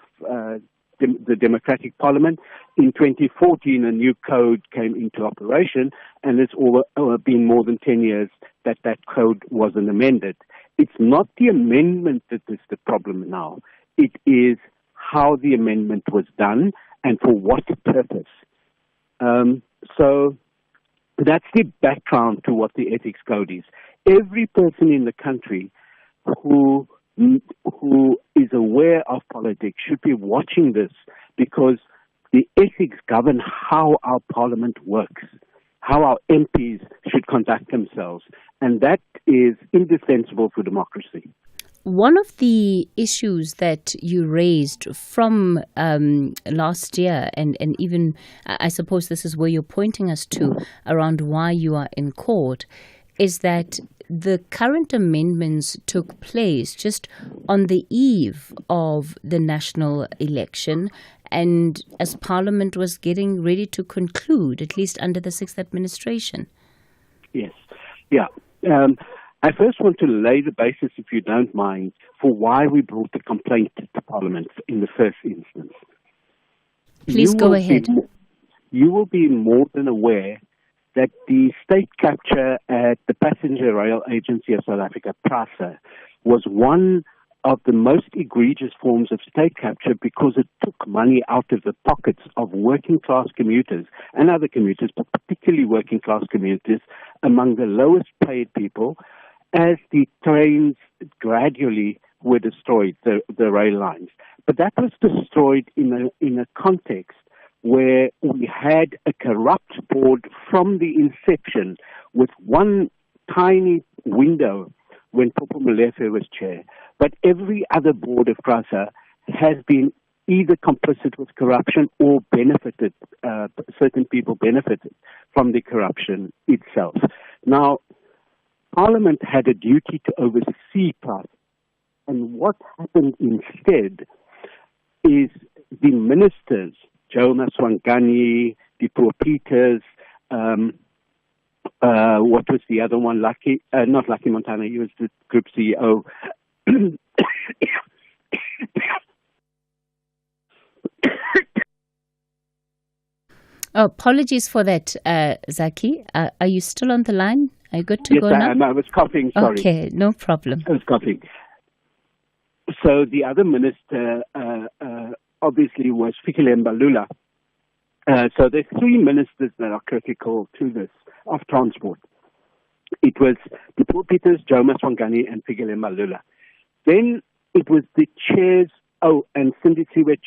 the Democratic Parliament. In 2014, a new code came into operation, and it's been more than 10 years that that code wasn't amended. It's not the amendment that is the problem now. It is how the amendment was done and for what purpose. So that's the background to what the ethics code is. Every person in the country who is aware of politics should be watching this, because the ethics govern how our parliament works, how our MPs should conduct themselves, and that is indispensable for democracy. One of the issues that you raised from last year, and even I suppose this is where you're pointing us to around why you are in court, is that the current amendments took place just on the eve of the national election, and as Parliament was getting ready to conclude, at least under the sixth administration. Yes. Yeah. I first want to lay the basis, if you don't mind, for why we brought the complaint to Parliament in the first instance. Please go ahead. You will be more than aware that the state capture at the Passenger Rail Agency of South Africa, PRASA, was one of the most egregious forms of state capture because it took money out of the pockets of working-class commuters and other commuters, but particularly working-class commuters, among the lowest-paid people, as the trains gradually were destroyed, the rail lines. But that was destroyed in a context where we had a corrupt board from the inception, with one tiny window when Popo Molefe was chair. But every other board of PRASA has been either complicit with corruption or benefited, certain people benefited from the corruption itself. Now, Parliament had a duty to oversee PRASA. And what happened instead is the ministers, Joe Maswangani, Dipo Peters, what was the other one? Not Lucky Montana, he was the group CEO. Apologies for that, Zaki. Are you still on the line? Are you good to go now? Yes, I was coughing, sorry. Okay, no problem. I was coughing. So the other minister, obviously, was Fikile Mbalula. So there's three ministers that are critical to this, of transport. It was Dipo Peters, Joe Maswangani, and Fikile Mbalula. Then it was the chairs, and Sindisiwe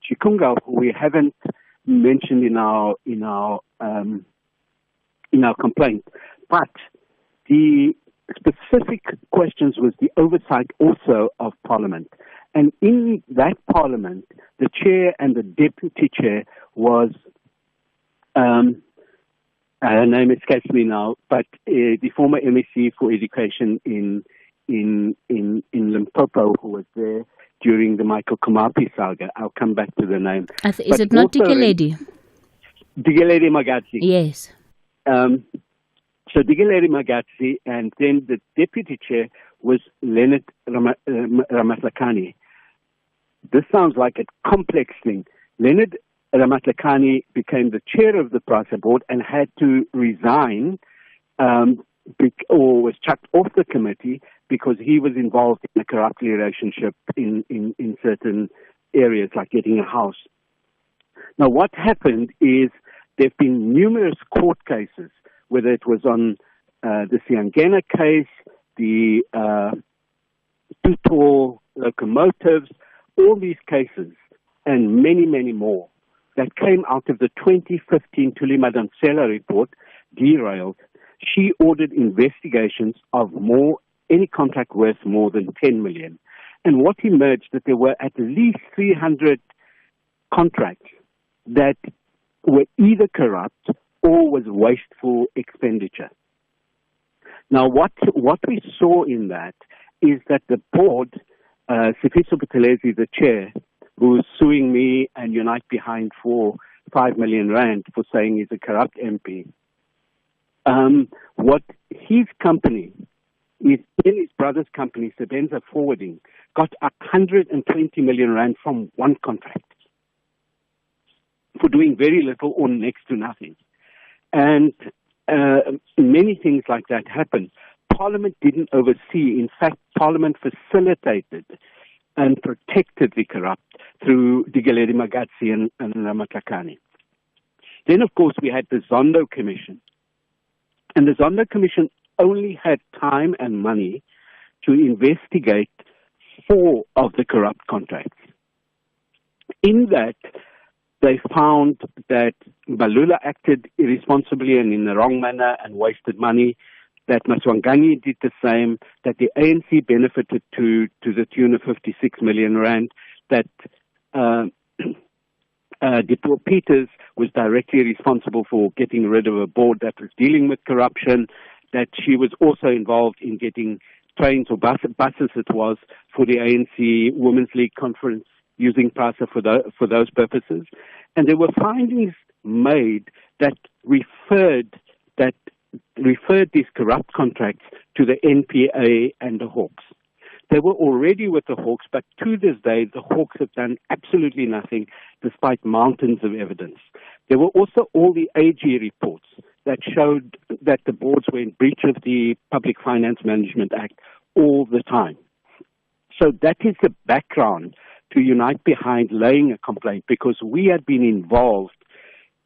Chikunga, who we haven't mentioned in our complaint. But the specific questions was the oversight also of Parliament. And in that Parliament, the chair and the deputy chair was, her name escapes me now, but the former MEC for Education in Limpopo, who was there during the Michael Kumapi saga. I'll come back to the name. Is it not Dikeledi? Dikeledi Magazzi. Yes. So Dikeledi Magazzi, and then the deputy chair was Leonard Ramatlakane. This sounds like a complex thing. Leonard Ramatlakane became the chair of the PRASA board and had to resign or was chucked off the committee because he was involved in a corrupt relationship in certain areas, like getting a house. Now, what happened is there have been numerous court cases, whether it was on the Siangena case, the Tutor locomotives, all these cases, and many, many more that came out of the 2015 Thuli Madonsela report, derailed. She ordered investigations of any contract worth more than 10 million. And what emerged that there were at least 300 contracts that were either corrupt or was wasteful expenditure. Now, what we saw in that is that the board, Sifiso Buthelezi, the chair, who is suing me and Unite Behind for 5 million rand for saying he's a corrupt MP, what his company, his brother's company, Sebenza Forwarding, got 120 million rand from one contract for doing very little or next to nothing. And many things like that happened. Parliament didn't oversee. In fact, Parliament facilitated and protected the corrupt through Digaledi Magatsi and Ramatlakane. Then, of course, we had the Zondo Commission. And the Zondo Commission only had time and money to investigate 4 of the corrupt contracts. In that, they found that Balula acted irresponsibly and in the wrong manner and wasted money, that Maswangani did the same, that the ANC benefited to the tune of 56 million rand, that Dipo Peters was directly responsible for getting rid of a board that was dealing with corruption, that she was also involved in getting trains or buses it was for the ANC Women's League conference using PRASA for those purposes. And there were findings made that referred these corrupt contracts to the NPA and the Hawks. They were already with the Hawks, but to this day, the Hawks have done absolutely nothing despite mountains of evidence. There were also all the AG reports that showed that the boards were in breach of the Public Finance Management Act all the time. So that is the background to Unite Behind laying a complaint, because we had been involved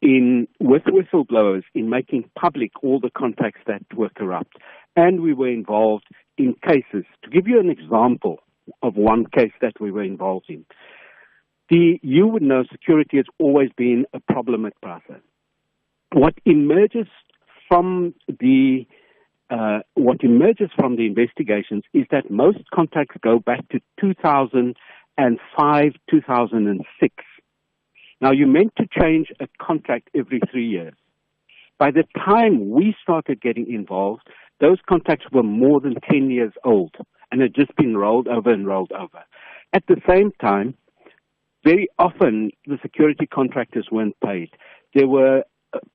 with whistleblowers in making public all the contracts that were corrupt. And we were involved in cases. To give you an example of one case that we were involved in, you would know security has always been a problem at PRASA. What emerges from the investigations is that most contracts go back to 2005, 2006. Now, you're meant to change a contract every 3 years. By the time we started getting involved, those contracts were more than 10 years old and had just been rolled over and rolled over. At the same time, very often the security contractors weren't paid. There were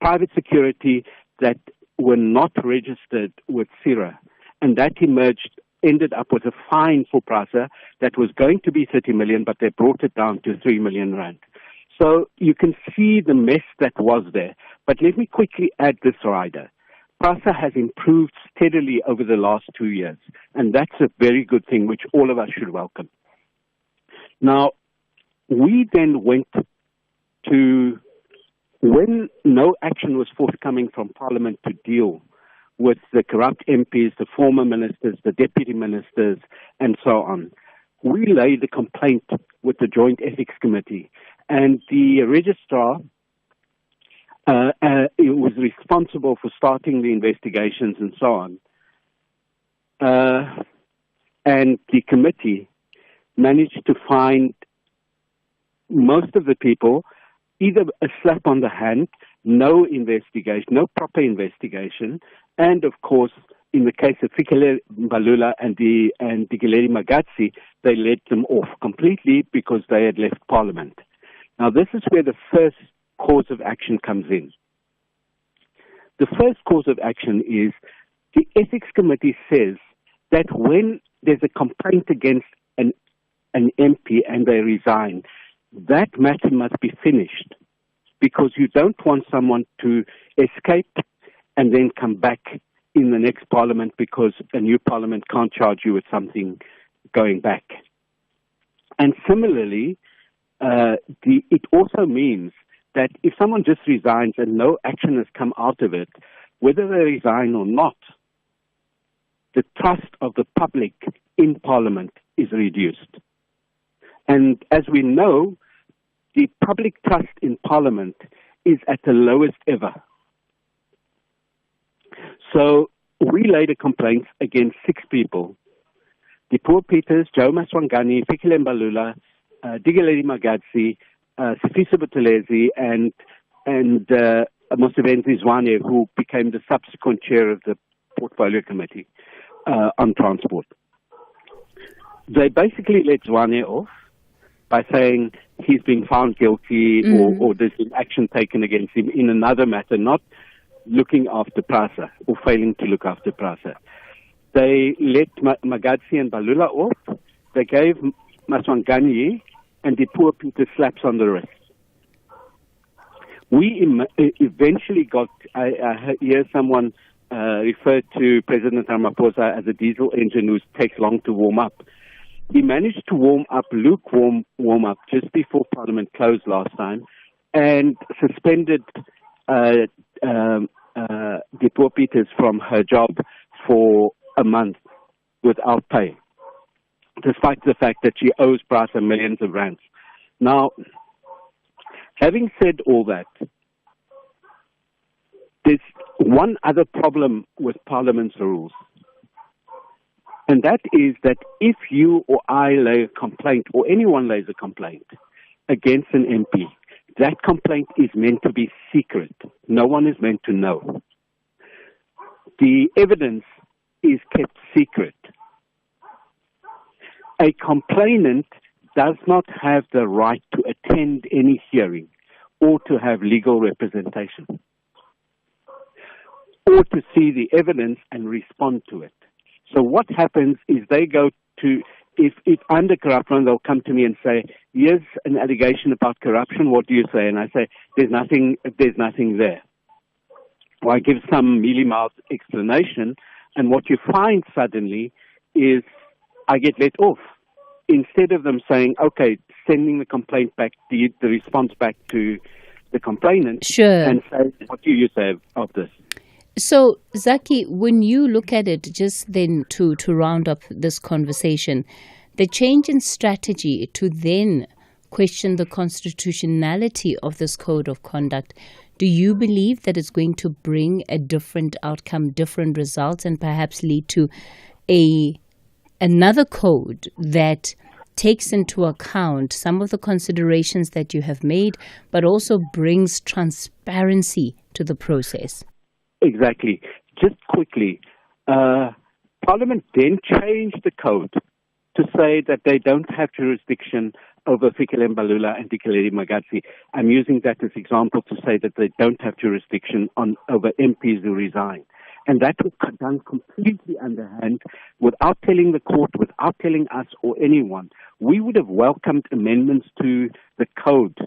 private security that were not registered with CIRA, and that ended up with a fine for PRASA that was going to be 30 million, but they brought it down to 3 million rand. So you can see the mess that was there. But let me quickly add this rider. PRASA has improved steadily over the last 2 years, and that's a very good thing, which all of us should welcome. Now, we then went to, when no action was forthcoming from Parliament to deal with the corrupt MPs, the former ministers, the deputy ministers, and so on, we laid a complaint with the Joint Ethics Committee. And the registrar was responsible for starting the investigations and so on. And the committee managed to find most of the people either a slap on the hand, no investigation, no proper investigation, and of course, in the case of Fikile Mbalula and Digaledi Magatsi, they let them off completely because they had left Parliament. Now, this is where the first cause of action comes in. The first cause of action is the Ethics Committee says that when there's a complaint against an MP and they resign, that matter must be finished, because you don't want someone to escape and then come back in the next parliament because a new parliament can't charge you with something going back. And similarly, it also means that if someone just resigns and no action has come out of it, whether they resign or not, the trust of the public in Parliament is reduced. And as we know, the public trust in Parliament is at the lowest ever. So we laid a complaint against 6 people: Dipuo Peters, Joe Maswangani, Fikile Mbalula, Digaledi Magadzi, Sifiso Buthelezi, and Mosebenzi Zwane, who became the subsequent chair of the Portfolio Committee on Transport. They basically let Zwane off by saying he's been found guilty or there's been action taken against him in another matter, not looking after PRASA or failing to look after PRASA. They let Magadzi and Balula off. They gave Maswangani and Dipuo Peter slaps on the wrist. We eventually got, I hear someone refer to President Ramaphosa as a diesel engine who takes long to warm up. He managed to warm up, warm up just before Parliament closed last time, and suspended Dipuo Peters from her job for a month without pay, despite the fact that she owes PRASA millions of rands. Now, having said all that, there's one other problem with Parliament's rules. And that is that if you or I lay a complaint, or anyone lays a complaint against an MP, that complaint is meant to be secret. No one is meant to know. The evidence is kept secret. A complainant does not have the right to attend any hearing or to have legal representation or to see the evidence and respond to it. So what happens is they go to, if under corruption, they'll come to me and say, here's an allegation about corruption, what do you say? And I say, there's nothing there. Or I give some mealy-mouthed explanation, and what you find suddenly is I get let off. Instead of them saying, okay, sending the complaint back, the response back to the complainant, sure, and say, what do you say of this? So, Zaki, when you look at it, just then to round up this conversation, the change in strategy to then question the constitutionality of this code of conduct, do you believe that it's going to bring a different outcome, different results, and perhaps lead to another code that takes into account some of the considerations that you have made, but also brings transparency to the process? Exactly. Just quickly, Parliament then changed the code to say that they don't have jurisdiction over Fikile Mbalula and Dikeledi Magadzi. I'm using that as example to say that they don't have jurisdiction over MPs who resign. And that was done completely underhand, without telling the court, without telling us or anyone. We would have welcomed amendments to the code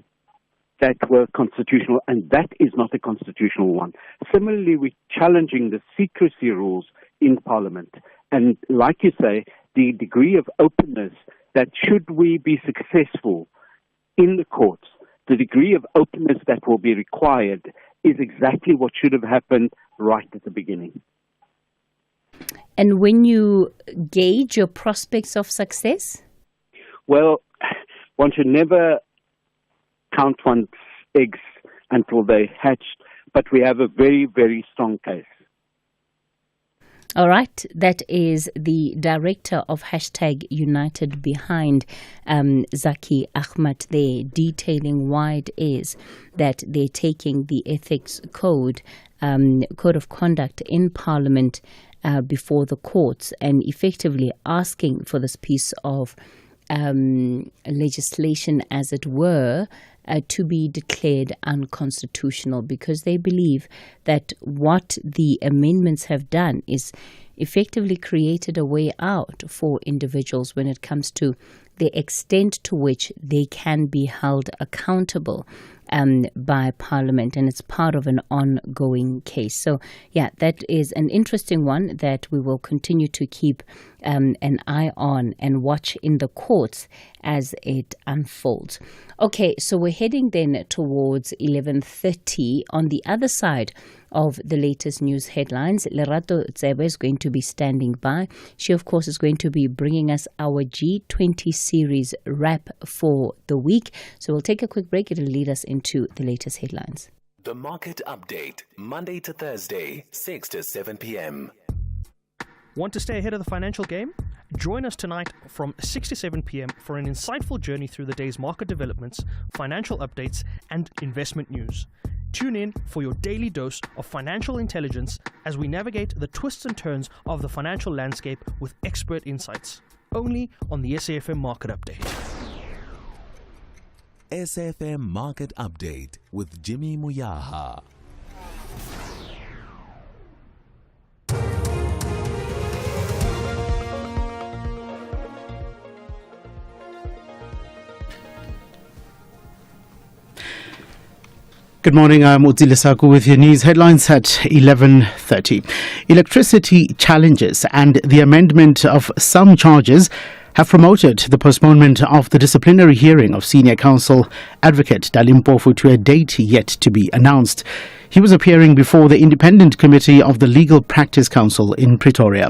that were constitutional, and that is not a constitutional one. Similarly, we're challenging the secrecy rules in Parliament. And like you say, the degree of openness that should we be successful in the courts, the degree of openness that will be required is exactly what should have happened right at the beginning. And when you gauge your prospects of success? Well, one should never count one's eggs until they hatched, but we have a very, very strong case. All right, that is the director of #United Behind, Zaki Ahmed, there, detailing why it is that they're taking the ethics code of conduct in Parliament before the courts and effectively asking for this piece of legislation, as it were, to be declared unconstitutional, because they believe that what the amendments have done is effectively created a way out for individuals when it comes to the extent to which they can be held accountable by Parliament, and it's part of an ongoing case. So, yeah, that is an interesting one that we will continue to keep an eye on and watch in the courts as it unfolds. Okay, so we're heading then towards 11:30. On the other side of the latest news headlines, Lerato Tsebe is going to be standing by. She, of course, is going to be bringing us our G20 series wrap for the week. So we'll take a quick break. It'll lead us into the latest headlines. The Market Update, Monday to Thursday, 6 to 7 p.m. Want to stay ahead of the financial game? Join us tonight from 6 to 7 p.m. for an insightful journey through the day's market developments, financial updates, and investment news. Tune in for your daily dose of financial intelligence as we navigate the twists and turns of the financial landscape with expert insights. Only on the SAFM Market Update. SAFM Market Update with Jimmy Muyaha. Good morning, I'm Utsi Lesaku with your news headlines at 11:30. Electricity challenges and the amendment of some charges have promoted the postponement of the disciplinary hearing of Senior Counsel Advocate Dalim Mpofu to a date yet to be announced. He was appearing before the Independent Committee of the Legal Practice Council in Pretoria.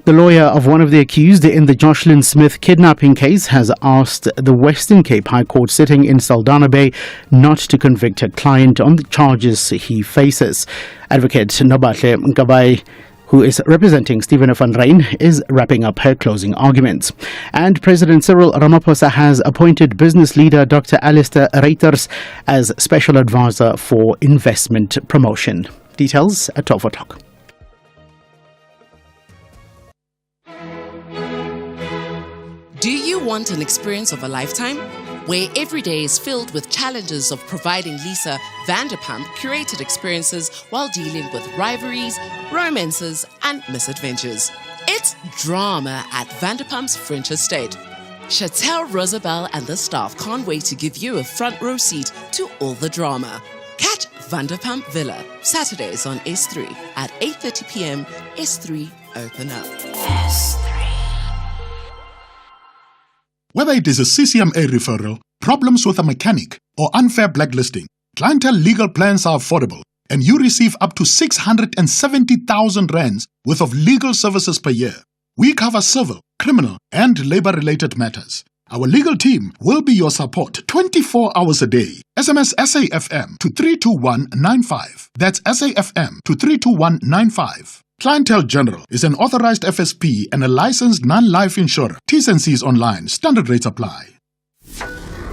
The lawyer of one of the accused in the Jocelyn Smith kidnapping case has asked the Western Cape High Court sitting in Saldanha Bay not to convict her client on the charges he faces. Advocate Nobatle Mkabai, who is representing Stephen van Ryn, is wrapping up her closing arguments. And President Cyril Ramaphosa has appointed business leader Dr. Alistair Reuters as special advisor for investment promotion. Details at 12 o'clock. Do you want an experience of a lifetime? Where every day is filled with challenges of providing Lisa Vanderpump curated experiences while dealing with rivalries, romances, and misadventures. It's drama at Vanderpump's French Estate. Chantel, Rosabelle, and the staff can't wait to give you a front row seat to all the drama. Catch Vanderpump Villa, Saturdays on S3 at 8:30 p.m. S3 open up. Whether it is a CCMA referral, problems with a mechanic, or unfair blacklisting, Clientele legal plans are affordable and you receive up to 670,000 rands worth of legal services per year. We cover civil, criminal, and labor-related matters. Our legal team will be your support 24 hours a day. SMS SAFM to 32195. That's SAFM to 32195. Clientele General is an authorized FSP and a licensed non-life insurer. T's and C's online. Standard rates apply.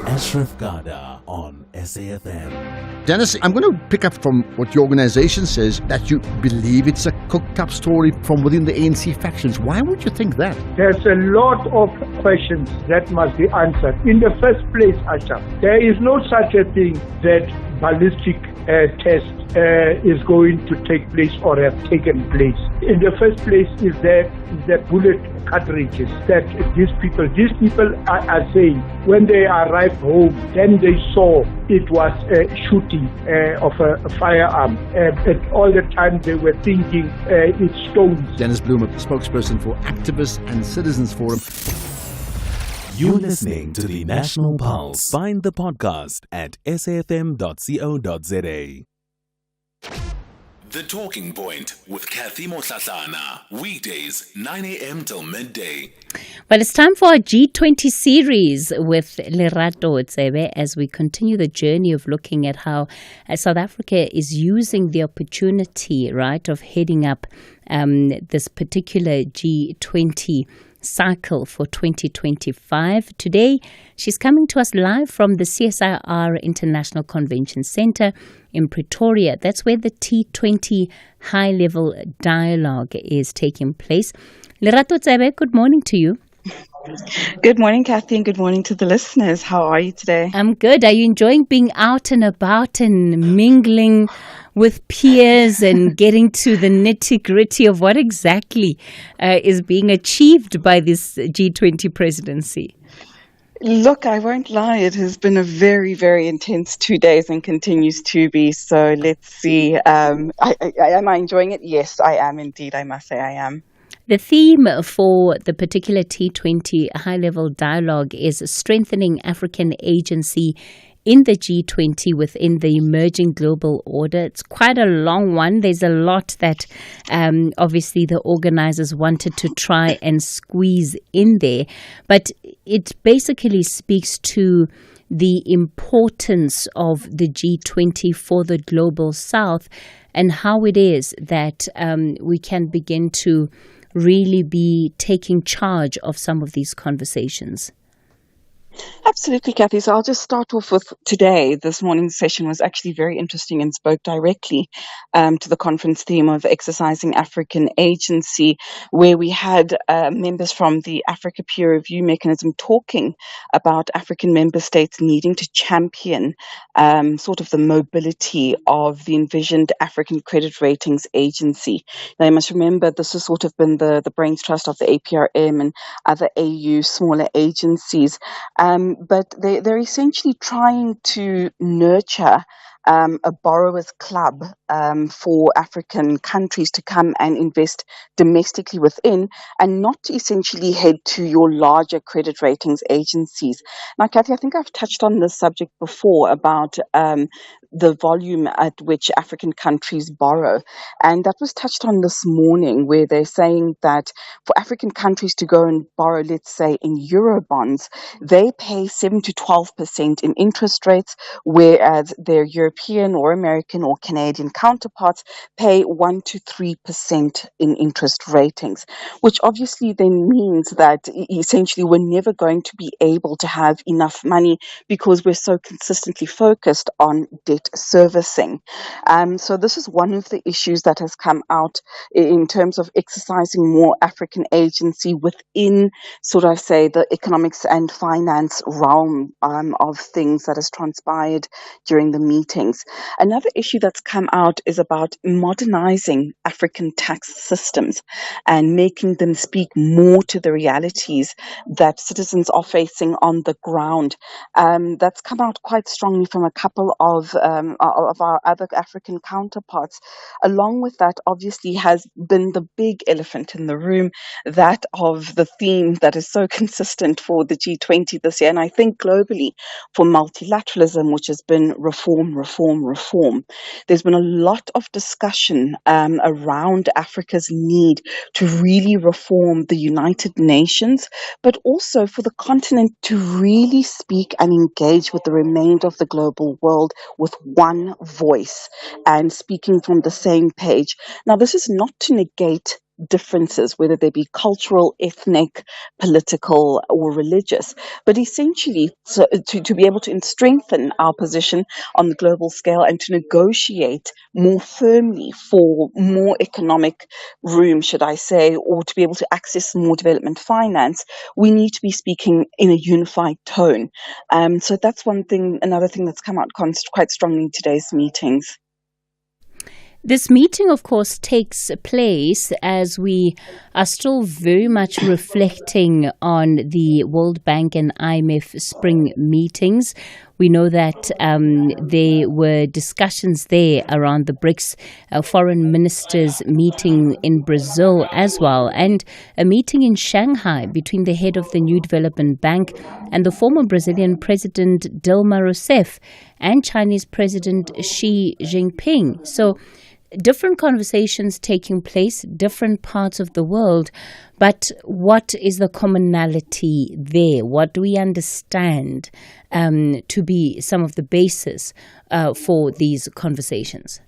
Ashraf Gada on SAFM. Dennis, I'm going to pick up from what your organization says, that you believe it's a cooked-up story from within the ANC factions. Why would you think that? There's a lot of questions that must be answered. In the first place, Ashraf, there is no such a thing that ballistic test is going to take place or have taken place. In the first place is the bullet cartridges that these people are saying when they arrived home, then they saw it was a shooting of a firearm. But all the time they were thinking it's stones. Dennis Bloom, a spokesperson for Activists and Citizens Forum. You're listening to the National Pulse. Find the podcast at safm.co.za. The Talking Point with Cathy Mohlahlana. Weekdays, 9 a.m. till midday. Well, it's time for our G20 series with Lerato Tsebe as we continue the journey of looking at how South Africa is using the opportunity, right, of heading up this particular G20 cycle for 2025. Today, she's coming to us live from the CSIR International Convention Center in Pretoria. That's where the T20 high-level dialogue is taking place. Lerato Tsebe, good morning to you. Good morning, Cathy, and good morning to the listeners. How are you today? I'm good. Are you enjoying being out and about and mingling with peers and getting to the nitty-gritty of what exactly is being achieved by this G20 presidency? Look, I won't lie. It has been a very, very intense 2 days and continues to be. So let's see. Am I enjoying it? Yes, I am indeed. I must say I am. The theme for the particular T20 high-level dialogue is strengthening African agency in the G20 within the emerging global order. It's quite a long one. There's a lot that obviously the organizers wanted to try and squeeze in there. But it basically speaks to the importance of the G20 for the global south and how it is that we can begin to really be taking charge of some of these conversations. Absolutely, Cathy. So I'll just start off with today. This morning's session was actually very interesting and spoke directly to the conference theme of exercising African agency, where we had members from the Africa Peer Review Mechanism talking about African member states needing to champion sort of the mobility of the envisioned African Credit Ratings Agency. Now, you must remember this has sort of been the brains trust of the APRM and other AU smaller agencies. But they're essentially trying to nurture a borrowers club for African countries to come and invest domestically within and not to essentially head to your larger credit ratings agencies. Now, Cathy, I think I've touched on this subject before about the volume at which African countries borrow. And that was touched on this morning, where they're saying that for African countries to go and borrow, let's say in Eurobonds, they pay 7 to 12% in interest rates, whereas their European or American or Canadian counterparts pay 1 to 3% in interest ratings, which obviously then means that essentially we're never going to be able to have enough money because we're so consistently focused on debt servicing. So this is one of the issues that has come out in terms of exercising more African agency within, sort of say, the economics and finance realm of things that has transpired during the meetings. Another issue that's come out is about modernizing African tax systems and making them speak more to the realities that citizens are facing on the ground. That's come out quite strongly from a couple of our other African counterparts. Along with that, obviously, has been the big elephant in the room, that of the theme that is so consistent for the G20 this year, and I think globally for multilateralism, which has been reform, reform, reform. There's been a lot of discussion around Africa's need to really reform the United Nations, but also for the continent to really speak and engage with the remainder of the global world with one voice and speaking from the same page. Now, this is not to negate differences, whether they be cultural, ethnic, political, or religious, but essentially to be able to strengthen our position on the global scale and to negotiate more firmly for more economic room, should I say, or to be able to access more development finance, we need to be speaking in a unified tone. So that's one thing, another thing that's come out quite strongly in today's meetings. This meeting, of course, takes place as we are still very much reflecting on the World Bank and IMF spring meetings. We know that there were discussions there around the BRICS foreign ministers meeting in Brazil as well, and a meeting in Shanghai between the head of the New Development Bank and the former Brazilian President Dilma Rousseff and Chinese President Xi Jinping. So different conversations taking place, different parts of the world, but what is the commonality there? What do we understand to be some of the basis for these conversations?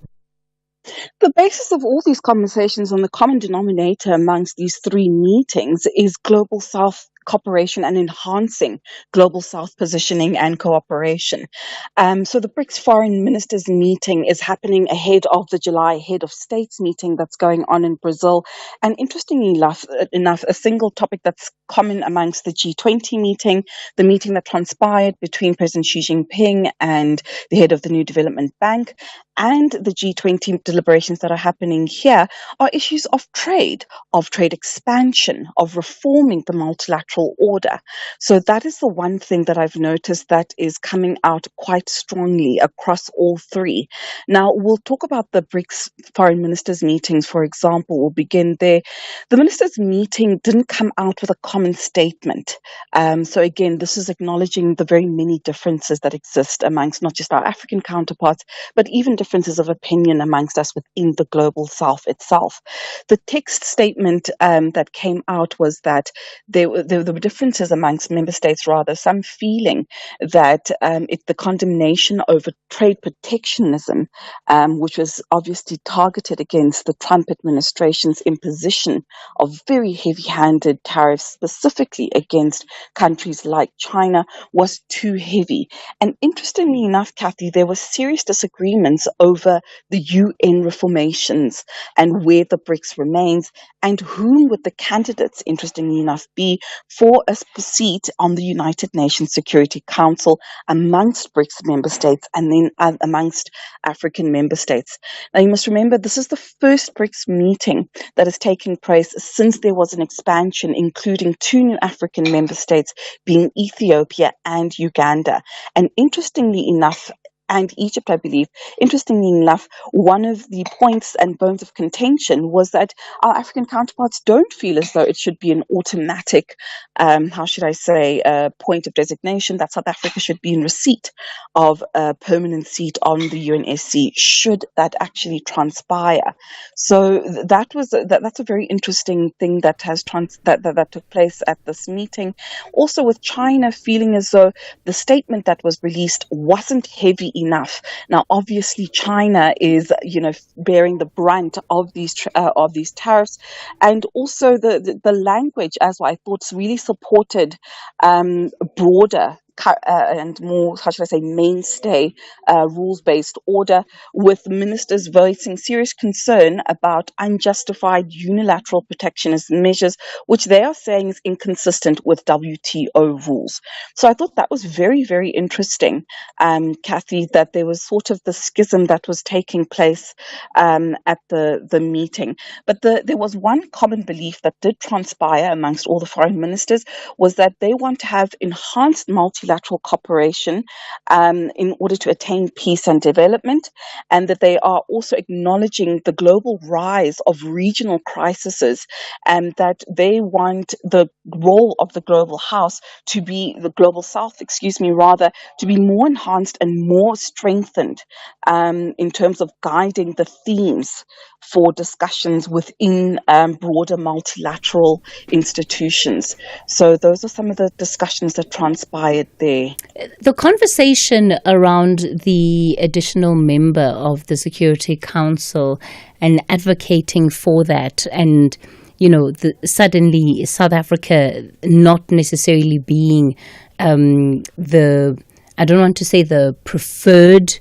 The basis of all these conversations and the common denominator amongst these three meetings is global South cooperation and enhancing global South positioning and cooperation. So the BRICS foreign ministers meeting is happening ahead of the July head of states meeting that's going on in Brazil. And interestingly enough, a single topic that's common amongst the G20 meeting, the meeting that transpired between President Xi Jinping and the head of the New Development Bank, and the G20 deliberations that are happening here, are issues of trade expansion, of reforming the multilateral order. So that is the one thing that I've noticed that is coming out quite strongly across all three. Now, we'll talk about the BRICS foreign ministers meetings, for example. We'll begin there. The ministers meeting didn't come out with a common statement. So again, this is acknowledging the very many differences that exist amongst not just our African counterparts, but even differences of opinion amongst us within the global South itself. The text statement that came out was that there were differences amongst member states, rather, some feeling that the condemnation over trade protectionism, which was obviously targeted against the Trump administration's imposition of very heavy-handed tariffs, specifically against countries like China, was too heavy. And interestingly enough, Cathy, there were serious disagreements over the UN reformations and where the BRICS remains, and whom would the candidates, interestingly enough, be for a seat on the United Nations Security Council amongst BRICS member states and then amongst African member states. Now, you must remember, this is the first BRICS meeting that has taken place since there was an expansion, including 2 new African member states, being Ethiopia and Uganda. And interestingly enough, and Egypt, I believe. Interestingly enough, one of the points and bones of contention was that our African counterparts don't feel as though it should be an automatic, point of designation, that South Africa should be in receipt of a permanent seat on the UNSC should that actually transpire. So that's a very interesting thing that has that took place at this meeting. Also, with China feeling as though the statement that was released wasn't heavy enough. Now, obviously, China is, bearing the brunt of these tariffs, and also the language, as I thought, really supported broader and more, mainstay rules-based order, with ministers voicing serious concern about unjustified unilateral protectionist measures, which they are saying is inconsistent with WTO rules. So I thought that was very, very interesting, Cathy, that there was sort of the schism that was taking place at the meeting. But there was one common belief that did transpire amongst all the foreign ministers, was that they want to have enhanced multilateral cooperation in order to attain peace and development, and that they are also acknowledging the global rise of regional crises, and that they want the role of the global South, to be more enhanced and more strengthened in terms of guiding the themes for discussions within broader multilateral institutions. So those are some of the discussions that transpired there. The conversation around the additional member of the Security Council and advocating for that, and suddenly South Africa not necessarily being I don't want to say the preferred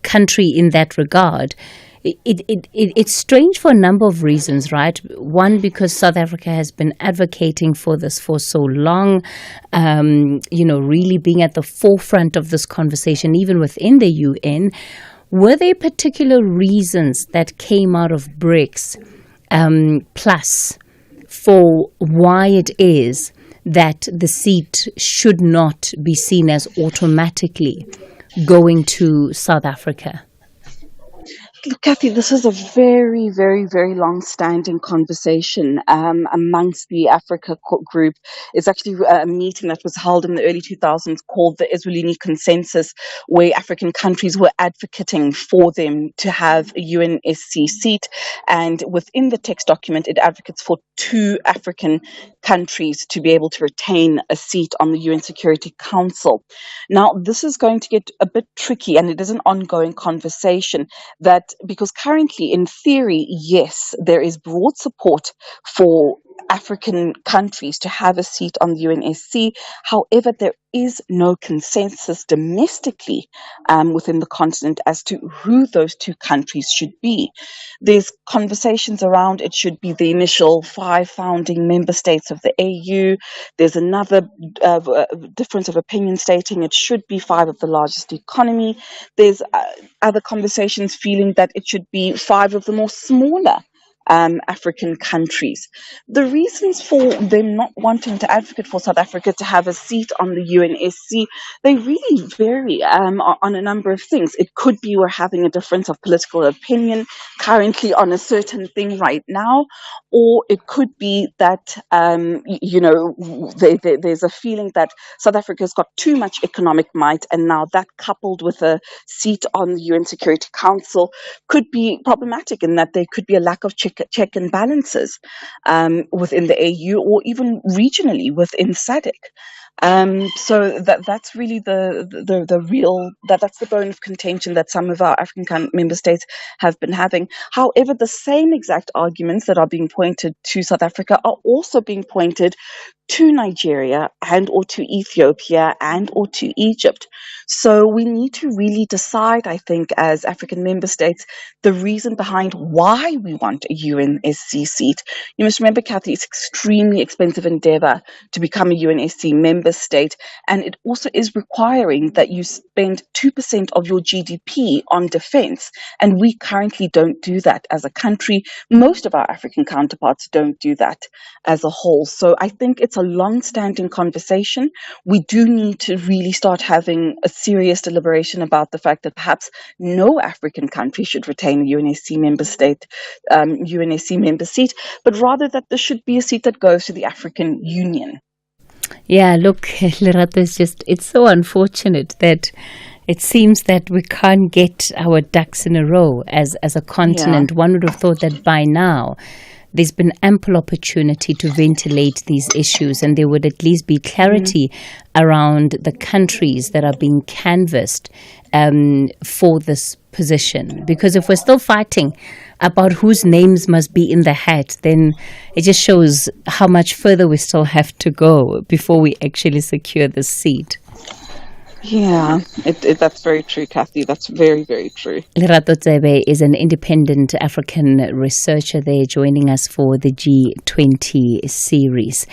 country in that regard. It's strange for a number of reasons, right? One, because South Africa has been advocating for this for so long, really being at the forefront of this conversation, even within the UN. Were there particular reasons that came out of BRICS plus for why it is that the seat should not be seen as automatically going to South Africa? Look, Cathy, this is a very, very, very long-standing conversation amongst the Africa group. It's actually a meeting that was held in the early 2000s called the Eswatini Consensus, where African countries were advocating for them to have a UNSC seat. And within the text document, it advocates for 2 African countries to be able to retain a seat on the UN Security Council. Now, this is going to get a bit tricky, and it is an ongoing conversation because currently, in theory, yes, there is broad support for African countries to have a seat on the UNSC. However, there is no consensus domestically within the continent as to who those two countries should be. There's conversations around it should be the initial 5 founding member states of the AU. There's another difference of opinion stating it should be 5 of the largest economy. There's other conversations feeling that it should be 5 of the more smaller African countries. The reasons for them not wanting to advocate for South Africa to have a seat on the UNSC, they really vary on a number of things. It could be we're having a difference of political opinion currently on a certain thing right now, or it could be that, there's a feeling that South Africa's got too much economic might, and now that coupled with a seat on the UN Security Council could be problematic in that there could be a lack of check and balances within the AU or even regionally within SADC. So that's really that's the bone of contention that some of our African member states have been having. However, the same exact arguments that are being pointed to South Africa are also being pointed to Nigeria and or to Ethiopia and or to Egypt. So we need to really decide, I think, as African member states, the reason behind why we want a UNSC seat. You must remember, Cathy, it's extremely expensive endeavor to become a UNSC member state, and it also is requiring that you spend 2% of your GDP on defense, and we currently don't do that as a country. Most of our African counterparts don't do that as a whole. So I think it's a long-standing conversation. We do need to really start having a serious deliberation about the fact that perhaps no African country should retain a UNSC member seat, but rather that there should be a seat that goes to the African Union. Yeah, look, Lerato, it's so unfortunate that it seems that we can't get our ducks in a row as a continent. Yeah. One would have thought that by now there's been ample opportunity to ventilate these issues, and there would at least be clarity around the countries that are being canvassed for this position. Because if we're still fighting about whose names must be in the hat, then it just shows how much further we still have to go before we actually secure the seat. Yeah, that's very true, Cathy. That's very, very true. Lerato Tsebe is an independent African researcher there joining us for the G20 series.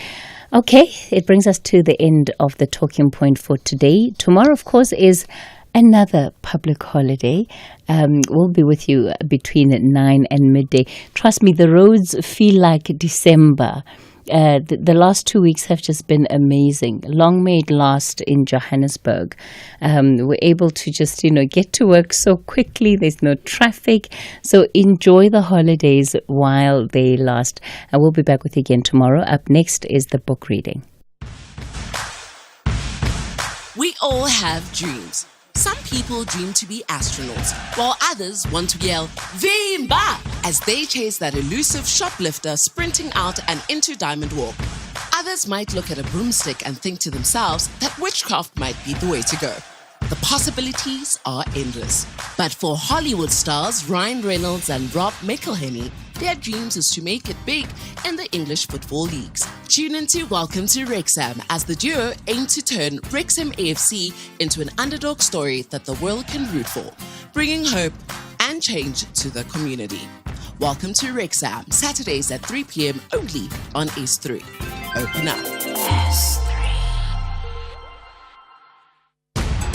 Okay, it brings us to the end of the talking point for today. Tomorrow, of course, is another public holiday. We'll be with you between 9 and midday. Trust me, the roads feel like December. The last 2 weeks have just been amazing. Long may it last in Johannesburg. We're able to just, get to work so quickly. There's no traffic. So enjoy the holidays while they last. And we'll be back with you again tomorrow. Up next is the book reading. We all have dreams. Some people dream to be astronauts, while others want to yell, Vimba! as they chase that elusive shoplifter sprinting out and into Diamond Walk. Others might look at a broomstick and think to themselves that witchcraft might be the way to go. The possibilities are endless. But for Hollywood stars Ryan Reynolds and Rob McElhenney, their dreams is to make it big in the English football leagues. Tune into Welcome to Wrexham as the duo aim to turn Wrexham AFC into an underdog story that the world can root for, bringing hope and change to the community. Welcome to Wrexham, Saturdays at 3 p.m. only on S3. Open up. S3.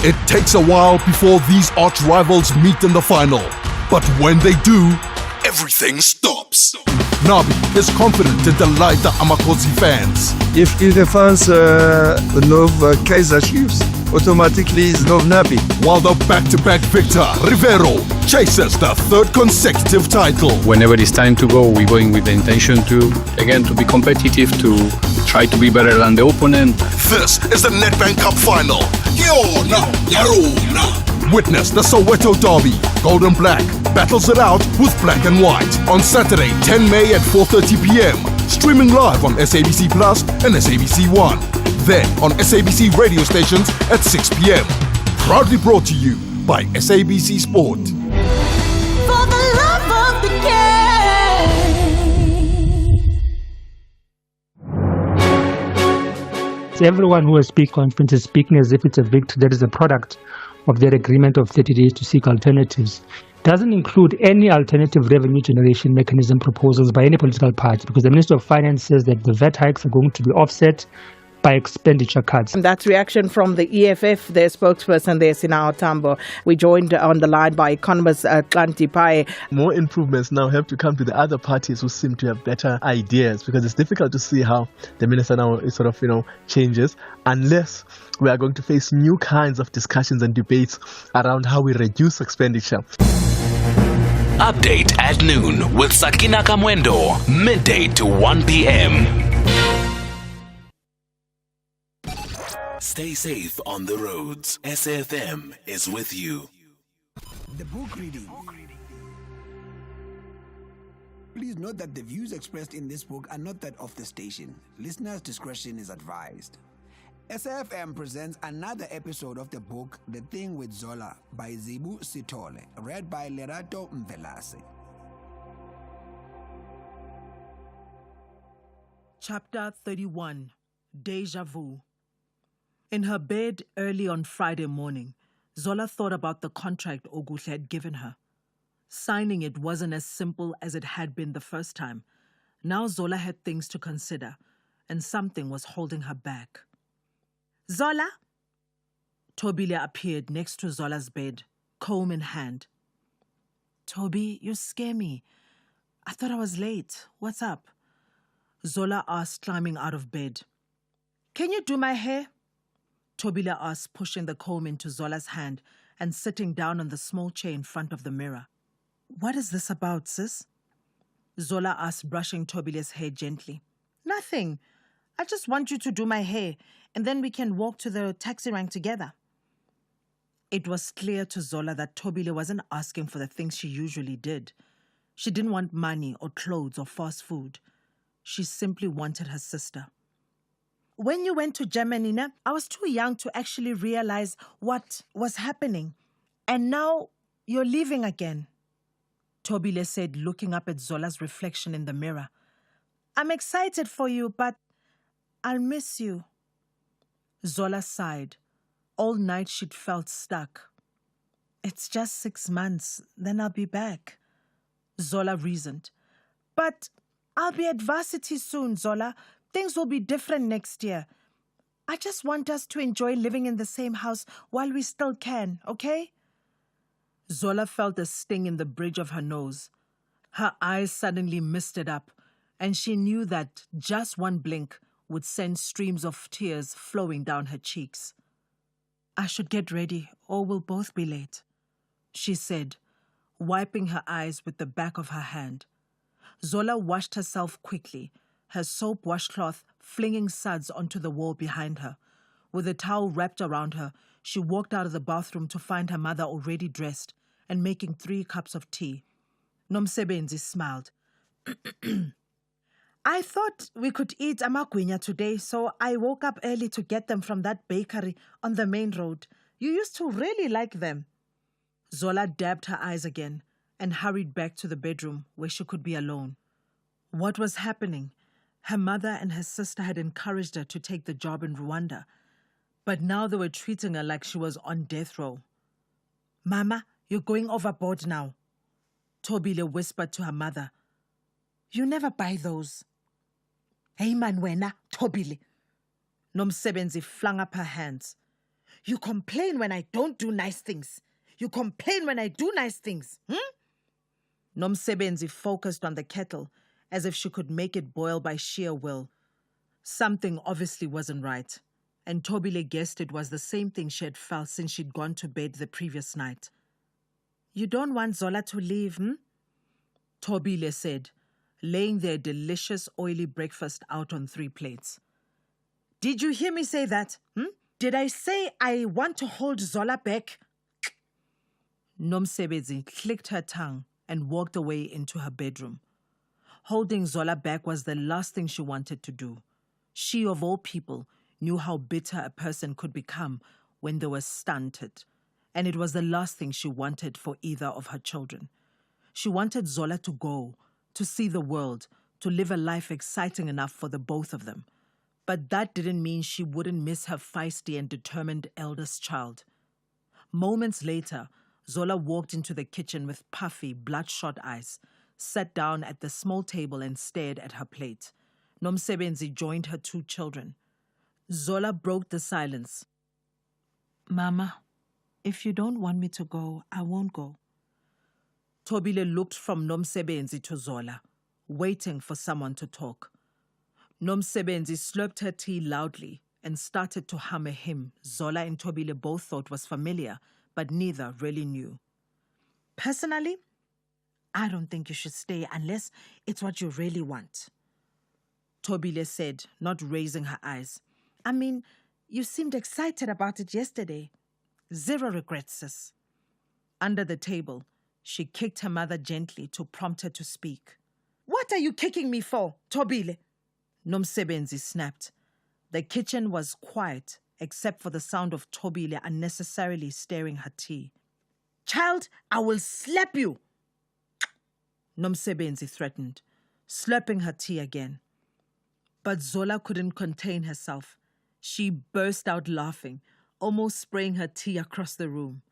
It takes a while before these arch rivals meet in the final, but when they do, everything stops. Nabi is confident to delight the Amakosi fans. If the fans love Kaizer Chiefs, automatically love Nabi. While the back-to-back victor, Rivero, chases the third consecutive title. Whenever it's time to go, we're going with the intention to be competitive, to try to be better than the opponent. This is the Nedbank Cup final. Witness the Soweto Derby. Gold and Black battles it out with Black and White on Saturday, 10 May at 4:30 p.m. Streaming live on SABC Plus and SABC One. Then on SABC radio stations at 6 p.m. Proudly brought to you by SABC Sport. For the love of the game. So everyone who has speak conference is speaking as if it's a victory that is a product of their agreement of 30 days to seek alternatives. Doesn't include any alternative revenue generation mechanism proposals by any political party, because the Minister of Finance says that the VAT hikes are going to be offset by expenditure cuts. And that's reaction from the EFF, their spokesperson there, Sina Tambo. We joined on the line by economist Klanti Pai. More improvements now have to come to the other parties who seem to have better ideas, because it's difficult to see how the minister now is sort of, changes, unless we are going to face new kinds of discussions and debates around how we reduce expenditure. Update at noon with Sakina Kamwendo, midday to 1 p.m. Stay safe on the roads. SFM is with you. The book reading. Please note that the views expressed in this book are not that of the station. Listeners' discretion is advised. SFM presents another episode of the book The Thing with Zola by Zibu Sitole, read by Lerato Mvelase. Chapter 31, Deja Vu. In her bed early on Friday morning, Zola thought about the contract Oguhle had given her. Signing it wasn't as simple as it had been the first time. Now Zola had things to consider, and something was holding her back. Zola? Tobile appeared next to Zola's bed, comb in hand. Toby, you scare me. I thought I was late. What's up? Zola asked, climbing out of bed. Can you do my hair? Tobile asked, pushing the comb into Zola's hand and sitting down on the small chair in front of the mirror. What is this about, sis? Zola asked, brushing Tobile's hair gently. Nothing. I just want you to do my hair, and then we can walk to the taxi rank together. It was clear to Zola that Tobile wasn't asking for the things she usually did. She didn't want money or clothes or fast food. She simply wanted her sister. When you went to Germany, I was too young to actually realize what was happening. And now you're leaving again, Tobile said, looking up at Zola's reflection in the mirror. I'm excited for you, but I'll miss you. Zola sighed. All night she'd felt stuck. It's just 6 months, then I'll be back, Zola reasoned. But I'll be at varsity soon, Zola. Things will be different next year. I just want us to enjoy living in the same house while we still can, okay? Zola felt a sting in the bridge of her nose. Her eyes suddenly misted up, and she knew that just one blink would send streams of tears flowing down her cheeks. I should get ready, or we'll both be late, she said, wiping her eyes with the back of her hand. Zola washed herself quickly, her soap washcloth flinging suds onto the wall behind her. With a towel wrapped around her, she walked out of the bathroom to find her mother already dressed and making 3 cups of tea. Nomsebenzi smiled. I thought we could eat amagwinya today, so I woke up early to get them from that bakery on the main road. You used to really like them. Zola dabbed her eyes again and hurried back to the bedroom where she could be alone. What was happening? Her mother and her sister had encouraged her to take the job in Rwanda, but now they were treating her like she was on death row. Mama, you're going overboard now, Tobile whispered to her mother. You never buy those. Hey man, wena, Tobile. Nomsebenzi flung up her hands. You complain when I don't do nice things. You complain when I do nice things. Nomsebenzi focused on the kettle as if she could make it boil by sheer will. Something obviously wasn't right, and Tobile guessed it was the same thing she had felt since she'd gone to bed the previous night. You don't want Zola to leave, Tobile said, laying their delicious oily breakfast out on 3 plates. Did you hear me say that? Did I say I want to hold Zola back? Nomsebenzi clicked her tongue and walked away into her bedroom. Holding Zola back was the last thing she wanted to do. She, of all people, knew how bitter a person could become when they were stunted, and it was the last thing she wanted for either of her children. She wanted Zola to go, to see the world, to live a life exciting enough for the both of them. But that didn't mean she wouldn't miss her feisty and determined eldest child. Moments later, Zola walked into the kitchen with puffy, bloodshot eyes, sat down at the small table and stared at her plate. Nomsebenzi joined her 2 children. Zola broke the silence. "Mama, if you don't want me to go, I won't go." Tobile looked from Nomsebenzi to Zola, waiting for someone to talk. Nomsebenzi slurped her tea loudly and started to hum a hymn Zola and Tobile both thought was familiar, but neither really knew. "Personally, I don't think you should stay unless it's what you really want," Tobile said, not raising her eyes. "I mean, you seemed excited about it yesterday. Zero regrets, sis." Under the table, she kicked her mother gently to prompt her to speak. "What are you kicking me for, Tobile?" Nomsebenzi snapped. The kitchen was quiet, except for the sound of Tobile unnecessarily stirring her tea. "Child, I will slap you," Nomsebenzi threatened, slurping her tea again. But Zola couldn't contain herself. She burst out laughing, almost spraying her tea across the room.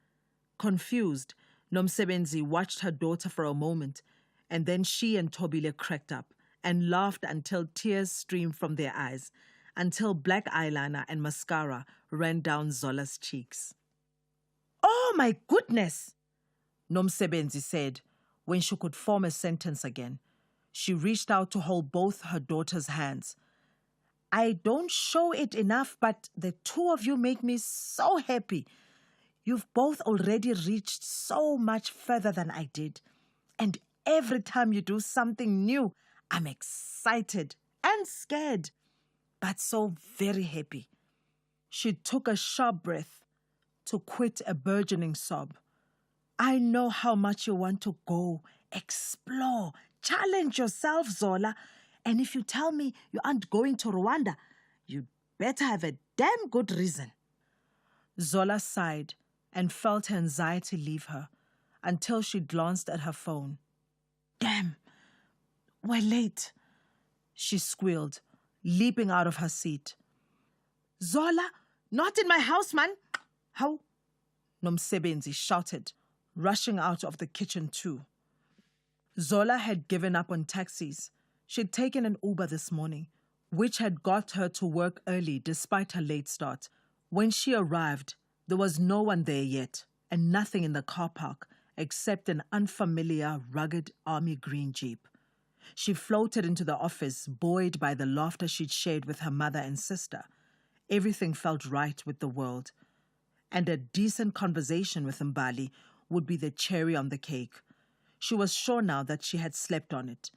Confused, Nomsebenzi watched her daughter for a moment, and then she and Tobile cracked up and laughed until tears streamed from their eyes, until black eyeliner and mascara ran down Zola's cheeks. "Oh my goodness," Nomsebenzi said when she could form a sentence again. She reached out to hold both her daughter's hands. "I don't show it enough, but the 2 of you make me so happy. You've both already reached so much further than I did. And every time you do something new, I'm excited and scared, but so very happy." She took a sharp breath to quit a burgeoning sob. "I know how much you want to go, explore, challenge yourself, Zola. And if you tell me you aren't going to Rwanda, you'd better have a damn good reason." Zola sighed and felt her anxiety leave her until she glanced at her phone. "Damn, we're late," she squealed, leaping out of her seat. "Zola, not in my house, man! How?" Nomsebenzi shouted, rushing out of the kitchen too. Zola had given up on taxis. She'd taken an Uber this morning, which had got her to work early despite her late start. When she arrived, there was no one there yet, and nothing in the car park except an unfamiliar, rugged army green Jeep. She floated into the office, buoyed by the laughter she'd shared with her mother and sister. Everything felt right with the world, and a decent conversation with Mbali would be the cherry on the cake. She was sure now that she had slept on it.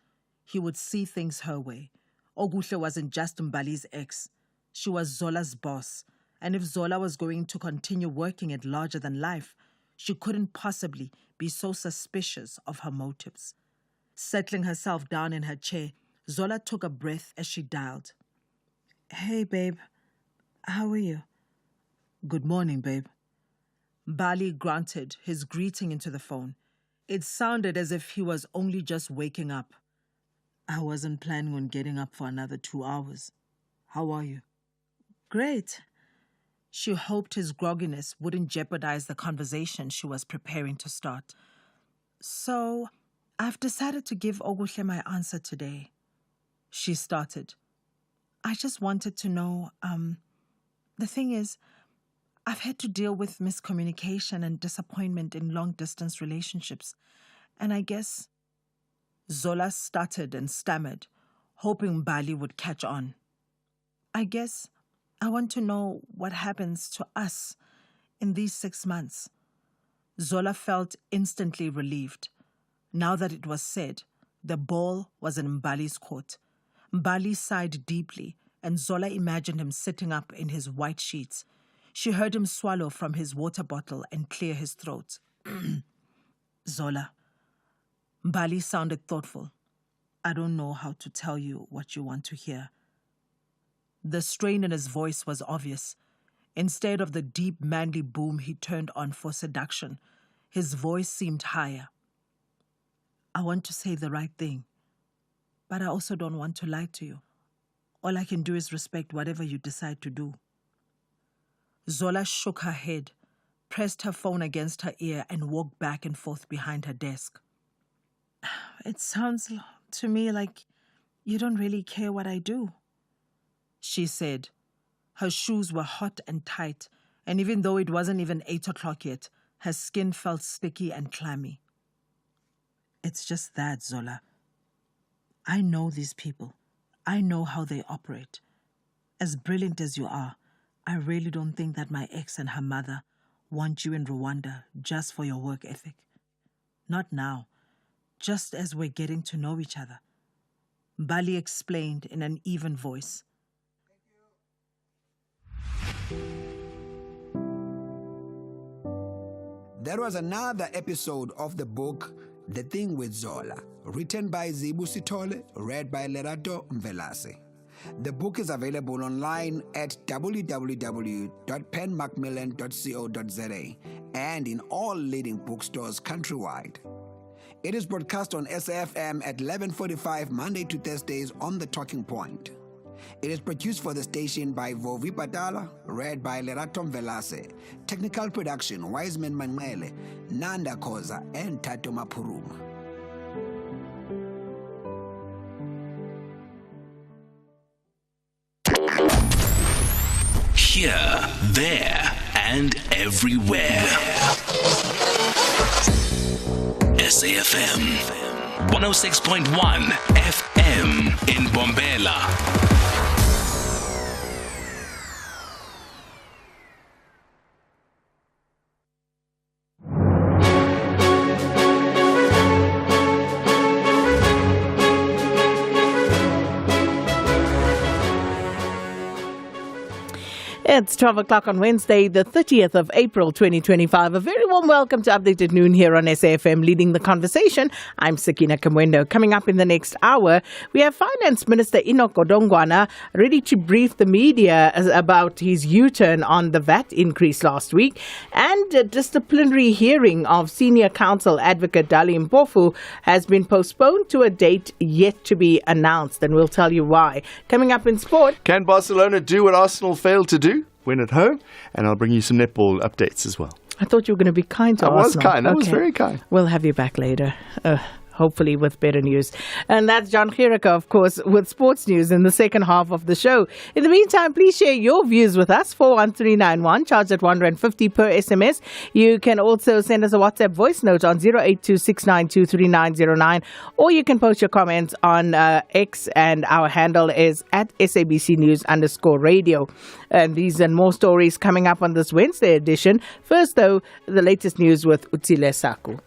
He would see things her way. Oguhle wasn't just Mbali's ex. She was Zola's boss, and if Zola was going to continue working at Larger Than Life, she couldn't possibly be so suspicious of her motives. Settling herself down in her chair, Zola took a breath as she dialed. "Hey, babe. How are you?" "Good morning, babe." Bali grunted his greeting into the phone. It sounded as if he was only just waking up. "I wasn't planning on getting up for another 2 hours. How are you?" "Great." She hoped his grogginess wouldn't jeopardize the conversation she was preparing to start. "So, I've decided to give Oguhle my answer today," she started. "I just wanted to know, the thing is, I've had to deal with miscommunication and disappointment in long-distance relationships, and I guess..." Zola stuttered and stammered, hoping Bali would catch on. "I guess I want to know what happens to us in these 6 months." Zola felt instantly relieved. Now that it was said, the ball was in Mbali's court. Mbali sighed deeply, and Zola imagined him sitting up in his white sheets. She heard him swallow from his water bottle and clear his throat. "Zola." Mbali sounded thoughtful. "I don't know how to tell you what you want to hear." The strain in his voice was obvious. Instead of the deep, manly boom he turned on for seduction, his voice seemed higher. "I want to say the right thing, but I also don't want to lie to you. All I can do is respect whatever you decide to do. Zola shook her head, pressed her phone against her ear, and walked back and forth behind her desk. It sounds to me like you don't really care what I do, she said. Her shoes were hot and tight, and even though it wasn't even 8 o'clock yet, her skin felt sticky and clammy. It's just that, Zola. I know these people. I know how they operate. As brilliant as you are, I really don't think that my ex and her mother want you in Rwanda just for your work ethic. Not now, just as we're getting to know each other. Bali explained in an even voice. There was another episode of the book The Thing with Zola, written by Zibu Sitole, read by Lerato Mvelase. The book is available online at www.penmacmillan.co.za and in all leading bookstores countrywide. It is broadcast on SAFM at 11:45 Monday to Thursdays on The Talking Point. It is produced for the station by Vovi Patala, read by Lerato Mvelase. Technical production, Wiseman Manmele, Nanda Koza, and Tato Mapuruma. Here, there, and everywhere. SAFM 106.1 FM in Bombela. It's 12 o'clock on Wednesday, the 30th of April, 2025. A very warm welcome to Updated Noon here on SAFM. Leading the conversation, I'm Sakina Kamwendo. Coming up in the next hour, we have Finance Minister Enoch Godongwana ready to brief the media about his U-turn on the VAT increase last week, and a disciplinary hearing of Senior Counsel Advocate Dali Mpofu has been postponed to a date yet to be announced, and we'll tell you why. Coming up in sport. Can Barcelona do what Arsenal failed to do? Win at home, and I'll bring you some netball updates as well. I thought you were going to be kind to Arsenal. I was kind. I was very kind. We'll have you back later. Hopefully with better news. And that's John Chirika, of course, with sports news in the second half of the show. In the meantime, please share your views with us. 41391, charged at R1.50 per SMS. You can also send us a WhatsApp voice note on 0826923909, or you can post your comments on X, and our handle is at SABC News_radio. And these and more stories coming up on this Wednesday edition. First, though, the latest news with Utsile Saku.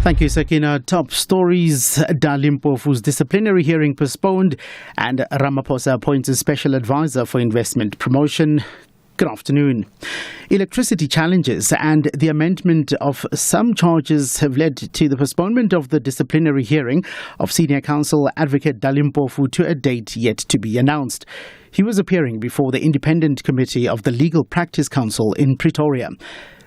Thank you, Sakina. Top stories. Dali Mpofu's disciplinary hearing postponed, and Ramaphosa appoints a special advisor for investment promotion. Good afternoon. Electricity challenges and the amendment of some charges have led to the postponement of the disciplinary hearing of Senior Counsel Advocate Dali Mpofu to a date yet to be announced. He was appearing before the Independent Committee of the Legal Practice Council in Pretoria.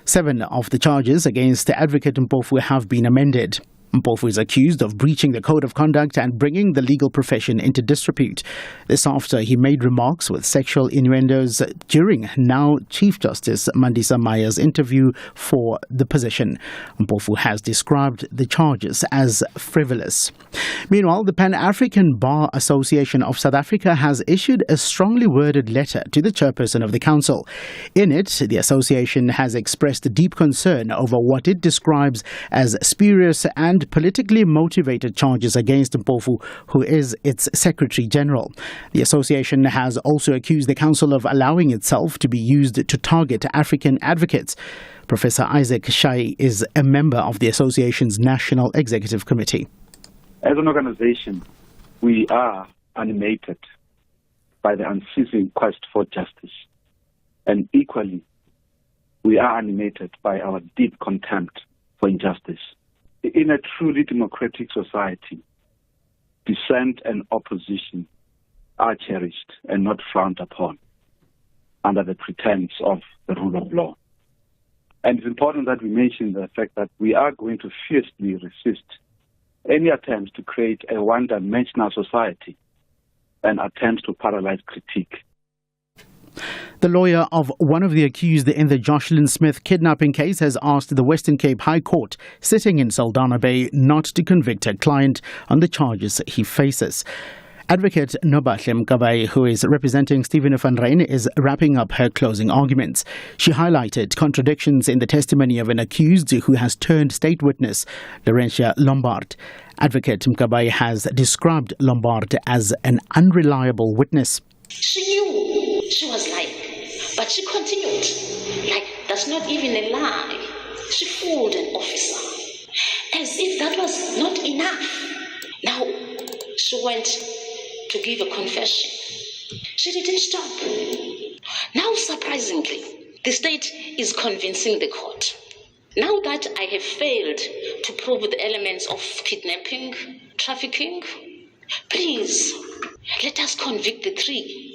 7 of the charges against Advocate Mpofu have been amended. Mpofu is accused of breaching the code of conduct and bringing the legal profession into disrepute. This after he made remarks with sexual innuendos during now Chief Justice Mandisa Maya's interview for the position. Mpofu has described the charges as frivolous. Meanwhile, the Pan-African Bar Association of South Africa has issued a strongly worded letter to the chairperson of the council. In it, the association has expressed deep concern over what it describes as spurious and politically motivated charges against Mpofu, who is its Secretary General. The association has also accused the council of allowing itself to be used to target African advocates. Professor Isaac Shai is a member of the association's National Executive Committee. As an organization, we are animated by the unceasing quest for justice. And equally, we are animated by our deep contempt for injustice. In a truly democratic society, dissent and opposition are cherished and not frowned upon. under the pretense of the rule of law. And it's important that we mention the fact that we are going to fiercely resist any attempts to create a one-dimensional society and attempts to paralyze critique. The lawyer of one of the accused in the Jocelyn Smith kidnapping case has asked the Western Cape High Court, sitting in Saldanha Bay, not to convict her client on the charges he faces. Advocate Nobahle Mkabayi, who is representing Stephen van Ryn, is wrapping up her closing arguments. She highlighted contradictions in the testimony of an accused who has turned state witness, Laurentia Lombard. Advocate Mkabayi has described Lombard as an unreliable witness. She knew she was lying, but she continued. Like, that's not even a lie. She fooled an officer, as if that was not enough. Now, she went to give a confession. She didn't stop. Now, surprisingly, the state is convincing the court. Now that I have failed to prove the elements of kidnapping, trafficking, please, let us convict the three.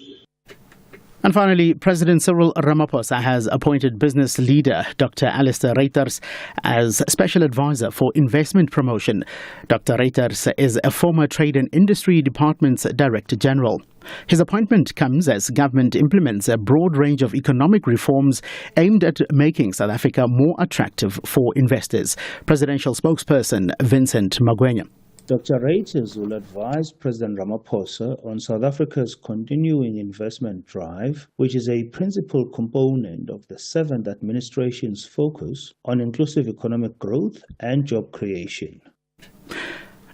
And finally, President Cyril Ramaphosa has appointed business leader Dr. Alistair Reuters as Special Advisor for Investment Promotion. Dr. Reuters is a former Trade and Industry Department's Director General. His appointment comes as government implements a broad range of economic reforms aimed at making South Africa more attractive for investors. Presidential spokesperson Vincent Magwenya. Dr. Reuters will advise President Ramaphosa on South Africa's continuing investment drive, which is a principal component of the 7th administration's focus on inclusive economic growth and job creation.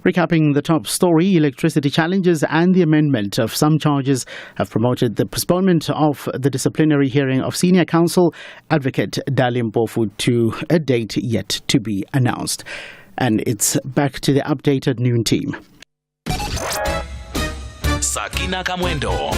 Recapping the top story, electricity challenges and the amendment of some charges have promoted the postponement of the disciplinary hearing of Senior Counsel Advocate Dali Mpofu to a date yet to be announced. And it's back to the updated noon team. Sakina Kamwendo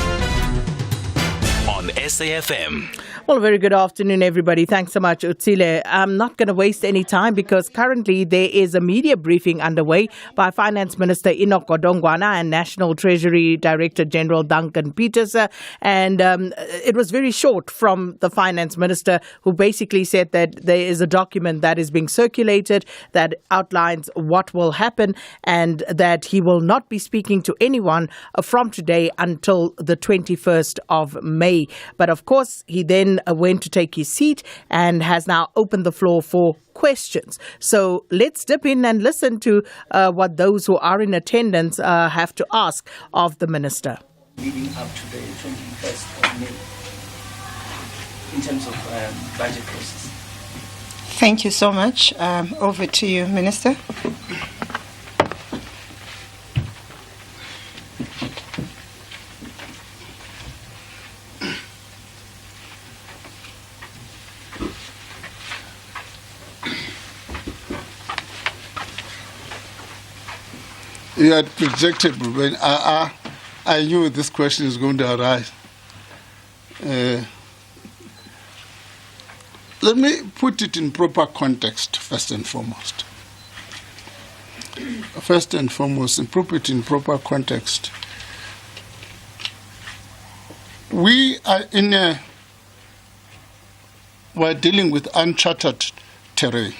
on SAFM. Well, a very good afternoon, everybody. Thanks so much, Utsile. I'm not going to waste any time because currently there is a media briefing underway by Finance Minister Enoch Godongwana and National Treasury Director General Duncan Peters. And it was very short from the Finance Minister, who basically said that there is a document that is being circulated that outlines what will happen and that he will not be speaking to anyone from today until the 21st of May. But of course, he then went to take his seat and has now opened the floor for questions. So let's dip in and listen to what those who are in attendance have to ask of the minister. Leading up to the 21st of May in terms of budget process. Thank you so much. Over to you, Minister. You had projected when I knew this question is going to arise. Let me put it in proper context first and foremost. First and foremost, and put it in proper context. We are we're dealing with uncharted terrain.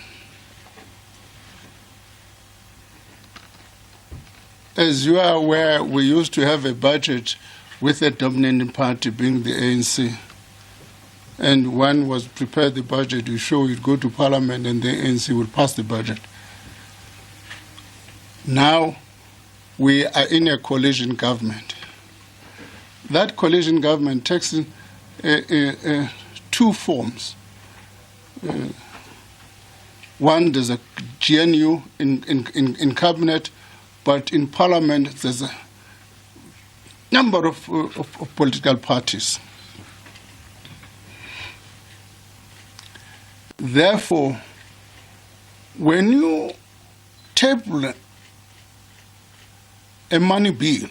As you are aware, we used to have a budget with the dominating party being the ANC. And one was prepare the budget, you show it, go to Parliament, and the ANC will pass the budget. Now, we are in a coalition government. That coalition government takes in two forms. One, there's a GNU in cabinet, but in Parliament, there's a number of political parties. Therefore, when you table a money bill,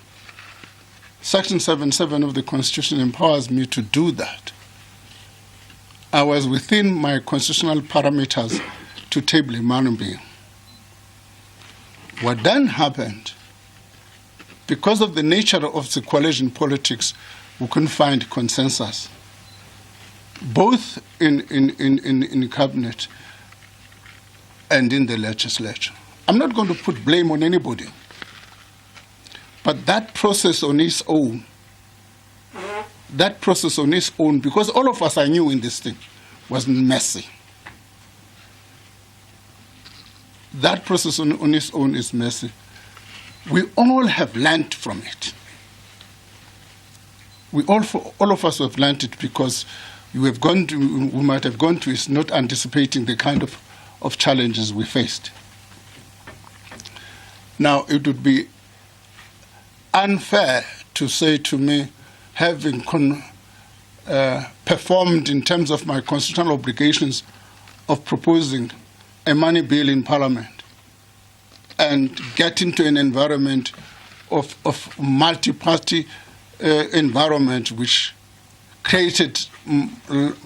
Section 77 of the Constitution empowers me to do that. I was within my constitutional parameters to table a money bill. What then happened, because of the nature of the coalition politics, we couldn't find consensus. both in cabinet and in the legislature. I'm not going to put blame on anybody, but that process on its own, because all of us are new in this thing, was messy. That process on its own is messy. We all have learned from it. All of us have learned it because we might have gone to it not anticipating the kind of challenges we faced. Now, it would be unfair to say to me, having performed in terms of my constitutional obligations of proposing a money bill in Parliament and get into an environment of multi-party environment which created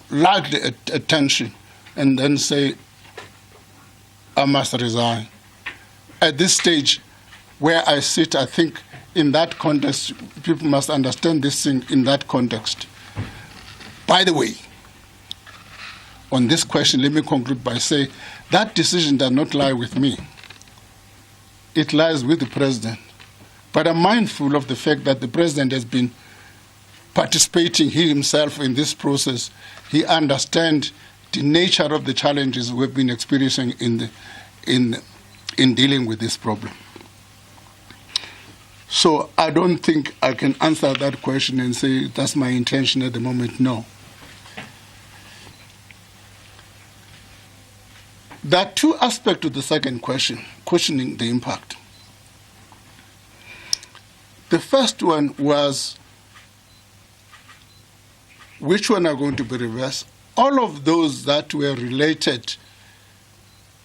largely a tension, and then say, I must resign. At this stage where I sit, I think in that context, people must understand this thing in that context. By the way, on this question, let me conclude by saying that decision does not lie with me. It lies with the President. But I'm mindful of the fact that the President has been participating he himself in this process. He understands the nature of the challenges we've been experiencing in dealing with this problem. So I don't think I can answer that question and say that's my intention at the moment. No. There are two aspects to the second question, questioning the impact. The first one was, which one are going to be reversed? All of those that were related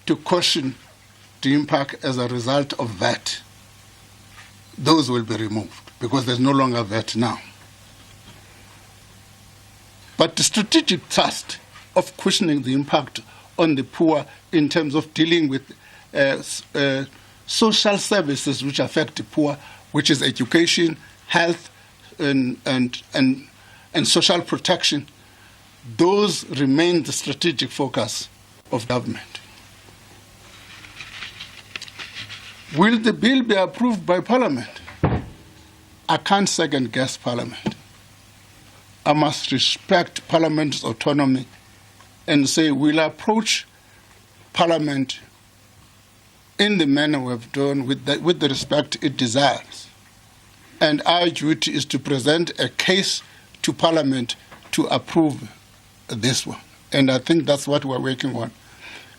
to question the impact as a result of VAT, those will be removed because there's no longer VAT now. But the strategic thrust of questioning the impact on the poor in terms of dealing with social services which affect the poor, which is education, health, and social protection, those remain the strategic focus of government. Will the bill be approved by Parliament? I can't second guess Parliament. I must respect Parliament's autonomy and say we'll approach Parliament in the manner we've done with the respect it desires. And our duty is to present a case to Parliament to approve this one. And I think that's what we're working on.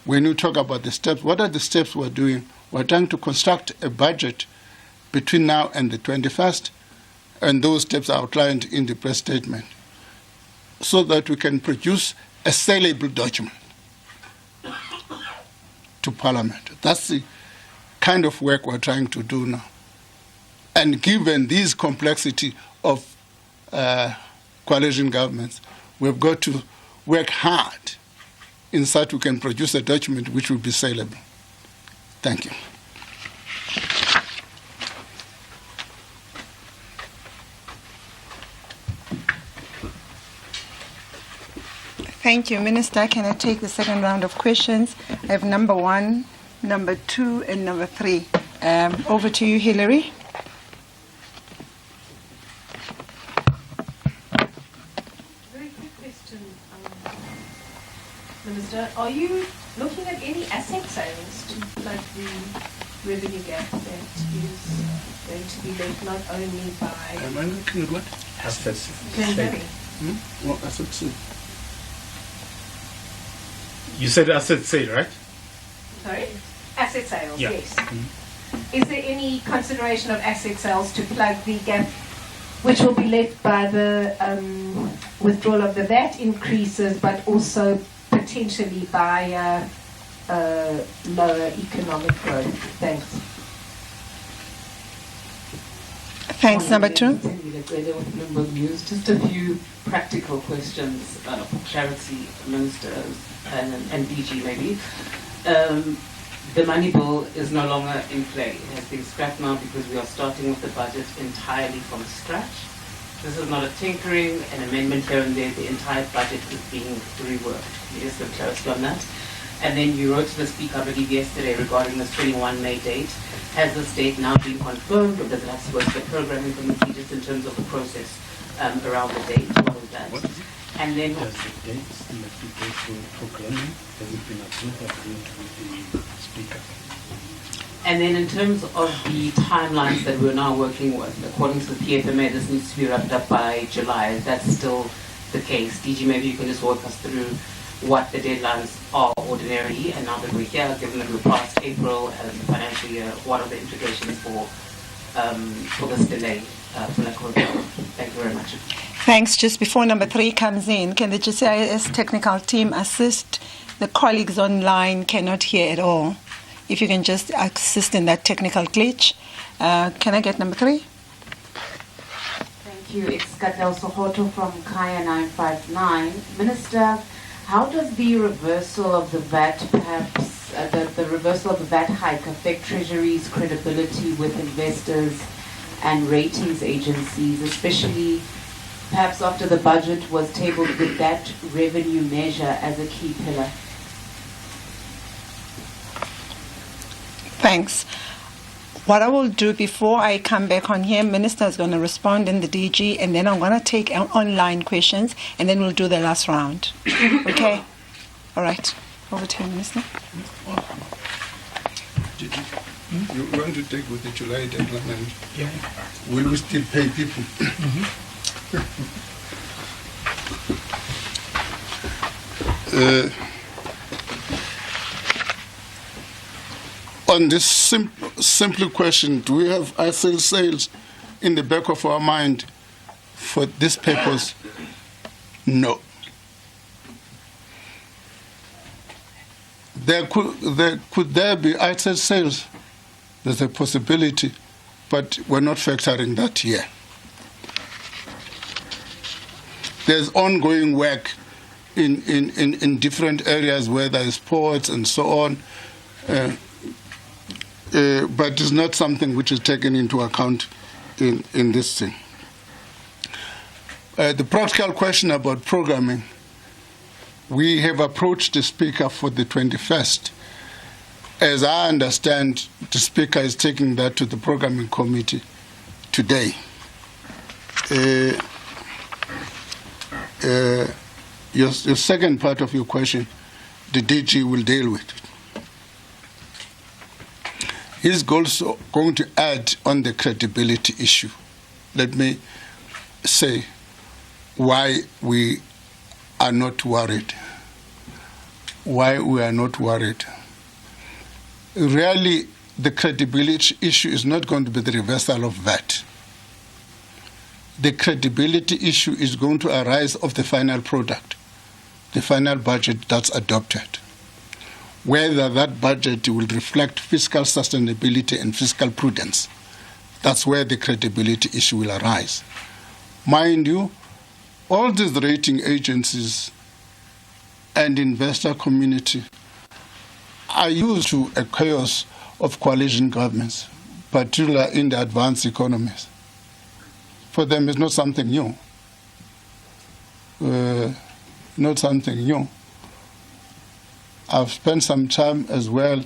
When you talk about the steps, what are the steps we're doing? We're trying to construct a budget between now and the 21st, and those steps are outlined in the press statement, so that we can produce a saleable document to Parliament. That's the kind of work we're trying to do now. And given this complexity of coalition governments, we've got to work hard in such we can produce a document which will be saleable. Thank you. Thank you, Minister. Can I take the second round of questions? I have number 1, number 2, and number 3. Over to you, Hillary. Very quick question, Minister. Are you looking at any asset sales to plug the revenue gap that is going to be left not only by... Am I looking at what? Assets. What asset sale? You said asset sale, right? Sorry? Asset sales, Yeah. yes. Is there any consideration of asset sales to plug the gap which will be left by the withdrawal of the VAT increases, but also potentially by lower economic growth? Thanks. Thanks, number 2. Just a few practical questions for clarity, ministers and DG maybe. The money bill is no longer in play. It has been scrapped now because we are starting with the budget entirely from scratch. This is not a tinkering, an amendment here and there. The entire budget is being reworked. Can you just give clarity on that? And then you wrote to the Speaker, I believe, yesterday regarding this 21 May date. Has this date now been confirmed, or does it have to go to the programming committee just in terms of the process around the date? What is that? And then Does the dates and the date for programming, has it been approved with the Speaker? And then in terms of the timelines that we're now working with, according to the PFMA, this needs to be wrapped up by July. Is that still the case? DG, maybe you can just walk us through what the deadlines are ordinarily, and now that we're here, given that we're past April and the financial year, what are the implications for this delay? Thank you very much. Thanks. Just before number 3 comes in, can the GCIS technical team assist? The colleagues online cannot hear at all. If you can just assist in that technical glitch. Can I get number 3? Thank you. It's Katel Sohoto from Kaya 959. Minister, how does the reversal of the VAT, perhaps the reversal of the VAT hike, affect Treasury's credibility with investors and ratings agencies, especially perhaps after the budget was tabled with that revenue measure as a key pillar? Thanks. What I will do before I come back on here, Minister is going to respond in the DG, and then I'm going to take online questions, and then we'll do the last round. Okay? All right. Over to you, Minister. You want to take with the July deadline? Yeah. Will we still pay people? On this simple question, do we have ISIL sales in the back of our mind for this purpose? No. Could there be ISIL sales? There's a possibility, but we're not factoring that here. There's ongoing work in different areas where there is sports and so on. But it's not something which is taken into account in this thing. The practical question about programming, we have approached the Speaker for the 21st. As I understand, the Speaker is taking that to the programming committee today. Your second part of your question, the DG will deal with it. He's also going to add on the credibility issue. Let me say why we are not worried. Why we are not worried. Really, the credibility issue is not going to be the reversal of VAT. The credibility issue is going to arise of the final product, the final budget that's adopted. Whether that budget will reflect fiscal sustainability and fiscal prudence. That's where the credibility issue will arise. Mind you, all these rating agencies and investor community are used to a chaos of coalition governments, particularly in the advanced economies. For them, it's not something new. Not something new. I've spent some time as well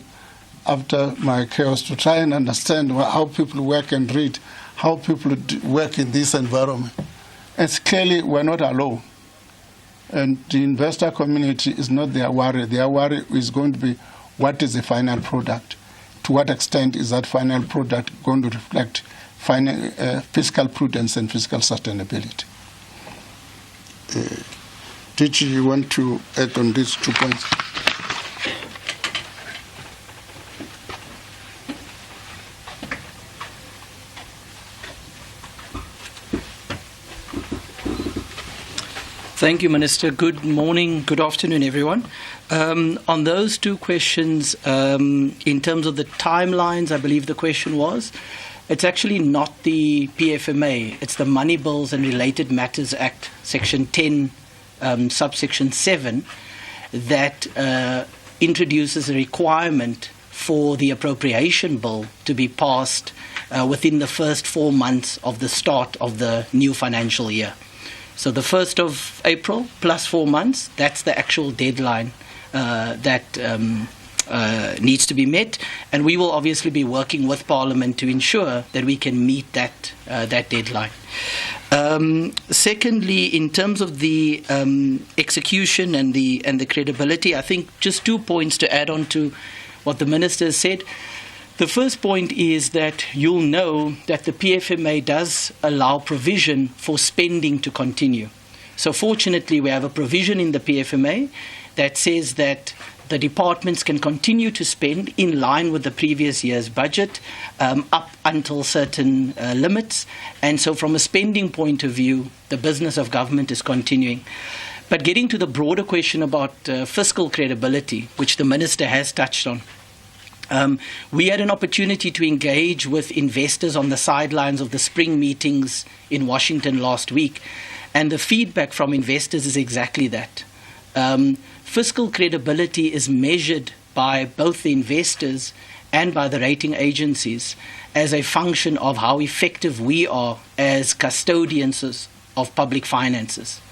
after my chaos to try and understand how people work and read, how people work in this environment. And clearly, we're not alone. And the investor community is not their worry. Their worry is going to be what is the final product? To what extent is that final product going to reflect fiscal prudence and fiscal sustainability? Did you want to add on these 2 points? Thank you, Minister. Good morning, good afternoon, everyone. On those 2 questions, in terms of the timelines, I believe the question was, it's actually not the PFMA, it's the Money Bills and Related Matters Act, Section 10, subsection 7, that introduces a requirement for the appropriation bill to be passed within the first 4 months of the start of the new financial year. So the 1st of April plus 4 months, that's the actual deadline that needs to be met, and we will obviously be working with Parliament to ensure that we can meet that deadline. Secondly, in terms of the execution and the credibility, I think just 2 points to add on to what the Minister has said. The first point is that you'll know that the PFMA does allow provision for spending to continue. So fortunately, we have a provision in the PFMA that says that the departments can continue to spend in line with the previous year's budget up until certain limits. And so from a spending point of view, the business of government is continuing. But getting to the broader question about fiscal credibility, which the Minister has touched on, we had an opportunity to engage with investors on the sidelines of the spring meetings in Washington last week. And the feedback from investors is exactly that. Fiscal credibility is measured by both the investors and by the rating agencies as a function of how effective we are as custodians of public finances.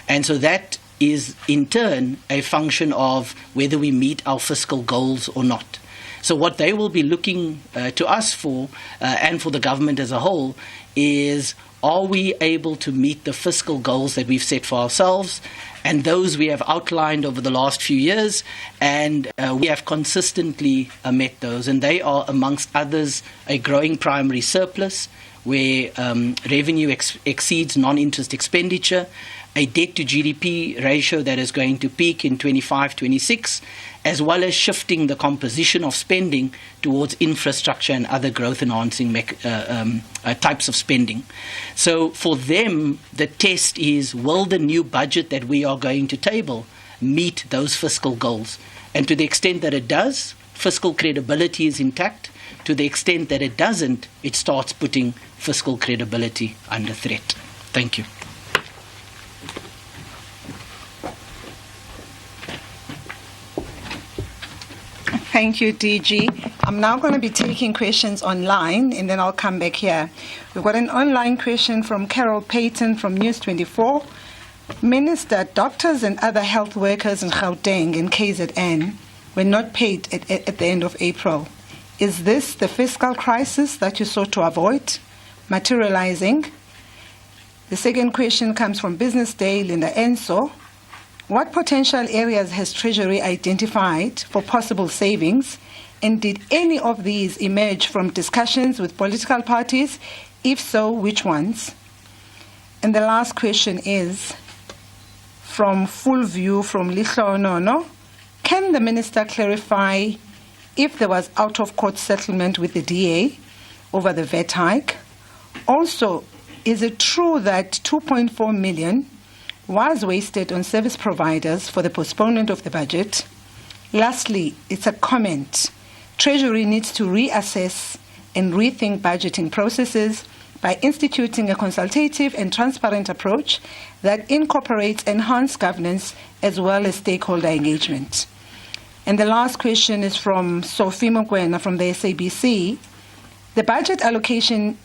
And so that is in turn a function of whether we meet our fiscal goals or not. So what they will be looking to us for, and for the government as a whole, is are we able to meet the fiscal goals that we've set for ourselves? And those we have outlined over the last few years, and we have consistently met those. And they are, amongst others, a growing primary surplus, where revenue exceeds non-interest expenditure, a debt to GDP ratio that is going to peak in 25-26, as well as shifting the composition of spending towards infrastructure and other growth-enhancing types of spending. So for them, the test is, will the new budget that we are going to table meet those fiscal goals? And to the extent that it does, fiscal credibility is intact. To the extent that it doesn't, it starts putting fiscal credibility under threat. Thank you. Thank you, DG. I'm now going to be taking questions online, and then I'll come back here. We've got an online question from Carol Payton from News 24. Minister, doctors and other health workers in Gauteng and KZN were not paid at the end of April. Is this the fiscal crisis that you sought to avoid materializing? The second question comes from Business Day, Linda Enso. What potential areas has Treasury identified for possible savings, and did any of these emerge from discussions with political parties? If so, which ones? And the last question is from Full View from Lihlonono. Can the Minister clarify if there was out-of-court settlement with the DA over the VAT hike? Also, is it true that 2.4 million was wasted on service providers for the postponement of the budget? Lastly, it's a comment. Treasury needs to reassess and rethink budgeting processes by instituting a consultative and transparent approach that incorporates enhanced governance as well as stakeholder engagement. And the last question is from Sophie Mokwena from the SABC. The budget allocation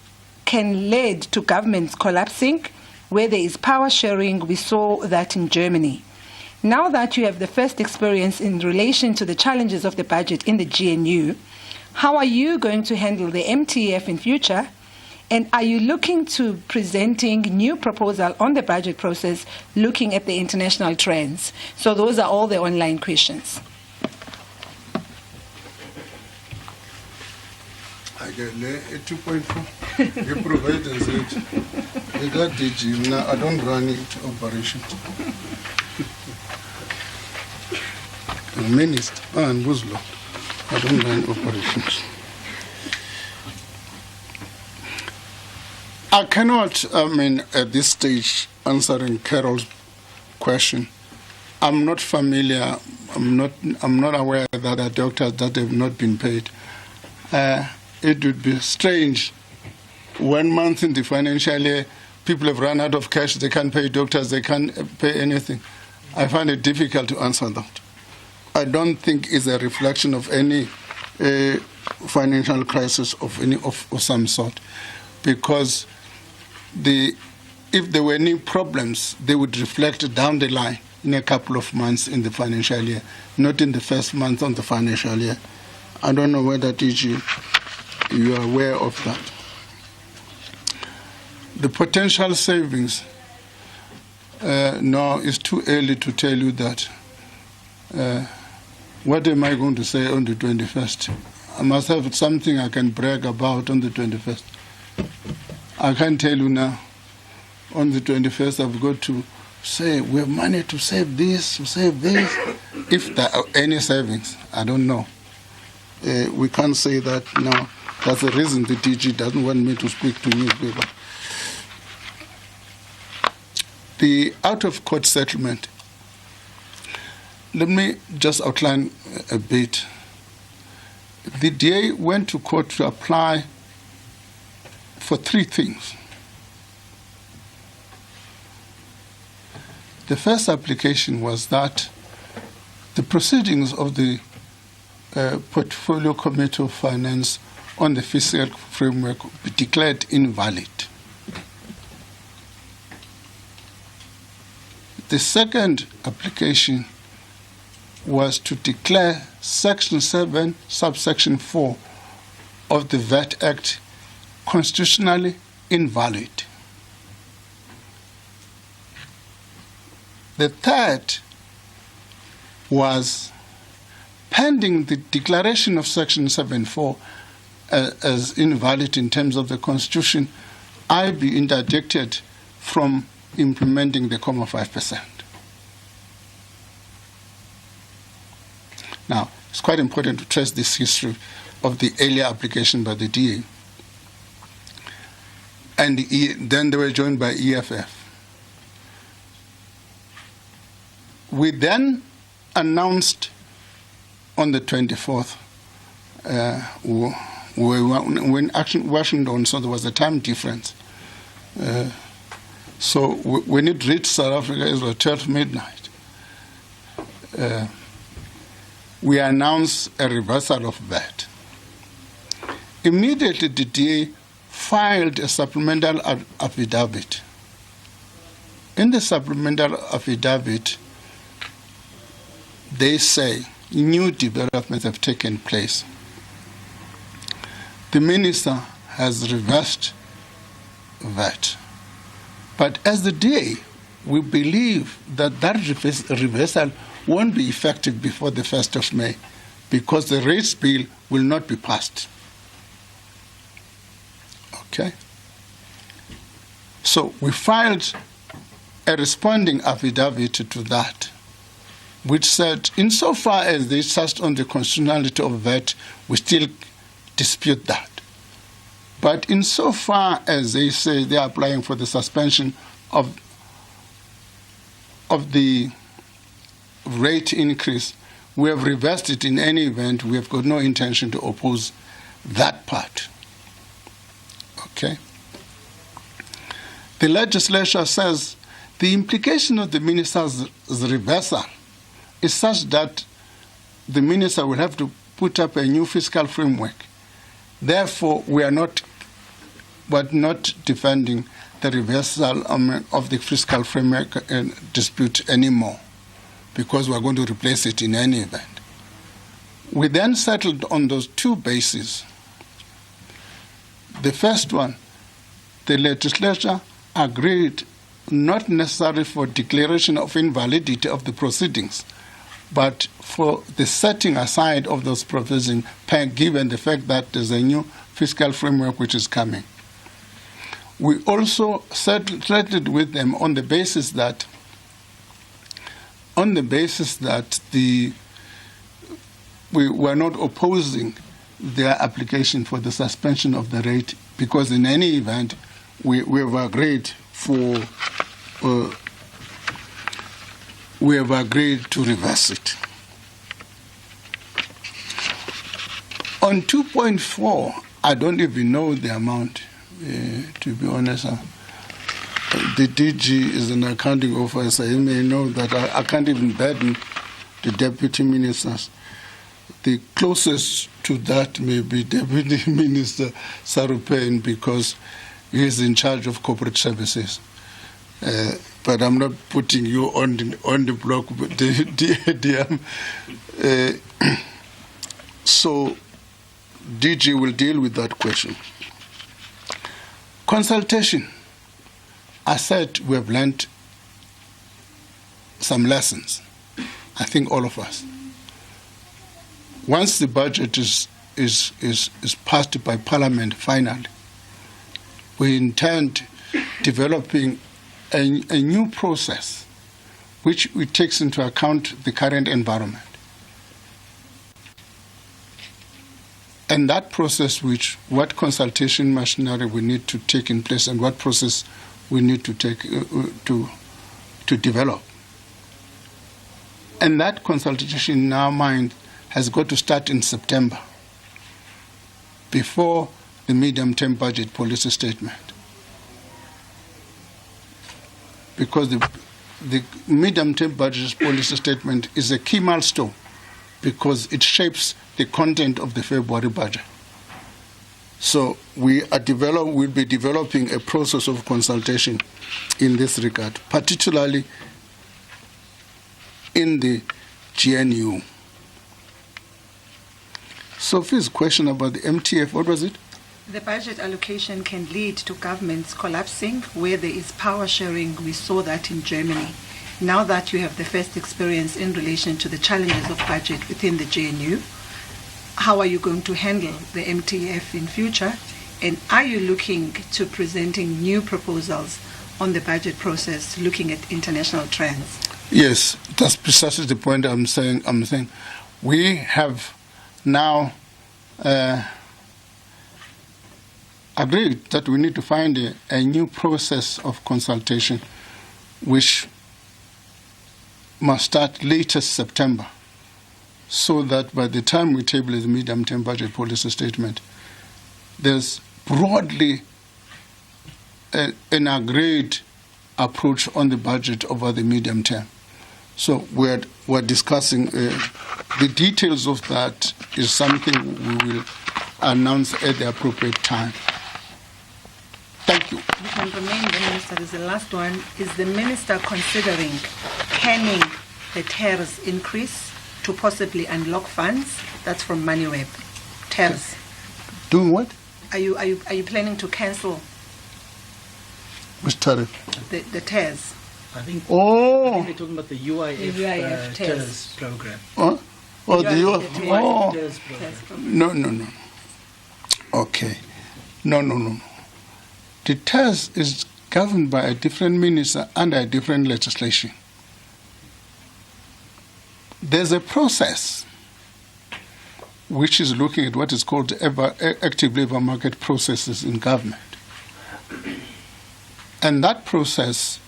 can lead to governments collapsing where there is power sharing. We saw that in Germany. Now that you have the first experience in relation to the challenges of the budget in the GNU, how are you going to handle the MTF in future? And are you looking to presenting new proposal on the budget process, looking at the international trends? So those are all the online questions. I get 2.4. You provide it. That DG, now I don't run it operation. The Minister and Muslim, I don't run operations. I cannot, at this stage, answering Carol's question. I'm not familiar. I'm not aware that there are doctors that have not been paid. It would be strange. 1 month in the financial year, people have run out of cash. They can't pay doctors. They can't pay anything. I find it difficult to answer that. I don't think it's a reflection of any a financial crisis of some sort, because if there were any problems, they would reflect down the line in a couple of months in the financial year, not in the first month of the financial year. I don't know whether DG, you are aware of that. The potential savings, no, it's too early to tell you that. What am I going to say on the 21st? I must have something I can brag about on the 21st. I can't tell you now. On the 21st, I've got to say we have money to save this, to save this. If there are any savings, I don't know. We can't say that now. That's the reason the DG doesn't want me to speak to newspaper. The out-of-court settlement. Let me just outline a bit. The DA went to court to apply for three things. The first application was that the proceedings of the Portfolio Committee of Finance on the fiscal framework be declared invalid. The second application was to declare Section 7, subsection 4 of the VAT Act constitutionally invalid. The third was, pending the declaration of Section 7.4 as invalid in terms of the Constitution, I be interdicted from implementing the 5%. Now, it's quite important to trace this history of the earlier application by the DA. And then they were joined by EFF. We then announced on the 24th, when Washington, so there was a time difference. So when it reached South Africa, it was 12 midnight. We announced a reversal of that. Immediately, the DA filed a supplemental affidavit. In the supplemental affidavit, they say new developments have taken place. The minister has reversed that. But as the DA, we believe that that reversal won't be effective before the 1st of May because the rates bill will not be passed. Okay? So we filed a responding affidavit to that, which said, insofar as they touched on the constitutionality of VAT, we still dispute that. But insofar as they say they are applying for the suspension of the rate increase, we have reversed it in any event. We have got no intention to oppose that part. Okay? The legislature says the implication of the minister's reversal is such that the minister will have to put up a new fiscal framework. Therefore, we are not defending the reversal of the fiscal framework dispute anymore, because we are going to replace it in any event. We then settled on those two bases. The first one, the legislature agreed not necessarily for declaration of invalidity of the proceedings, but for the setting aside of those provisions, given the fact that there's a new fiscal framework which is coming. We also settled with them on the basis that we were not opposing their application for the suspension of the rate, because in any event we have agreed to reverse it. On 2.4, I don't even know the amount, to be honest. The DG is an accounting officer. He may know that I can't even burden the deputy ministers. The closest to that may be Deputy Minister Sarupen, because he is in charge of corporate services. But I'm not putting you on the block. So DG will deal with that question. Consultation. I said we have learned some lessons. I think all of us. Once the budget is passed by Parliament finally, we intend developing a new process which takes into account the current environment. And that process, what consultation machinery we need to take in place and what process we need to take to develop. And that consultation in our mind has got to start in September, before the medium-term budget policy statement. Because the medium-term budget policy statement is a key milestone, because it shapes the content of the February budget. So we'll be developing a process of consultation in this regard, particularly in the GNU. Sophie's question about the MTF, what was it? The budget allocation can lead to governments collapsing where there is power sharing. We saw that in Germany. Now that you have the first experience in relation to the challenges of budget within the GNU, how are you going to handle the MTF in future? And are you looking to presenting new proposals on the budget process, looking at international trends? Yes, that's precisely the point I'm saying. We have now agreed that we need to find a new process of consultation which must start latest September, so that by the time we table the medium-term budget policy statement, there's broadly an agreed approach on the budget over the medium term. So we're discussing the details of that is something we will announce at the appropriate time. Thank you. You can remain the minister. This is the last one. Is the minister considering canning the TERS increase to possibly unlock funds? That's from MoneyWeb. TERS. Doing what? Are you planning to cancel which tariff? The TERS? I think they're talking about the UIF TERS program. Oh, the UIF. TERS program. No. Okay. No. The TERS is governed by a different minister under a different legislation. There's a process which is looking at what is called active labor market processes in government. And that process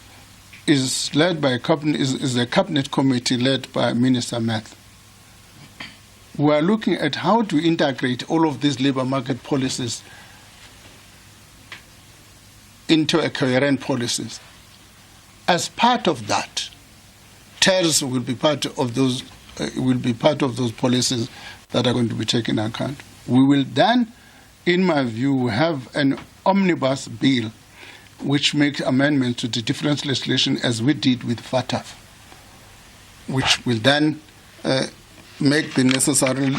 is led by a cabinet committee led by Minister Math. We are looking at how to integrate all of these labor market policies into a coherent policies. As part of that, TERS will be part of those policies that are going to be taken into account. We will then, in my view, have an omnibus bill which makes amendments to the different legislation as we did with FATF, which will then make the necessary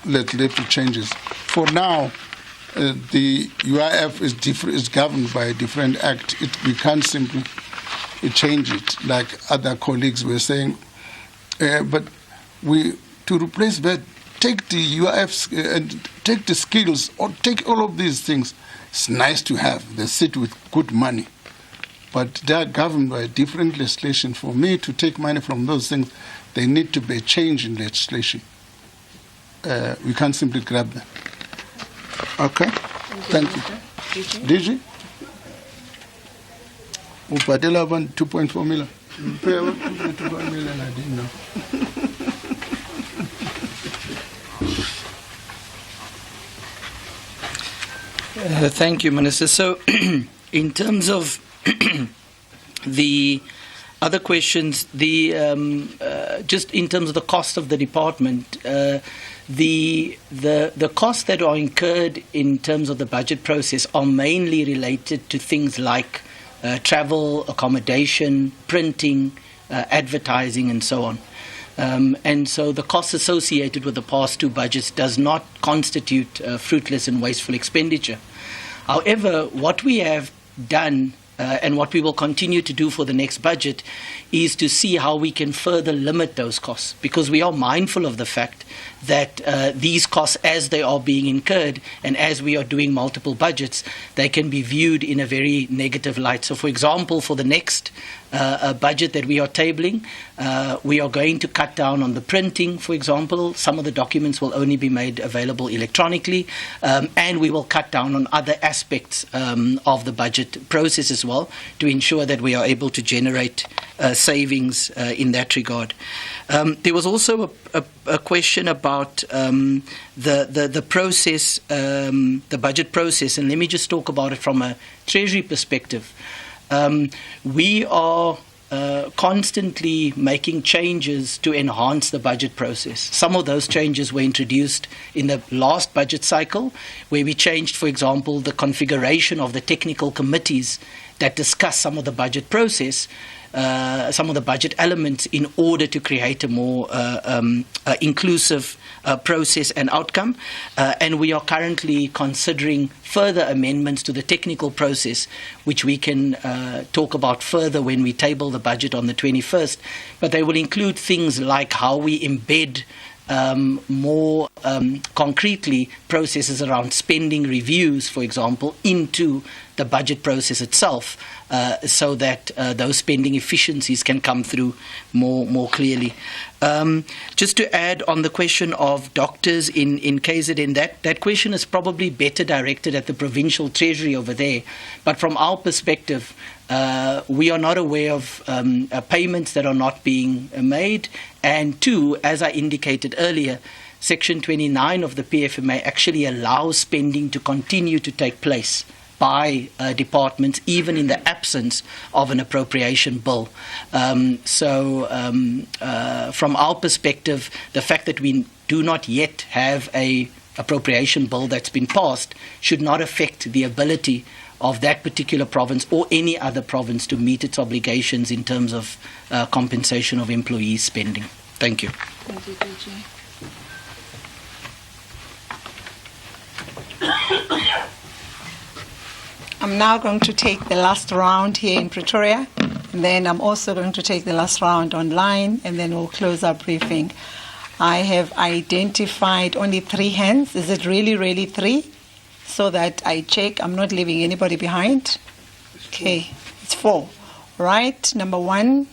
legislative changes. For now, the UIF is governed by a different act. We can't simply change it like other colleagues were saying. But to replace that, take the UIFs and take the skills, or take all of these things. It's nice to have. They sit with good money. But they are governed by a different legislation. For me to take money from those things, they need to be a change in legislation. We can't simply grab them. Okay? Thank you. DG? Upadela 2.4 million. 2.4 million, I didn't know. Thank you, Minister. So, in terms of the Other questions, just in terms of the cost of the department, the costs that are incurred in terms of the budget process are mainly related to things like travel, accommodation, printing, advertising, and so on. And so the costs associated with the past two budgets does not constitute fruitless and wasteful expenditure. However, what we have done and what we will continue to do for the next budget is to see how we can further limit those costs, because we are mindful of the fact that these costs, as they are being incurred and as we are doing multiple budgets, they can be viewed in a very negative light. So, for example, for the next budget that we are tabling, we are going to cut down on the printing, for example. Some of the documents will only be made available electronically, and we will cut down on other aspects of the budget process as well to ensure that we are able to generate savings in that regard. There was also a question about the process, the budget process, and let me just talk about it from a Treasury perspective. We are constantly making changes to enhance the budget process. Some of those changes were introduced in the last budget cycle, where we changed, for example, the configuration of the technical committees that discuss some of the budget process, some of the budget elements, in order to create a more inclusive process and outcome. And we are currently considering further amendments to the technical process, which we can talk about further when we table the budget on the 21st. But they will include things like how we embed more concretely processes around spending reviews, for example, into the budget process itself, so that those spending efficiencies can come through more clearly. Just to add on the question of doctors in KZN, that question is probably better directed at the provincial treasury over there. But from our perspective, we are not aware of payments that are not being made. And two, as I indicated earlier, Section 29 of the PFMA actually allows spending to continue to take place by departments, even in the absence of an appropriation bill. So from our perspective, the fact that we do not yet have a appropriation bill that's been passed should not affect the ability of that particular province or any other province to meet its obligations in terms of compensation of employee spending. Thank you. Thank you, DG. I'm now going to take the last round here in Pretoria, and then I'm also going to take the last round online, and then we'll close our briefing. I have identified only 3 hands. Is it really 3? So that I check I'm not leaving anybody behind. Okay, it's 4. Right, number 1,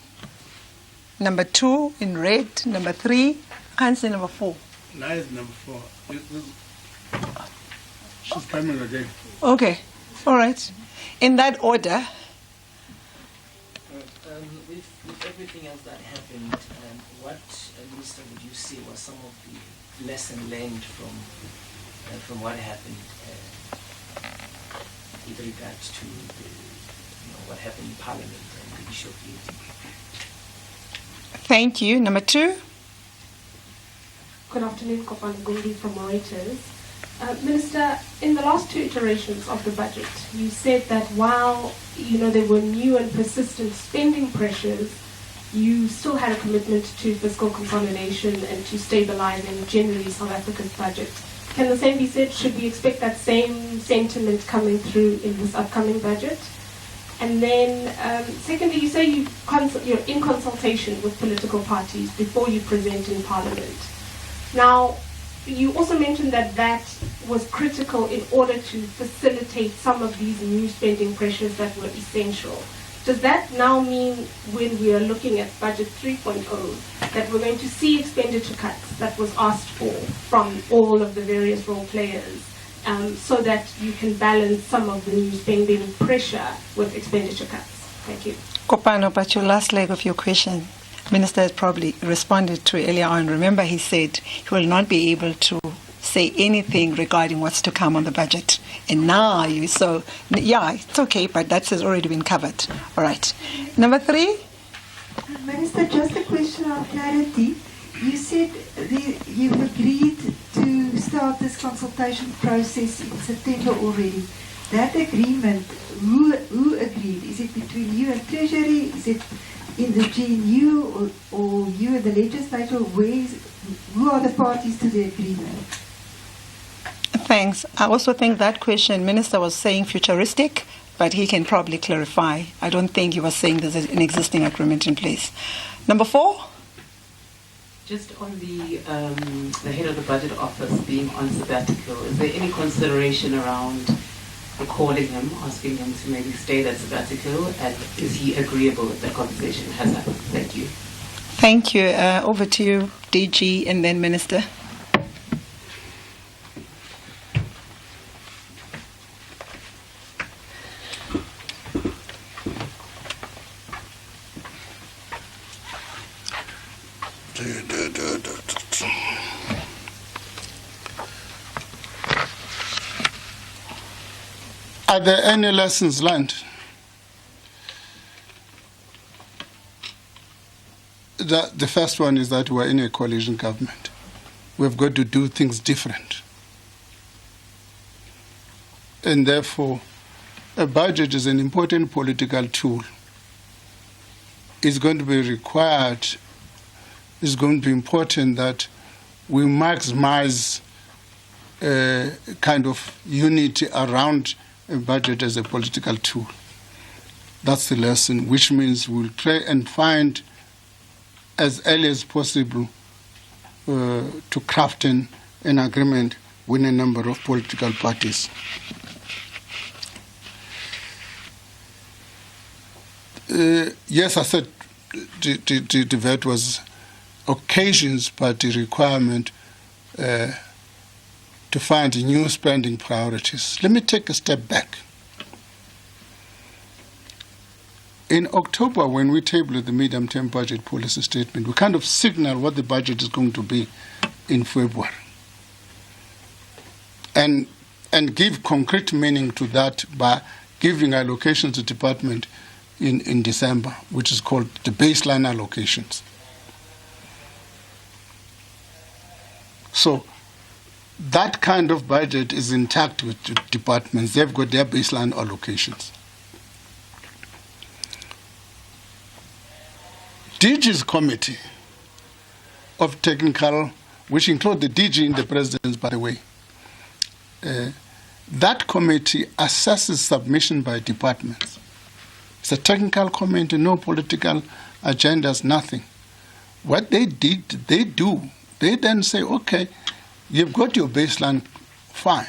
number 2 in red, number 3. Can't say number 4. Nice, number 4. She's coming again. Okay. All right. In that order. With everything else that happened, what, Minister, would you say was some of the lesson learned from what happened with regards to what happened in Parliament and the issue of unity? Thank you. Number 2. Good afternoon, Kopani Gundi from Reuters. Minister, in the last 2 iterations of the budget, you said that while there were new and persistent spending pressures, you still had a commitment to fiscal consolidation and to stabilizing generally South Africa's budget. Can the same be said? Should we expect that same sentiment coming through in this upcoming budget? And then, secondly, you say you're in consultation with political parties before you present in Parliament. Now, you also mentioned that was critical in order to facilitate some of these new spending pressures that were essential. Does that now mean, when we are looking at Budget 3.0, that we're going to see expenditure cuts that was asked for from all of the various role players, so that you can balance some of the new spending pressure with expenditure cuts? Thank you. Kopano, but your last leg of your question, Minister has probably responded to earlier on. Remember, he said he will not be able to say anything regarding what's to come on the budget. And now yeah, it's okay, but that has already been covered. All right. Number 3. Minister, just a question of clarity. You said you've agreed to start this consultation process in September already. That agreement, who agreed? Is it between you and Treasury? Is it in the GNU or you and the legislature? Who are the parties to the agreement? Thanks. I also think that question, Minister was saying futuristic, but he can probably clarify. I don't think he was saying there's an existing agreement in place. Number 4. Just on the head of the budget office being on sabbatical, is there any consideration around calling him, asking him to maybe stay that sabbatical, and is he agreeable if that conversation has happened? Thank you. Thank you. Over to you, DG, and then Minister. Are there any lessons learned? The first one is that we're in a coalition government. We've got to do things different. And therefore, a budget is an important political tool. It's going to be required, it's going to be important that we maximize kind of unity around a budget as a political tool. That's the lesson, which means we'll try and find as early as possible to craft an agreement with a number of political parties. Yes, I said the VAT was occasions, but the requirement to find new spending priorities. Let me take a step back. In October, when we tabled the medium-term budget policy statement, we kind of signal what the budget is going to be in February and give concrete meaning to that by giving allocations to department in December, which is called the baseline allocations. So that kind of budget is intact with the departments. They've got their baseline allocations. DG's committee of technical, which include the DG in the president's, by the way, that committee assesses submission by departments. It's a technical committee, no political agendas, nothing. What they then say, okay, you've got your baseline, fine.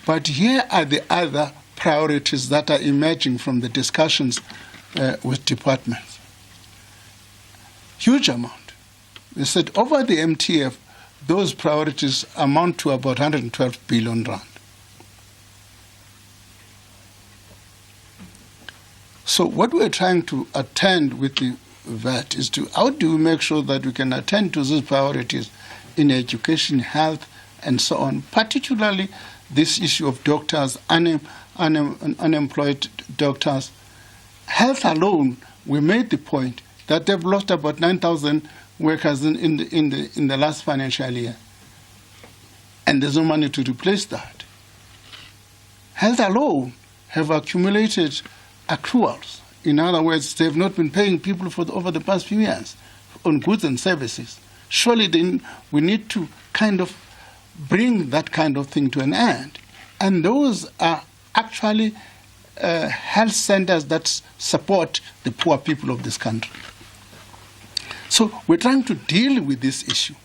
But here are the other priorities that are emerging from the discussions with departments. Huge amount. They said over the MTF, those priorities amount to about 112 billion rand. So what we're trying to attend with the VAT is to how do we make sure that we can attend to these priorities in education, health, and so on, particularly this issue of doctors, unemployed doctors. Health alone, we made the point that they've lost about 9,000 workers in the last financial year. And there's no money to replace that. Health alone have accumulated accruals. In other words, they've not been paying people over the past few years on goods and services. Surely then we need to kind of bring that kind of thing to an end. And those are actually health centers that support the poor people of this country. So we're trying to deal with this issue.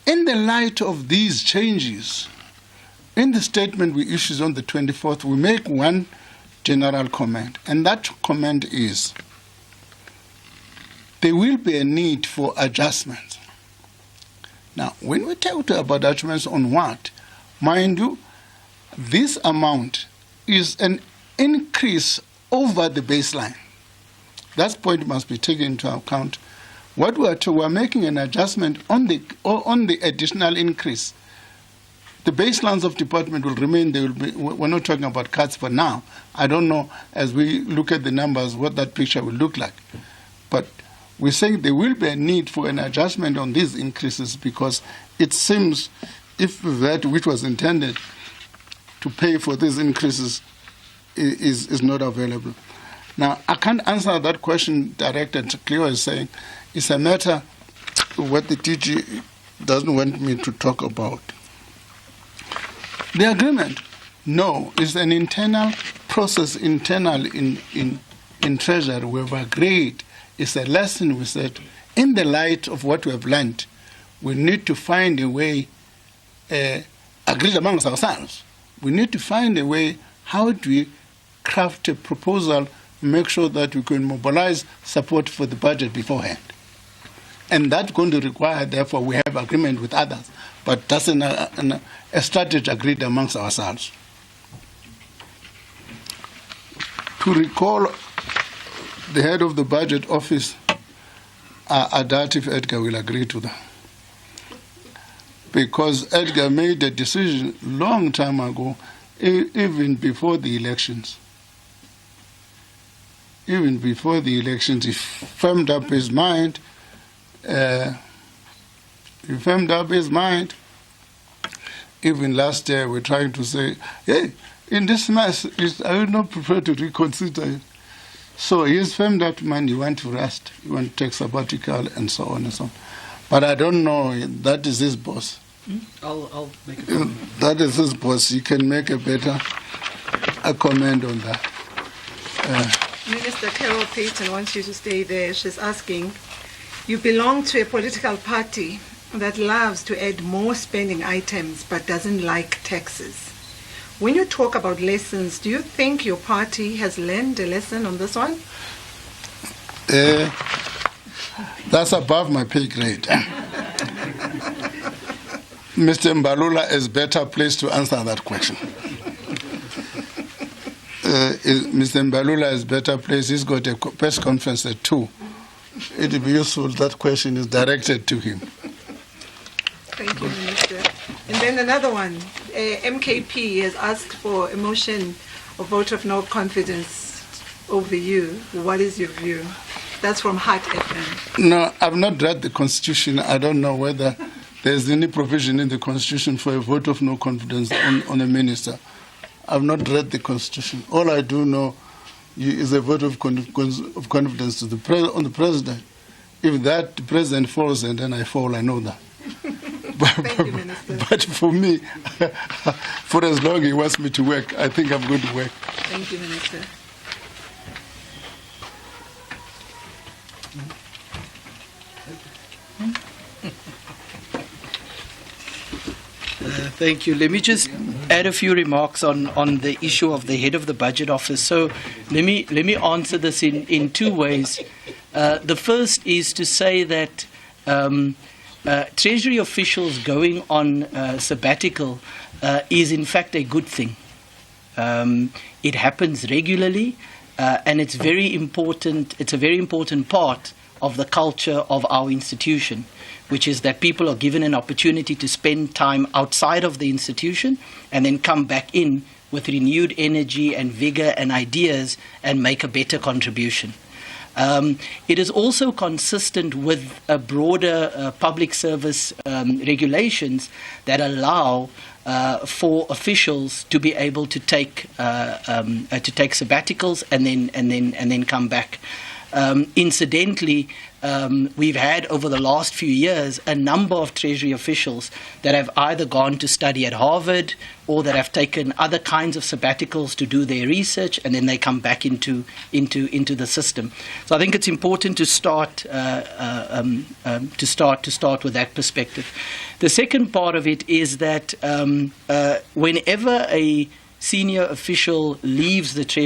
In the light of these changes, in the statement we issued on the 24th, we make one general comment, and that comment is there will be a need for adjustments. Now, when we talk about adjustments on what, mind you, this amount is an increase over the baseline. That point must be taken into account. What we're making an adjustment on the additional increase. The baselines of department will remain. They will be, we're not talking about cuts for now. I don't know, as we look at the numbers, what that picture will look like. But we're saying there will be a need for an adjustment on these increases, because it seems if that which was intended to pay for these increases is not available. Now, I can't answer that question directed to Cleo is saying. It's a matter of what the DG doesn't want me to talk about. The agreement, no, is an internal process, internal in Treasury. We've agreed. It's a lesson we said. In the light of what we have learned, we need to find a way, agreed amongst ourselves. We need to find a way, how do we craft a proposal, make sure that we can mobilize support for the budget beforehand. And that's going to require, therefore, we have agreement with others. But that's a strategy agreed amongst ourselves. To recall the head of the budget office, I doubt if Edgar will agree to that. Because Edgar made a decision long time ago, even before the elections. Even before the elections, he firmed up his mind. Even last year, we're trying to say, hey, in this mess, I will not prefer to reconsider it. So he's firmed up mind, he went to rest, he went to take sabbatical, and so on and so on. But I don't know, that is his boss. I'll make a comment. That is his boss. He can make a better comment on that. Minister Carol Payton wants you to stay there. She's asking, you belong to a political party that loves to add more spending items but doesn't like taxes. When you talk about lessons, do you think your party has learned a lesson on this one? That's above my pay grade. Mr. Mbalula is better placed to answer that question. Mr. Mbalula is better placed. He's got a press conference at 2. It would be useful if that question is directed to him. Thank you, Minister. And then another one. MKP has asked for a motion of vote of no confidence over you. What is your view? That's from Heart FM. No, I've not read the Constitution. I don't know whether there's any provision in the Constitution for a vote of no confidence on a minister. I've not read the Constitution. All I do know is a vote of confidence to on the president. If that president falls and then I fall, I know that. Thank you, Minister. But for me, for as long as he wants me to work, I think I'm going to work. Thank you, Minister. Thank you. Let me just add a few remarks on the issue of the head of the budget office. So let me answer this in two ways. The first is to say that Treasury officials going on sabbatical is in fact a good thing. It happens regularly, and it's very important. It's a very important part of the culture of our institution, which is that people are given an opportunity to spend time outside of the institution and then come back in with renewed energy and vigor and ideas and make a better contribution. It is also consistent with a broader public service regulations that allow for officials to be able to take sabbaticals and then come back. Incidentally, we've had over the last few years a number of Treasury officials that have either gone to study at Harvard or that have taken other kinds of sabbaticals to do their research, and then they come back into the system. So I think it's important to start with that perspective. The second part of it is that whenever a senior official leaves the Treasury,